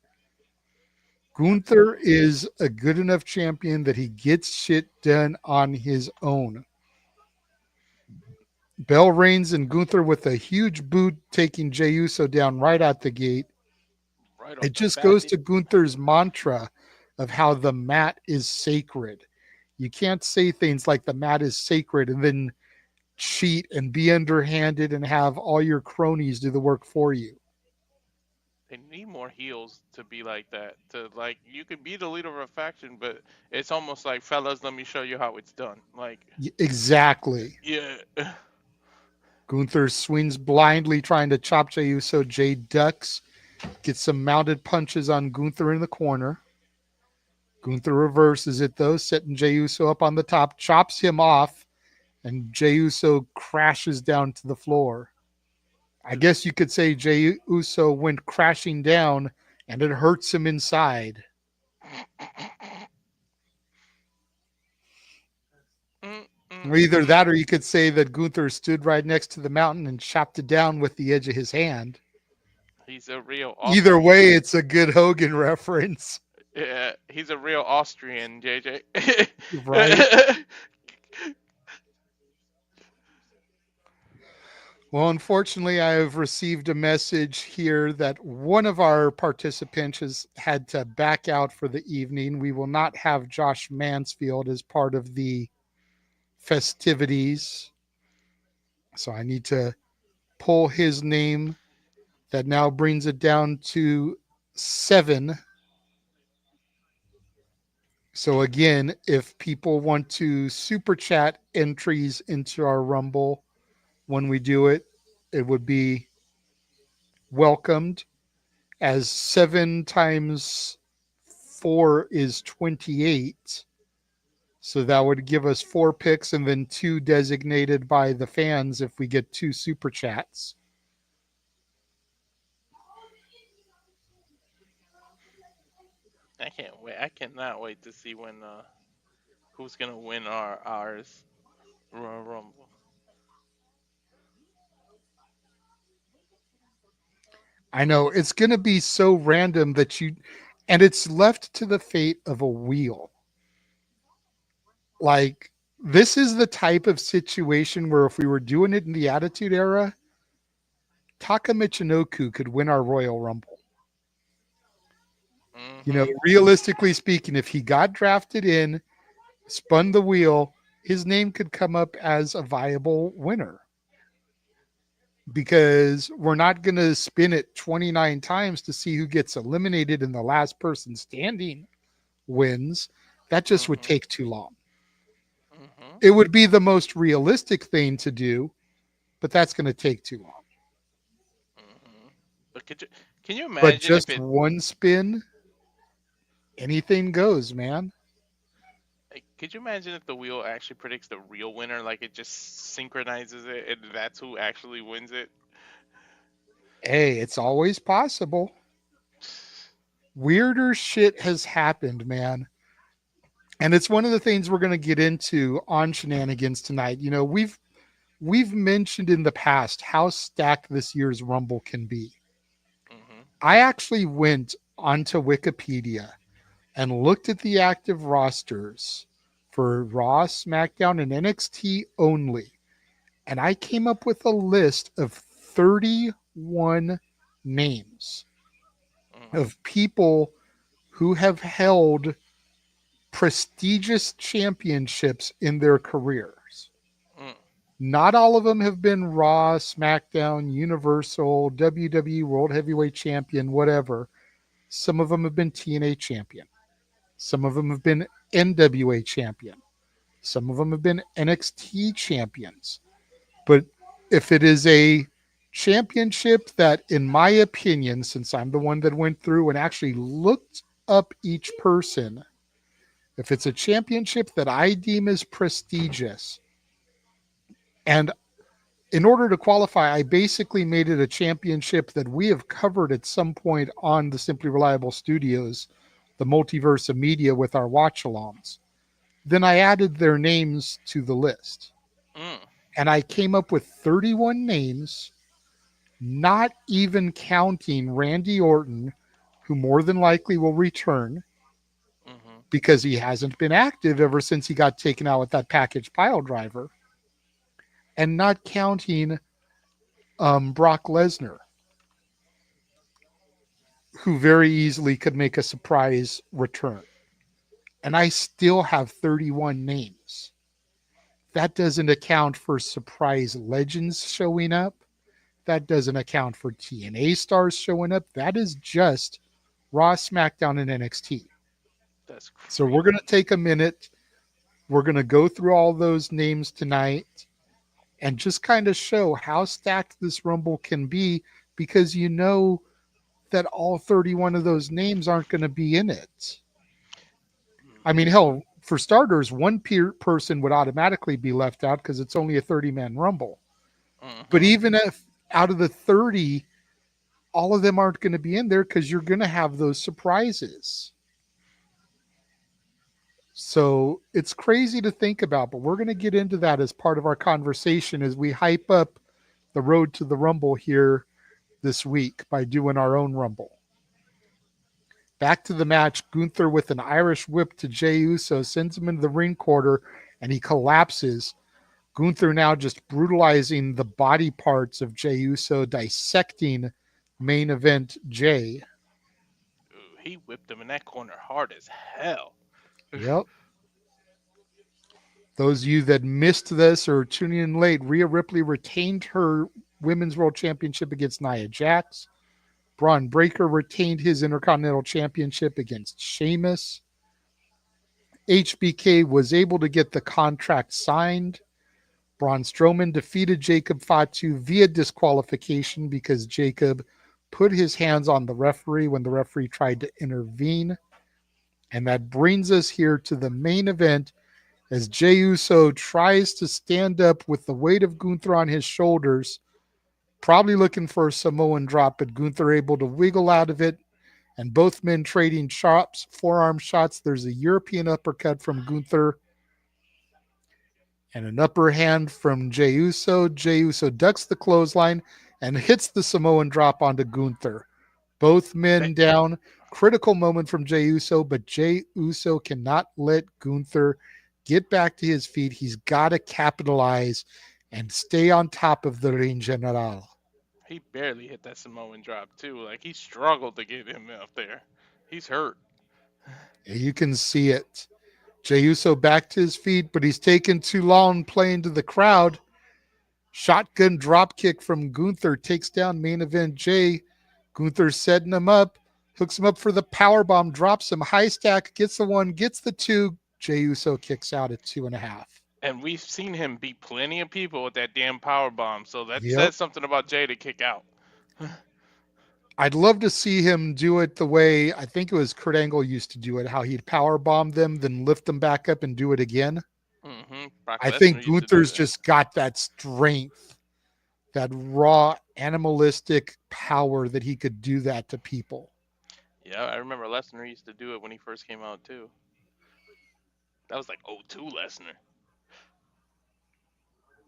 Gunther is a good enough champion that he gets shit done on his own. Bell Reigns and Gunther with a huge boot taking Jey Uso down right out the gate. Right off It the just bat. goes to Gunther's mantra of how the mat is sacred. You can't say things like the mat is sacred and then cheat and be underhanded and have all your cronies do the work for you. They need more heels to be like that. To like, you could be the leader of a faction, but it's almost like, fellas, let me show you how it's done. Like, Exactly. yeah, Gunther swings blindly trying to chop Jey Uso. Jey ducks, gets some mounted punches on Gunther in the corner. Gunther reverses it though, setting Jey Uso up on the top, chops him off, and Jey Uso crashes down to the floor. I guess you could say Jey Uso went crashing down and it hurts him inside. Either that or you could say that Gunther stood right next to the mountain and chopped it down with the edge of his hand. he's a real Either Austrian. way, it's a good Hogan reference. Yeah, he's a real Austrian, JJ. Right? Well, unfortunately, I have received a message here that one of our participants has had to back out for the evening. We will not have Josh Mansfield as part of the festivities. So I need to pull his name. That now brings it down to 7. So again, if people want to super chat entries into our Rumble when we do it, it would be welcomed, as 7 times 4 is 28. So that would give us 4 picks and then 2 designated by the fans if we get 2 super chats. I can't wait. I cannot wait to see when who's gonna win ours Royal Rumble. I know it's going to be so random that and it's left to the fate of a wheel. Like, this is the type of situation where if we were doing it in the Attitude Era, Taka Michinoku could win our Royal Rumble. You know, realistically speaking, if he got drafted in, spun the wheel, his name could come up as a viable winner. Because we're not going to spin it 29 times to see who gets eliminated and the last person standing wins. That just would take too long. It would be the most realistic thing to do, but that's going to take too long. But can you imagine But just if it, one spin, anything goes, man. like, could you imagine if the wheel actually predicts the real winner? Like, it just synchronizes it, and that's who actually wins it. Hey, it's always possible. Weirder shit has happened, man. And it's one of the things we're going to get into on Shenanigans tonight. You know, we've mentioned in the past how stacked this year's Rumble can be. I actually went onto Wikipedia and looked at the active rosters for Raw, SmackDown, and NXT only. And I came up with a list of 31 names of people who have held prestigious championships in their careers. Not all of them have been Raw, SmackDown, Universal, WWE World Heavyweight Champion, whatever. Some of them have been TNA Champion. Some of them have been NWA Champion. Some of them have been NXT Champions. But if it is a championship that, in my opinion, since I'm the one that went through and actually looked up each person, if it's a championship that I deem as prestigious, and in order to qualify, I basically made it a championship that we have covered at some point on the Simply Reliable Studios, the multiverse of media with our watch alongs. Then I added their names to the list. Mm. And I came up with 31 names, not even counting Randy Orton, who more than likely will return Mm-hmm. because he hasn't been active ever since he got taken out with that package pile driver, and not counting Brock Lesnar, who very easily could make a surprise return. And I still have 31 names. That doesn't account for surprise legends showing up. That doesn't account for TNA stars showing up. That is just Raw, SmackDown, and NXT. That's So crazy. we're going to take a minute. We're going to go through all those names tonight and just kind of show how stacked this Rumble can be, because you know that all 31 of those names aren't going to be in it. I mean, hell, for starters, one person would automatically be left out because it's only a 30-man Rumble. But Mm-hmm. even if out of the 30, all of them aren't going to be in there because you're going to have those surprises. So it's crazy to think about, but we're going to get into that as part of our conversation as we hype up the road to the Rumble here this week by doing our own Rumble. Back to the match, Gunther with an Irish whip to Jey Uso sends him into the ring quarter and he collapses. Gunther now just brutalizing the body parts of Jey Uso, dissecting main event Jey. Ooh, he whipped him in that corner hard as hell. Yep. Those of you that missed this or tuning in late, Rhea Ripley retained her Women's World Championship against Nia Jax. Braun Breaker retained his Intercontinental Championship against Sheamus. HBK was able to get the contract signed. Braun Strowman defeated Jacob Fatu via disqualification because Jacob put his hands on the referee when the referee tried to intervene. And that brings us here to the main event as Jey Uso tries to stand up with the weight of Gunther on his shoulders, probably looking for a Samoan drop, but Gunther able to wiggle out of it, and both men trading chops, forearm shots. There's a European uppercut from Gunther and an upper hand from Jey Uso. Jey Uso ducks the clothesline and hits the Samoan drop onto Gunther. Both men down. Critical moment from Jey Uso, but Jey Uso cannot let Gunther get back to his feet. He's got to capitalize and stay on top of the ring general. He barely hit that Samoan drop too. Like he struggled to get him up there. He's hurt. You can see it. Jey Uso back to his feet, but he's taken too long playing to the crowd. Shotgun drop kick from Gunther takes down main event Jey. Gunther setting him up, hooks him up for the power bomb, drops him, high stack, gets the one, gets the two. Jey Uso kicks out at 2.5. And we've seen him beat plenty of people with that damn power bomb. So that Yep. says something about Jey to kick out. I'd love to see him do it the way I think it was Kurt Angle used to do it, how he'd power bomb them, then lift them back up and do it again. Mm-hmm. I think Gunther's just got that strength, that raw animalistic power that he could do that to people. Yeah, I remember Lesnar used to do it when he first came out too. That was like 02 Lesnar.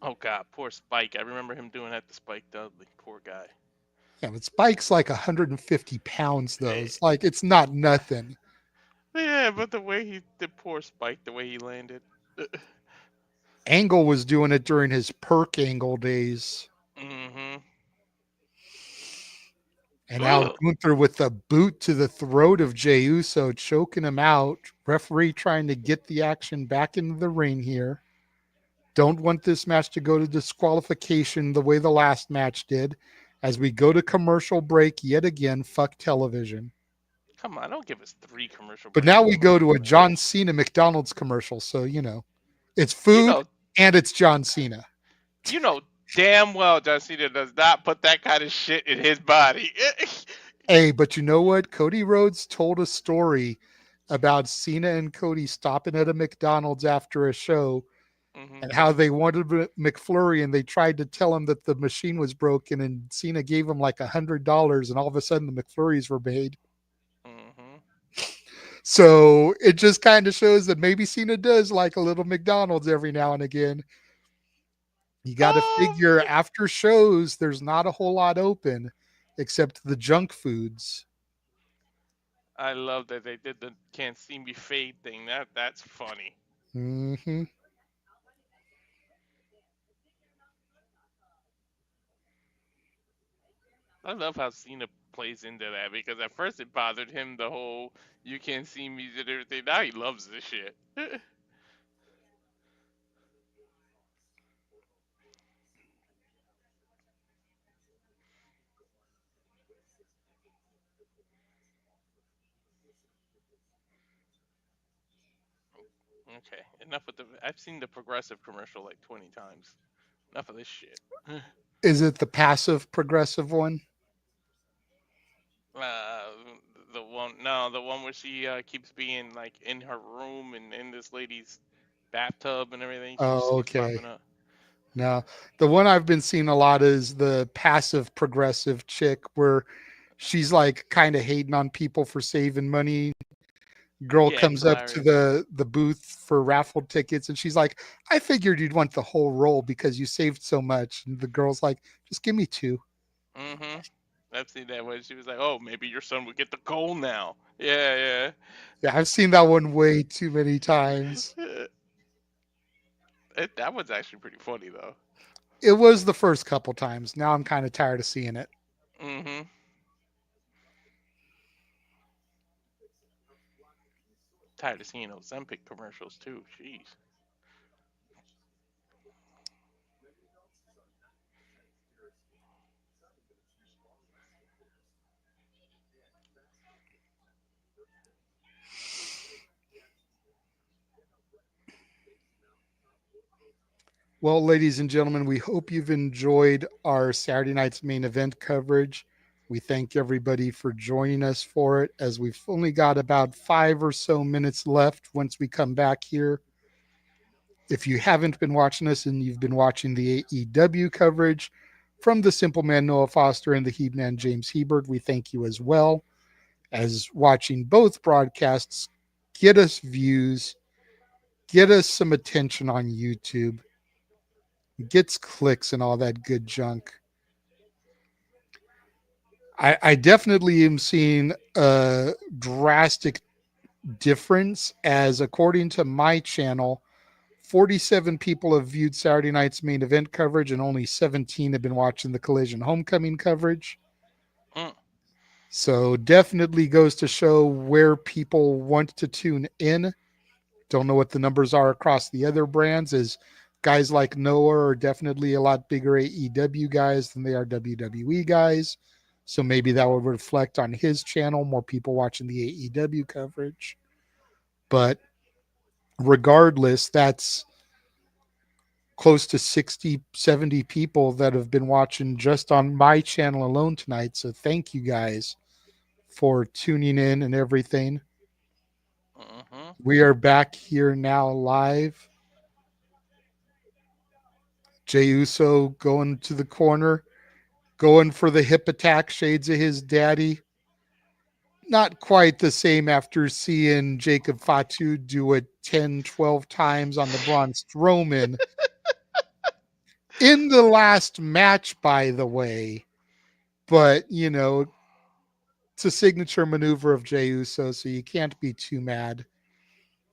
Oh God, poor Spike. I remember him doing that to Spike Dudley. Poor guy. Yeah, but Spike's like 150 pounds, though. It's like, it's not nothing. Yeah, but the way he did poor Spike, the way he landed. Angle was doing it during his Perk Angle days. Mm-hmm. And now Gunther with the boot to the throat of Jey Uso, choking him out. Referee trying to get the action back into the ring here. Don't want this match to go to disqualification the way the last match did. As we go to commercial break yet again, fuck television. Come on, don't give us 3 commercial breaks. But now we go to a John Cena McDonald's commercial. So, it's food and it's John Cena. damn well John Cena does not put that kind of shit in his body. Hey, but you know what? Cody Rhodes told a story about Cena and Cody stopping at a McDonald's after a show Hmm. and how they wanted McFlurry and they tried to tell him that the machine was broken and Cena gave him like $100 and all of a sudden the McFlurries were made. Hmm. So it just kind of shows that maybe Cena does like a little McDonald's every now and again. You got to Oh, figure after shows, there's not a whole lot open except the junk foods. I love that they did the "can't see me" fade thing. That's funny. Hmm. I love how Cena plays into that because at first it bothered him the whole "you can't see me" and everything. Now he loves this shit. Okay, enough with the. I've seen the Progressive commercial like 20 times. Enough of this shit. Is it the passive progressive one? Uh, the one, no, the one where she keeps being like in her room and in this lady's bathtub and everything. She just Oh, keeps okay. popping up. No, the one I've been seeing a lot is the passive progressive chick where she's like kind of hating on people for saving money. Girl Yeah, it's comes up to hilarious. the booth for raffle tickets and she's like, I figured you'd want the whole roll because you saved so much. And the girl's like, just give me two. Mm-hmm. I've seen that when she was like, "Oh, maybe your son would get the goal now." Yeah, Yeah, I've seen that one way too many times. yeah. That was actually pretty funny though. It was the first couple times. Now I'm kind of tired of seeing it. Mm-hmm. Tired of seeing Ozempic commercials too. Jeez. Well, ladies and gentlemen, we hope you've enjoyed our Saturday night's main event coverage. We thank everybody for joining us for it as we've only got about 5 or so minutes left once we come back here. If you haven't been watching us and you've been watching the AEW coverage from the Simple Man Noah Foster and the He Man James Hebert, we thank you as well as watching both broadcasts. Get us views, get us some attention on YouTube, gets clicks and all that good junk. I definitely am seeing a drastic difference as according to my channel, 47 people have viewed Saturday night's main event coverage and only 17 have been watching the Collision Homecoming coverage. Mm. So definitely goes to show where people want to tune in. Don't know what the numbers are across the other brands as guys like Noah are definitely a lot bigger AEW guys than they are WWE guys. So maybe that would reflect on his channel, more people watching the AEW coverage. But regardless, that's close to 60, 70 people that have been watching just on my channel alone tonight. So thank you guys for tuning in and everything. Mm-hmm. We are back here now live. Jey Uso going to the corner, going for the hip attack, shades of his daddy. Not quite the same after seeing Jacob Fatu do it 10, 12 times on the Braun Strowman in the last match, by the way. But, you know, it's a signature maneuver of Jey Uso, so you can't be too mad.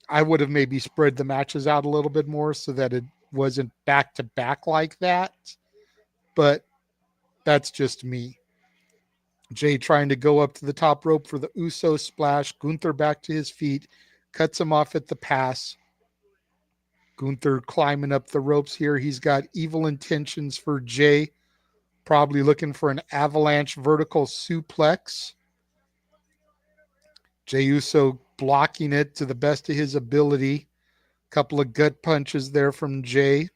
I would have maybe spread the matches out a little bit more so that it wasn't back to back like that. But that's just me. Jay trying to go up to the top rope for the Uso splash. Gunther back to his feet, cuts him off at the pass. Gunther climbing up the ropes here. He's got evil intentions for Jay, probably looking for an avalanche vertical suplex. Jey Uso blocking it to the best of his ability. Couple of gut punches there from Jay.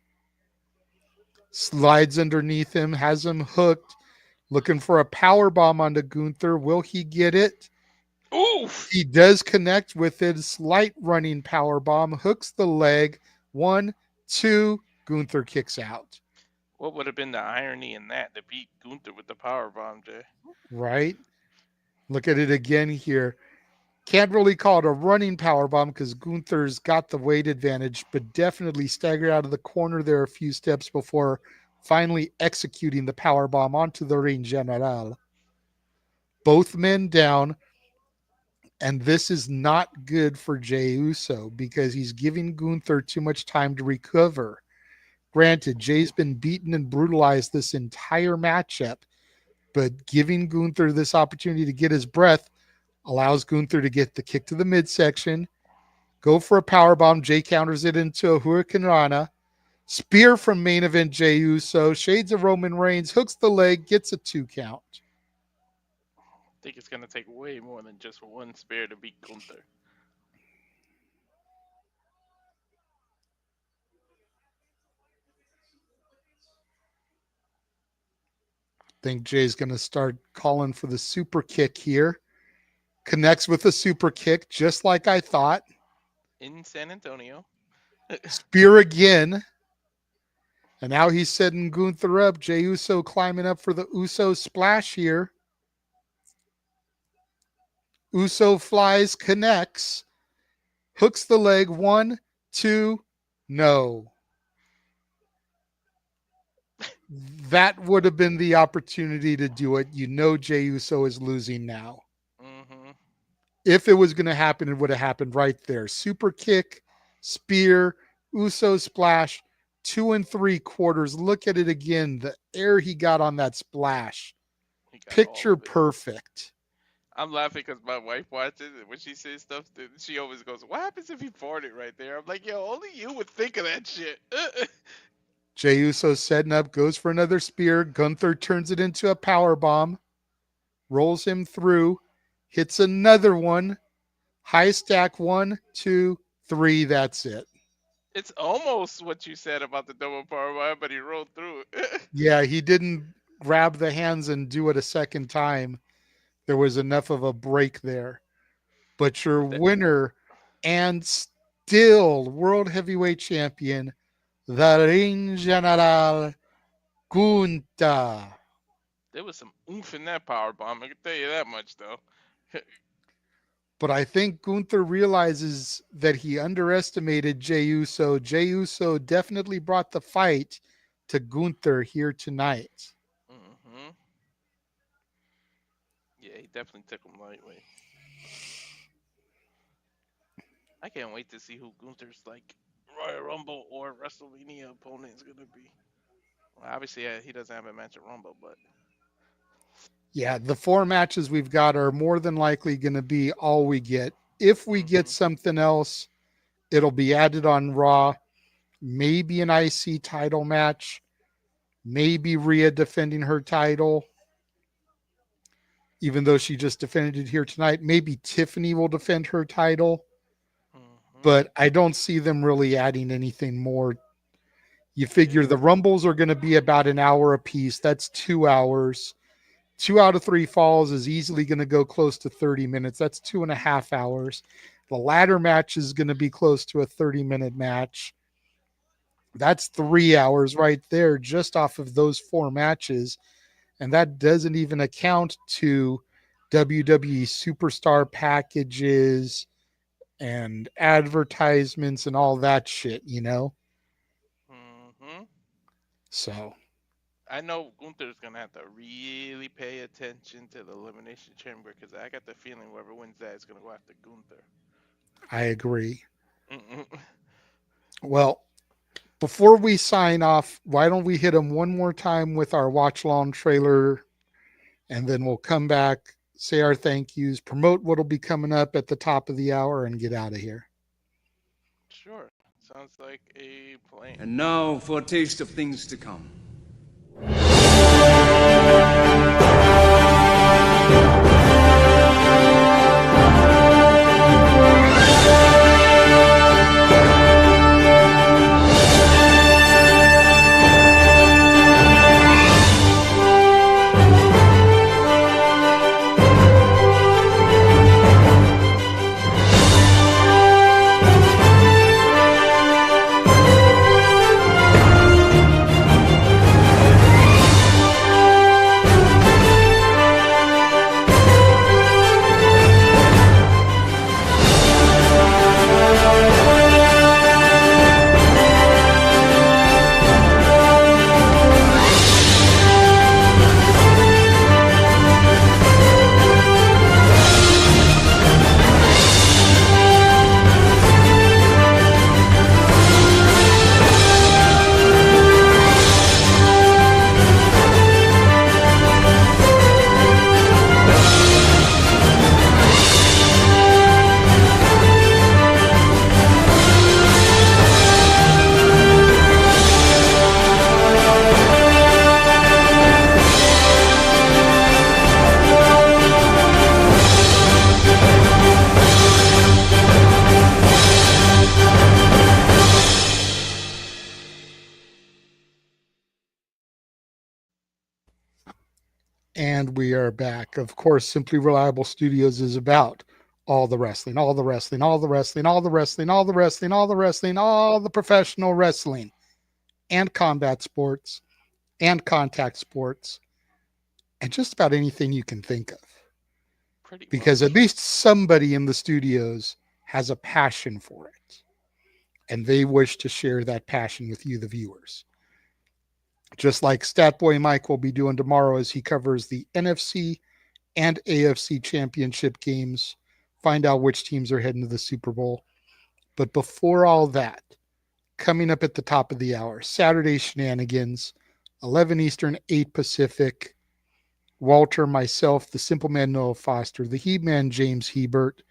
Slides underneath him, has him hooked, looking for a power bomb onto Gunther. Will he get it? Oof! He does connect with it. Slight running power bomb, hooks the leg. 1, 2, Gunther kicks out. What would have been the irony in that to beat Gunther with the power bomb, Jay? Right? Look at it again here. Can't really call it a running power bomb because Gunther's got the weight advantage, but definitely staggered out of the corner there a few steps before finally executing the power bomb onto the ring general. Both men down, and this is not good for Jey Uso because he's giving Gunther too much time to recover. Granted, Jay's been beaten and brutalized this entire matchup, but giving Gunther this opportunity to get his breath allows Gunther to get the kick to the midsection, go for a powerbomb. Jay counters it into a Hurricane Rana. Spear from main event Jey Uso. Shades of Roman Reigns. Hooks the leg. Gets a 2 count. I think it's going to take way more than just one spear to beat Gunther. I think Jay's going to start calling for the super kick here. Connects with a super kick, just like I thought. In San Antonio. Spear again. And now he's setting Gunther up. Jey Uso climbing up for the Uso splash here. Uso flies, connects, hooks the leg. 1, 2, no. That would have been the opportunity to do it. You know Jey Uso is losing now. Mm-hmm. If it was going to happen, it would have happened right there. Super kick, spear, Uso splash, 2 3/4. Look at it again. The air he got on that splash. Picture perfect. I'm laughing because my wife watches it. When she says stuff, she always goes, "What happens if he farted right there?" I'm like, "Yo, only you would think of that shit." Jey Uso setting up, goes for another spear. Gunther turns it into a power bomb, rolls him through, hits another one. High stack. 1, 2, 3. That's it. It's almost what you said about the double power bomb, but he rolled through it. Yeah, he didn't grab the hands and do it a second time. There was enough of a break there. But your winner and still World Heavyweight Champion, the Ring General, Gunther. There was some oomph in that power bomb. I can tell you that much, though. But I think Gunther realizes that he underestimated Jey Uso. Jey Uso definitely brought the fight to Gunther here tonight. Mm-hmm. Yeah, he definitely took him lightweight. I can't wait to see who Gunther's like Royal Rumble or WrestleMania opponent is gonna be. Well, obviously, he doesn't have a match at Rumble, but yeah, the 4 matches we've got are more than likely going to be all we get. If we get something else, it'll be added on Raw. Maybe an IC title match. Maybe Rhea defending her title, even though she just defended it here tonight. Maybe Tiffany will defend her title. But I don't see them really adding anything more. You figure the Rumbles are going to be about an hour apiece. That's 2 hours. 2 out of 3 falls is easily going to go close to 30 minutes. That's 2.5 hours. The ladder match is going to be close to a 30-minute match. That's 3 hours right there just off of those 4 matches. And that doesn't even account to WWE superstar packages and advertisements and all that shit, you know? Mm-hmm. So I know Gunther's gonna have to really pay attention to the Elimination Chamber because I got the feeling whoever wins that is gonna go after Gunther. I agree. Mm-mm. Well, before we sign off, why don't we hit them one more time with our watch long trailer, and then we'll come back, say our thank yous, promote what'll be coming up at the top of the hour, and get out of here. Sure. Sounds like a plan. And now for a taste of things to come. And we are back. Of course, Simply Reliable Studios is about all the wrestling, all the wrestling, all the wrestling, all the wrestling, all the wrestling, all the wrestling, all the professional wrestling and combat sports and contact sports and just about anything you can think of. Pretty Because much. at least somebody in the studios has a passion for it. And they wish to share that passion with you, the viewers. Just like Statboy Mike will be doing tomorrow as he covers the NFC and AFC championship games, find out which teams are heading to the Super Bowl. But before all that, coming up at the top of the hour, Saturday Shenanigans, 11 Eastern, 8 Pacific. Walter, myself, the Simple Man Noah Foster, the He-Man James Hebert,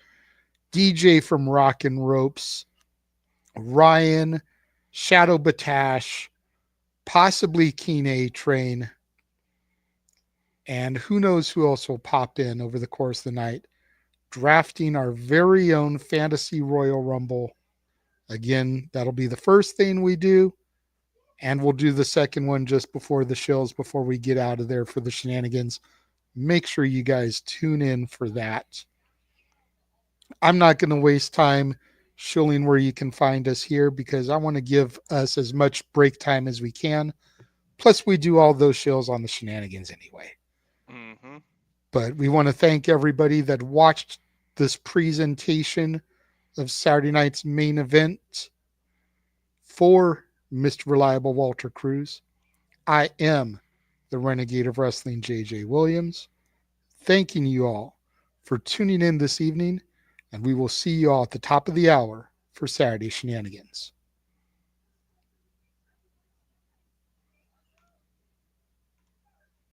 DJ from Rock and Ropes, Ryan, Shadow Batash, possibly Keen A Train, and who knows who else will pop in over the course of the night, drafting our very own Fantasy Royal Rumble. Again, that'll be the first thing we do, and we'll do the second one just before the shows, before we get out of there for the shenanigans. Make sure you guys tune in for that. I'm not going to waste time showing where you can find us here because I want to give us as much break time as we can. Plus, we do all those shows on the shenanigans anyway. Mm-hmm. But we want to thank everybody that watched this presentation of Saturday night's main event for Mr. Reliable Walter Cruz. I am the Renegade of Wrestling, JJ Williams. Thanking you all for tuning in this evening, and we will see you all at the top of the hour for Saturday Shenanigans.